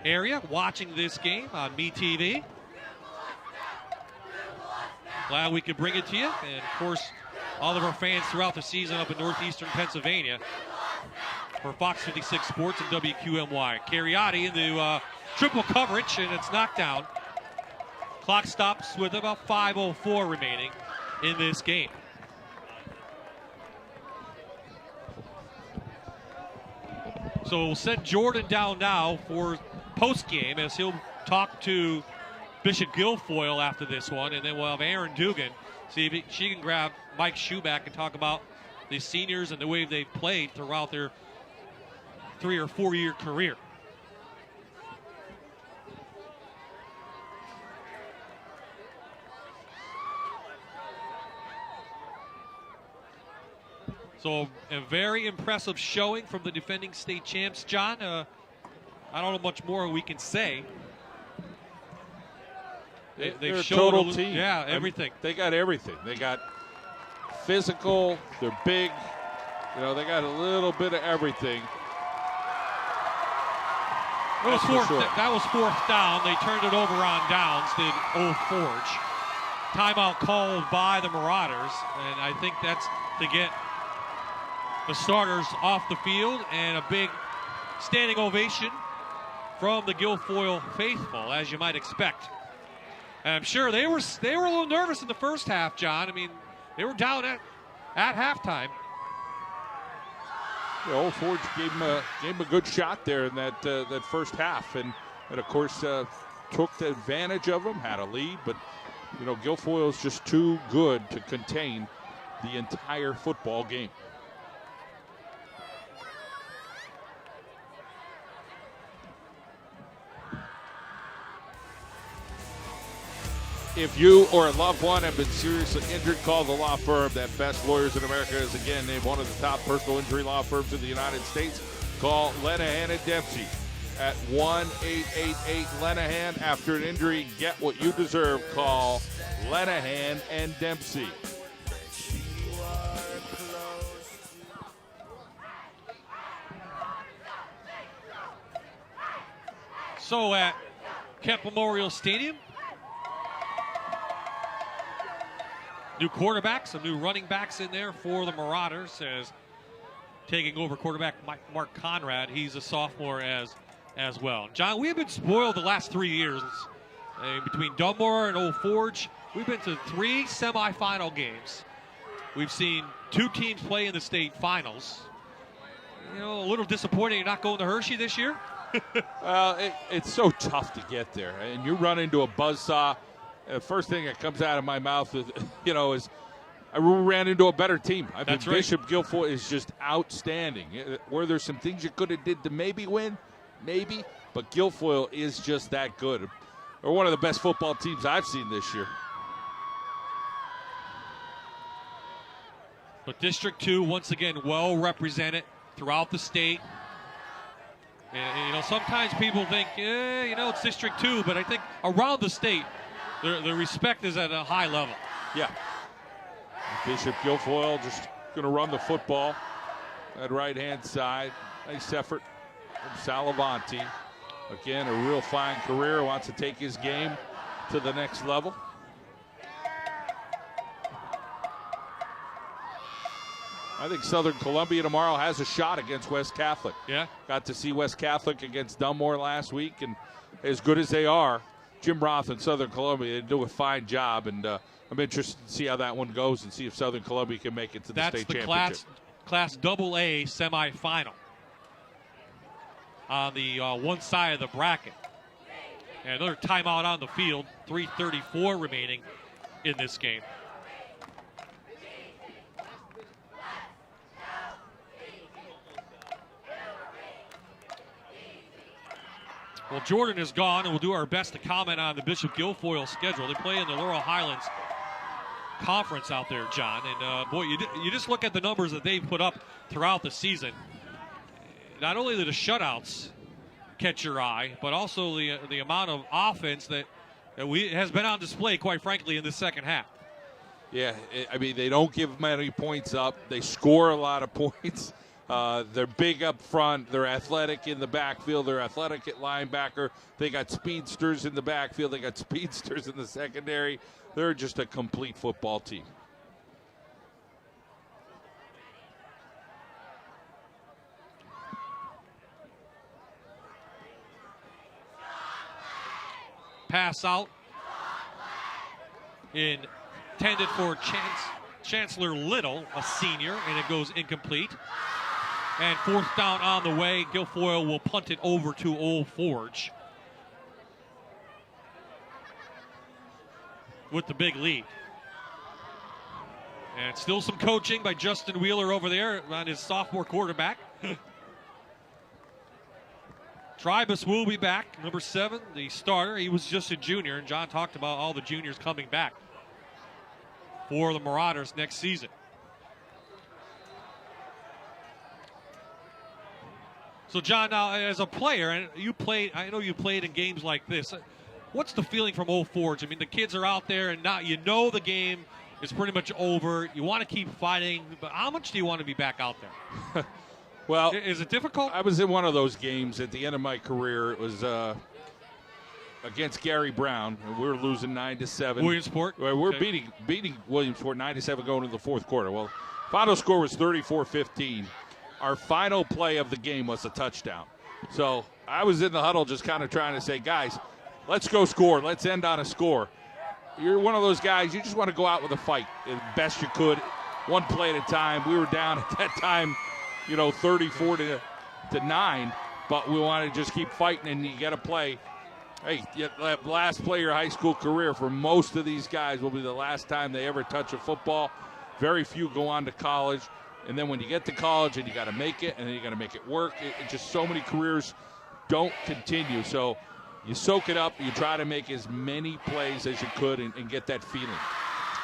area watching this game on MeTV. Glad we could bring it to you. And, of course, all of our fans throughout the season up in northeastern Pennsylvania for Fox 56 Sports and WQMY. Cariotti into triple coverage, and it's knocked down. Clock stops with about 5:04 remaining in this game. So we'll send Jordan down now for postgame as he'll talk to Bishop Guilfoyle after this one, and then we'll have Aaron Dugan see if she can grab Mike Schuback and talk about the seniors and the way they've played throughout their 3 or 4 year career. So a very impressive showing from the defending state champs, John. I don't know much more we can say. They're a total team. Yeah, everything. They got everything. They got physical. They're big. You know, they got a little bit of everything. That was fourth down. They turned it over on downs, did Old Forge. Timeout called by the Marauders, and I think that's to get the starters off the field, and a big standing ovation from the Guilfoyle faithful, as you might expect. And I'm sure they were a little nervous in the first half, John. I mean, they were down at halftime. Yeah, Old Forge gave him a good shot there in that first half, and of course took the advantage of them, had a lead, but you know, Guilfoyle's just too good to contain the entire football game. If you or a loved one have been seriously injured, call the law firm that Best Lawyers in America is again named one of the top personal injury law firms in the United States. Call Lenahan and Dempsey at 1-888-LENAHAN. After an injury, get what you deserve. Call Lenahan and Dempsey. So at Kemp Memorial Stadium, new quarterbacks, some new running backs in there for the Marauders, as taking over quarterback Mark Conrad. He's a sophomore as well. John, we have been spoiled the last 3 years between Dunmore and Old Forge. We've been to 3 semifinal games. We've seen 2 teams play in the state finals. You know, a little disappointing you're not going to Hershey this year. Well, it's so tough to get there, and you run into a buzzsaw. The first thing that comes out of my mouth is, is I ran into a better team. I think Bishop Guilfoyle is just outstanding. Were there some things you could have did to maybe win? Maybe. But Guilfoyle is just that good. They're one of the best football teams I've seen this year. But District 2, once again, well represented throughout the state. And, sometimes people think, it's District 2, but I think around the state, The respect is at a high level. Yeah. Bishop Guilfoyle just going to run the football at right-hand side. Nice effort from Salavanti. Again, a real fine career. Wants to take his game to the next level. I think Southern Columbia tomorrow has a shot against West Catholic. Yeah. Got to see West Catholic against Dunmore last week, and as good as they are, Jim Roth and Southern Columbia, they do a fine job, and I'm interested to see how that one goes and see if Southern Columbia can make it to the state championship. That's the Class AA semifinal on the one side of the bracket. And another timeout on the field, 3:34 remaining in this game. Well, Jordan is gone, and we'll do our best to comment on the Bishop Guilfoyle schedule. They play in the Laurel Highlands Conference out there, John. And, boy, you just look at the numbers that they've put up throughout the season. Not only do the shutouts catch your eye, but also the amount of offense that has been on display, quite frankly, in the second half. Yeah, I mean, they don't give many points up. They score a lot of points. They're big up front. They're athletic in the backfield. They're athletic at linebacker. They got speedsters in the backfield. They got speedsters in the secondary. They're just a complete football team. Pass out intended for Chancellor Little, a senior, and it goes incomplete. And fourth down on the way. Guilfoyle will punt it over to Old Forge with the big lead. And still some coaching by Justin Wheeler over there on his sophomore quarterback. Tribus will be back, number 7, the starter. He was just a junior, and John talked about all the juniors coming back for the Marauders next season. So, John, now as a player, and I know you played in games like this. What's the feeling from Old Forge? I mean, the kids are out there, and now you know the game is pretty much over. You want to keep fighting, but how much do you want to be back out there? Well, is it difficult? I was in one of those games at the end of my career. It was against Gary Brown, and we were losing 9-7. Williamsport. We're beating Williamsport 9-7 going into the fourth quarter. Well, final score was 34-15. Our final play of the game was a touchdown. So I was in the huddle just kind of trying to say, guys, let's go score. Let's end on a score. You're one of those guys, you just want to go out with a fight as best you could, one play at a time. We were down at that time, 34-9, but we want to just keep fighting, and you got to play. Hey, that last play of your high school career for most of these guys will be the last time they ever touch a football. Very few go on to college. And then when you get to college and you got to make it, and then you got to make it work, it just so many careers don't continue. So you soak it up, you try to make as many plays as you could and get that feeling.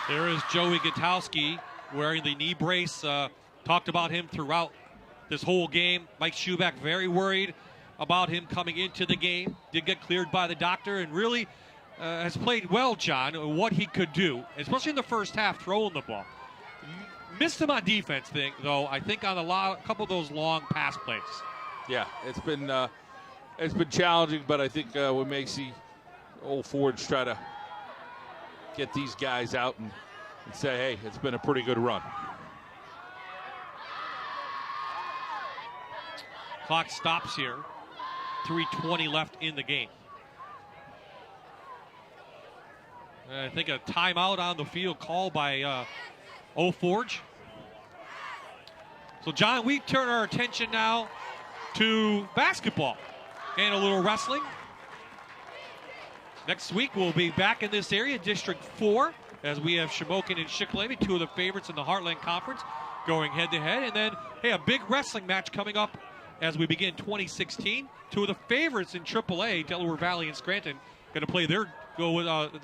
There is Joey Gutowski wearing the knee brace. Talked about him throughout this whole game. Mike Schuback very worried about him coming into the game. Did get cleared by the doctor and really has played well, John, what he could do, especially in the first half throwing the ball. Missed him on defense, though, I think on a couple of those long pass plays. Yeah, it's been challenging, but I think we may see Old Forge try to get these guys out and say, hey, it's been a pretty good run. Clock stops here. 3:20 left in the game. I think a timeout on the field called by Old Forge. So, John, we turn our attention now to basketball and a little wrestling. Next week, we'll be back in this area, District 4, as we have Shamokin and Shikellamy, two of the favorites in the Heartland Conference, going head-to-head. And then, hey, a big wrestling match coming up as we begin 2016. Two of the favorites in AAA, Delaware Valley and Scranton, going to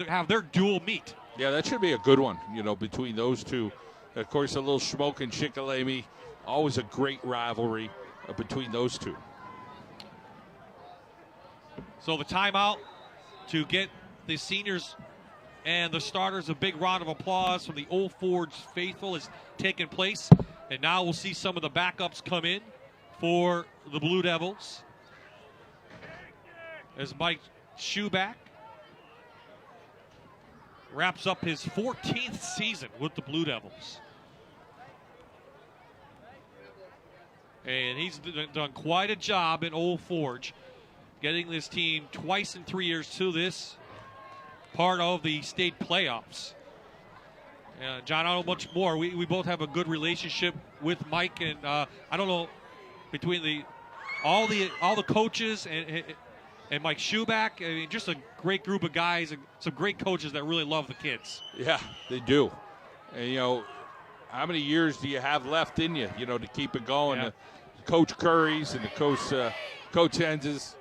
have their dual meet. Yeah, that should be a good one, between those two. Of course, a little Shamokin and Shikellamy, always a great rivalry between those two. So the timeout to get the seniors and the starters. A big round of applause from the Old Forge faithful has taken place. And now we'll see some of the backups come in for the Blue Devils. As Mike Schuback wraps up his 14th season with the Blue Devils. And he's done quite a job in Old Forge, getting this team twice in 3 years to this part of the state playoffs. John, I don't know much more. We both have a good relationship with Mike, and I don't know, between all the coaches and Mike Schuback, I mean, just a great group of guys and some great coaches that really love the kids. Yeah, they do. And, how many years do you have left in you, to keep it going? Yeah. Coach Curry's and the Coach Hens's.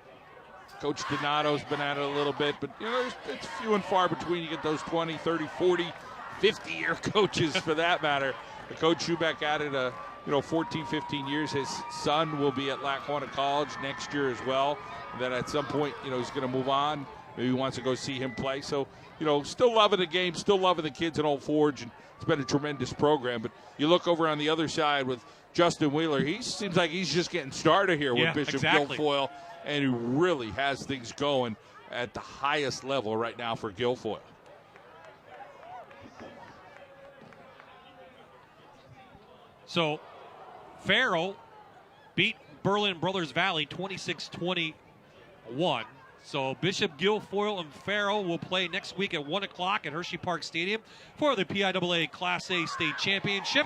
Coach Donato's been at it a little bit, but, it's few and far between. You get those 20, 30, 40, 50-year coaches for that matter. The Coach Schuback added 14, 15 years. His son will be at Lackawanna College next year as well. And then at some point, he's going to move on. Maybe he wants to go see him play. So, still loving the game, still loving the kids in Old Forge, and it's been a tremendous program. But you look over on the other side with Justin Wheeler. He seems like he's just getting started here with Bishop Guilfoyle, and he really has things going at the highest level right now for Guilfoyle. So, Farrell beat Berlin Brothers Valley 26-21. So Bishop Guilfoyle and Farrell will play next week at 1 o'clock at Hershey Park Stadium for the PIAA Class A State Championship.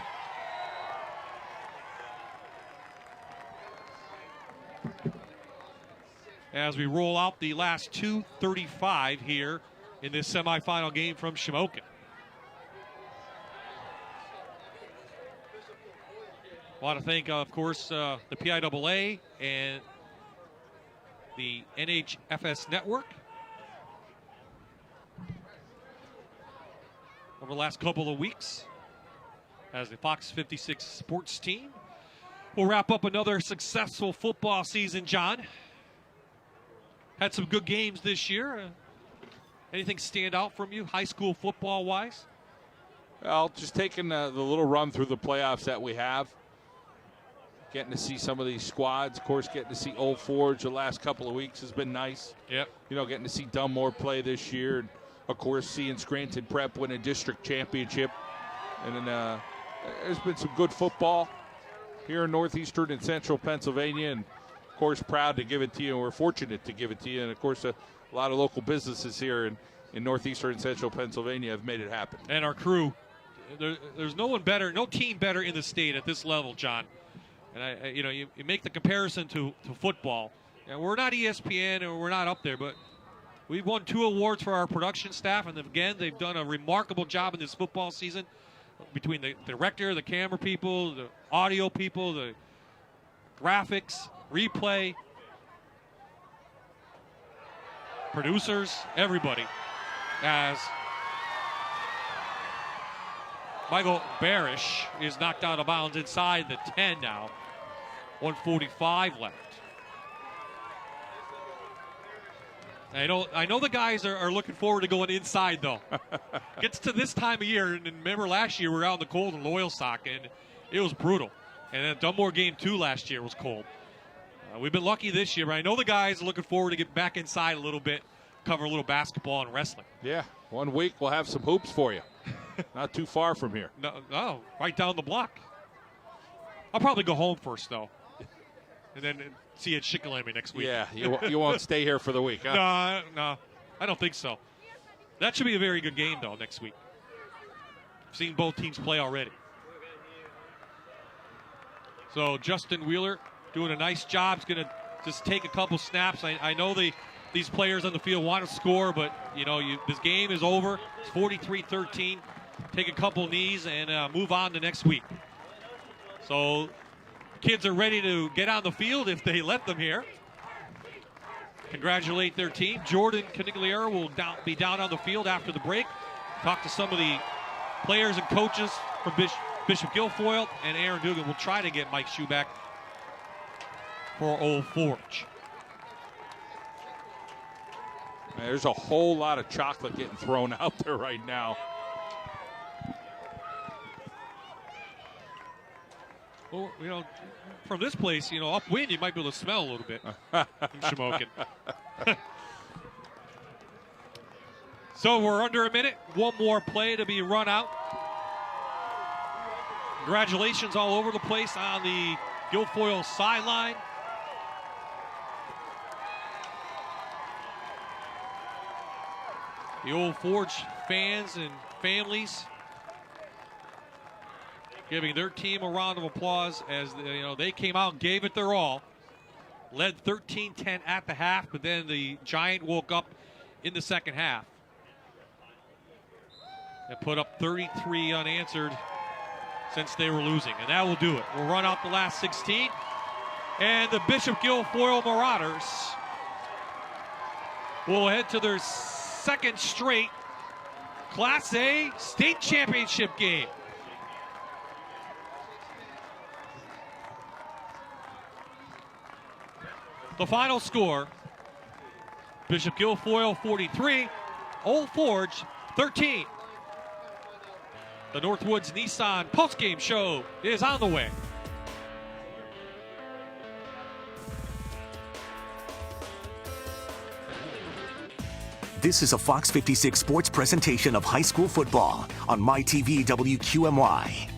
As we roll out the last 2:35 here in this semifinal game from Shamokin. I want to thank, of course, the PIAA and the NHFS Network over the last couple of weeks as the Fox 56 sports team will wrap up another successful football season. John, had some good games this year. Anything stand out from you, high school football-wise? Well, just taking the little run through the playoffs that we have. Getting to see some of these squads. Of course, getting to see Old Forge the last couple of weeks has been nice. Yep. Getting to see Dunmore play this year. And, of course, seeing Scranton Prep win a district championship. And then there's been some good football here in northeastern and central Pennsylvania. And, of course, proud to give it to you. And we're fortunate to give it to you. And, of course, a lot of local businesses here in northeastern and central Pennsylvania have made it happen. And our crew. There's no one better, no team better in the state at this level, John. And you make the comparison to football. And we're not ESPN and we're not up there, but we've won 2 awards for our production staff, and again, they've done a remarkable job in this football season between the director, the camera people, the audio people, the graphics, replay, producers, everybody. As Michael Barish is knocked out of bounds inside the 10 now. 1:45 left. I know the guys are looking forward to going inside, though. Gets to this time of year, and remember last year we were out in the cold in Loyalsock, and it was brutal. And then Dunmore game 2 last year was cold. We've been lucky this year, but I know the guys are looking forward to get back inside a little bit, cover a little basketball and wrestling. Yeah, 1 week we'll have some hoops for you. Not too far from here. No, right down the block. I'll probably go home first, though. And then see you at Shikellamy next week. Yeah, you won't stay here for the week, huh? No, I don't think so. That should be a very good game, though, next week. I've seen both teams play already. So Justin Wheeler doing a nice job. He's going to just take a couple snaps. I know these players on the field want to score, but, this game is over. It's 43-13. Take a couple knees and move on to next week. So kids are ready to get on the field if they let them here. Congratulate their team. Jordan Canigliere will be down on the field after the break. Talk to some of the players and coaches from Bishop Guilfoyle, and Aaron Dugan will try to get Mike Schuback for Old Forge. There's a whole lot of chocolate getting thrown out there right now. Well, from this place, upwind, you might be able to smell a little bit in Shamokin. So we're under a minute. One more play to be run out. Congratulations all over the place on the Guilfoyle sideline. The Old Forge fans and families giving their team a round of applause as they came out and gave it their all. Led 13-10 at the half, but then the Giant woke up in the second half and put up 33 unanswered since they were losing, and that will do it. We'll run out the last 16, and the Bishop Guilfoyle Marauders will head to their second straight Class A state championship game. The final score, Bishop Guilfoyle 43, Old Forge 13. The Northwoods Nissan postgame show is on the way. This is a Fox 56 sports presentation of high school football on MyTV WQMY.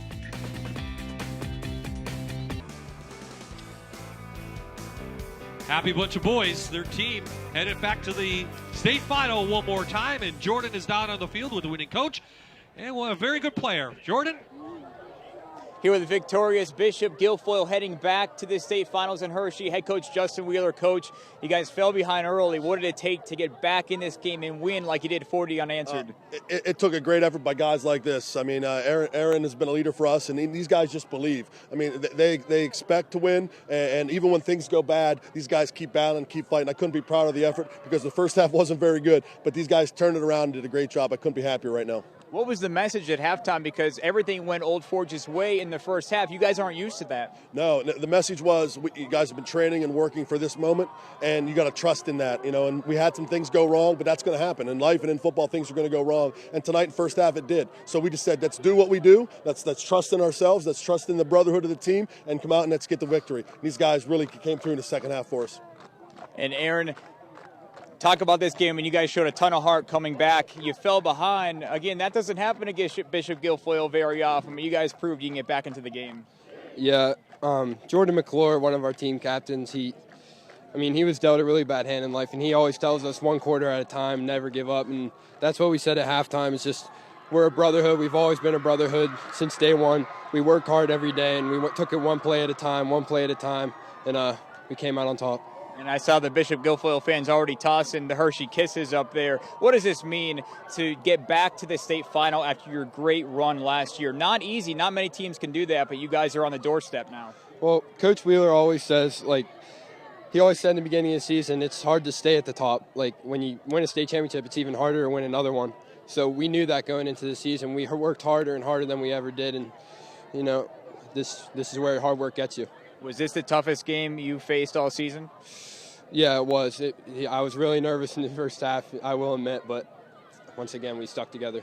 Happy bunch of boys. Their team headed back to the state final one more time, and Jordan is down on the field with the winning coach and a very good player. Jordan? Here with the victorious Bishop Guilfoyle heading back to the state finals in Hershey. Head coach Justin Wheeler. Coach, you guys fell behind early. What did it take to get back in this game and win like you did 40 unanswered? It took a great effort by guys like this. I mean, Aaron has been a leader for us, and these guys just believe. I mean, they expect to win, and even when things go bad, these guys keep battling, keep fighting. I couldn't be proud of the effort because the first half wasn't very good, but these guys turned it around and did a great job. I couldn't be happier right now. What was the message at halftime? Because everything went Old Forge's way in the first half. You guys aren't used to that. No, the message was you guys have been training and working for this moment, and you got to trust in that. And we had some things go wrong, but that's going to happen. In life and in football, things are going to go wrong. And tonight in first half, it did. So we just said, let's do what we do. Let's trust in ourselves. Let's trust in the brotherhood of the team and come out and let's get the victory. These guys really came through in the second half for us. And Aaron, talk about this game, and you guys showed a ton of heart coming back. You fell behind. Again, that doesn't happen against Bishop Guilfoyle very often. You guys proved you can get back into the game. Yeah, Jordan McClure, one of our team captains, he was dealt a really bad hand in life, and he always tells us one quarter at a time, never give up, and that's what we said at halftime. It's just we're a brotherhood. We've always been a brotherhood since day one. We work hard every day, and we took it one play at a time, and we came out on top. And I saw the Bishop Guilfoyle fans already tossing the Hershey kisses up there. What does this mean to get back to the state final after your great run last year? Not easy. Not many teams can do that, but you guys are on the doorstep now. Well, Coach Wheeler always says, he always said in the beginning of the season, it's hard to stay at the top. When you win a state championship, it's even harder to win another one. So we knew that going into the season. We worked harder and harder than we ever did. And, this is where hard work gets you. Was this the toughest game you faced all season? Yeah, it was. I was really nervous in the first half, I will admit, but once again, we stuck together.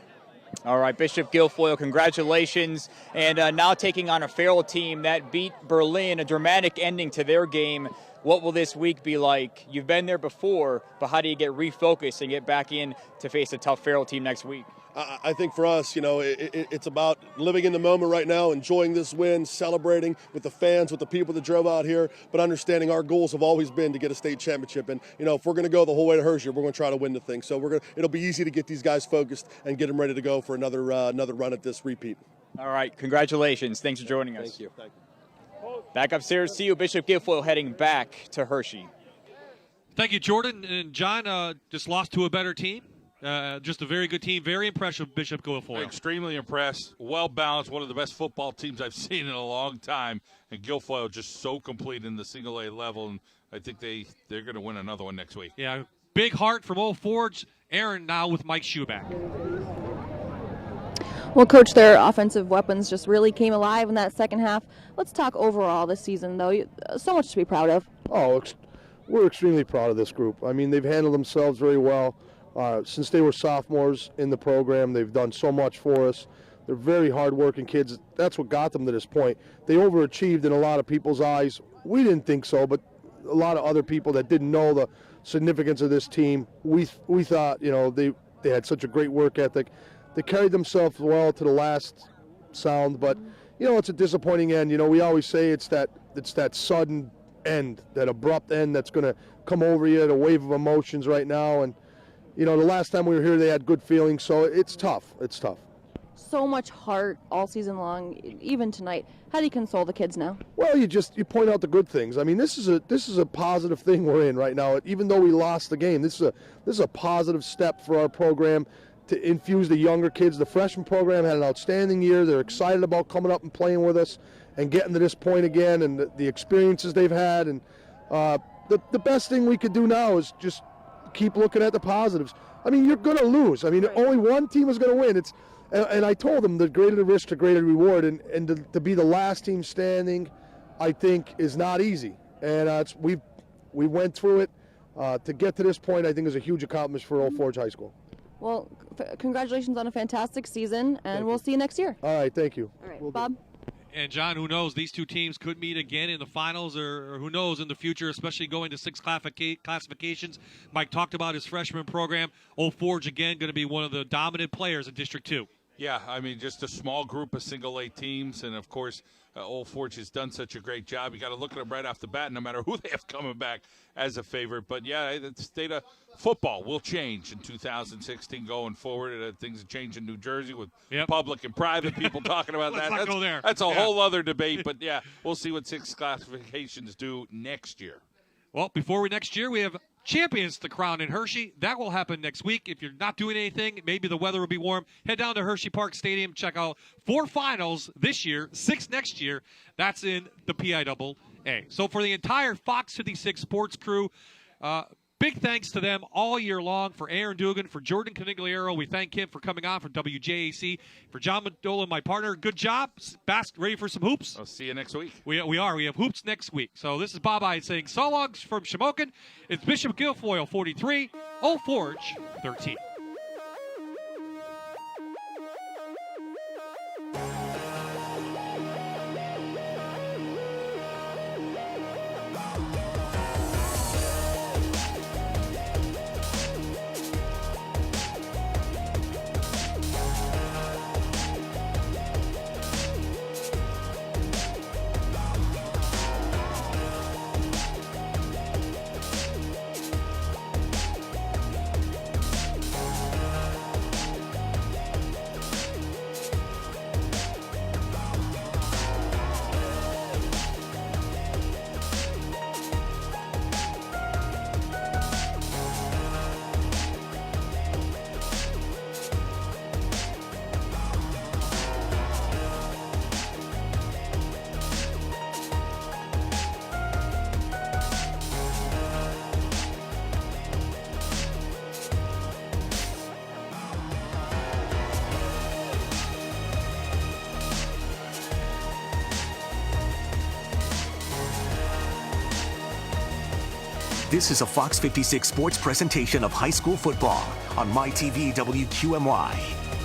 All right, Bishop Guilfoyle, congratulations. And now taking on a Farrell team that beat Berlin, a dramatic ending to their game. What will this week be like? You've been there before, but how do you get refocused and get back in to face a tough Farrell team next week? I think for us, it's about living in the moment right now, enjoying this win, celebrating with the fans, with the people that drove out here, but understanding our goals have always been to get a state championship. And, if we're going to go the whole way to Hershey, we're going to try to win the thing. So it'll be easy to get these guys focused and get them ready to go for another run at this repeat. All right, congratulations. Thanks for joining us. Thank you. Back upstairs to you, Bishop Guilfoyle heading back to Hershey. Thank you, Jordan. And John just lost to a better team. Just a very good team. Very impressed with Bishop Guilfoyle. Extremely impressed. Well balanced. One of the best football teams I've seen in a long time. And Guilfoyle just so complete in the single A level. And I think they're going to win another one next week. Yeah, big heart from Old Forge. Aaron now with Mike Schuback. Well, Coach, their offensive weapons just really came alive in that second half. Let's talk overall this season, though. So much to be proud of. we're extremely proud of this group. I mean, they've handled themselves very well. Since they were sophomores in the program, they've done so much for us. They're very hard-working kids. That's what got them to this point. They overachieved in a lot of people's eyes. We didn't think so, but a lot of other people that didn't know the significance of this team, we thought, they had such a great work ethic. They carried themselves well to the last sound, but it's a disappointing end. We always say it's that sudden end, that abrupt end that's going to come over you, the wave of emotions right now. And the last time we were here, they had good feelings, so it's tough. It's tough. So much heart all season long, even tonight. How do you console the kids now? Well, you point out the good things. I mean, this is a positive thing we're in right now. Even though we lost the game, this is a positive step for our program to infuse the younger kids. The freshman program had an outstanding year. They're excited about coming up and playing with us and getting to this point again, and the experiences they've had. And the best thing we could do now is just keep looking at the positives. I mean, you're going to lose. I mean, only one team is going to win. And I told them the greater the risk, the greater the reward. And to be the last team standing, I think, is not easy. And we went through it. To get to this point, I think, is a huge accomplishment for Old Forge High School. Well, congratulations on a fantastic season, and we'll see you next year. All right, thank you. All right, Bob? And John, who knows? These two teams could meet again in the finals, or who knows in the future, especially going to 6 classifications. Mike talked about his freshman program. Old Forge, again, going to be one of the dominant players in District 2. Yeah, I mean, just a small group of single-A teams, and, of course, Old Forge has done such a great job. You got to look at them right off the bat, no matter who they have coming back as a favorite. But, yeah, the state of football will change in 2016 going forward. Things have changed in New Jersey with public and private people talking about that. Let's not go there. That's a whole other debate. But, yeah, we'll see what 6 classifications do next year. Well, before next year, we have champions to crown in Hershey. That will happen next week. If you're not doing anything, maybe the weather will be warm, head down to Hershey Park Stadium, check out 4 finals this year, 6 next year. That's in the PIAA. So for the entire Fox 56 sports crew, big thanks to them all year long. For Aaron Dugan, for Jordan Canigliaro, we thank him for coming on for WJAC. For John Mandola, my partner, good job. Ready for some hoops? I'll see you next week. We are. We have hoops next week. So this is Bob I saying so long from Shamokin. It's Bishop Guilfoyle 43, Old Forge 13. This is a Fox 56 sports presentation of high school football on MyTV WQMY.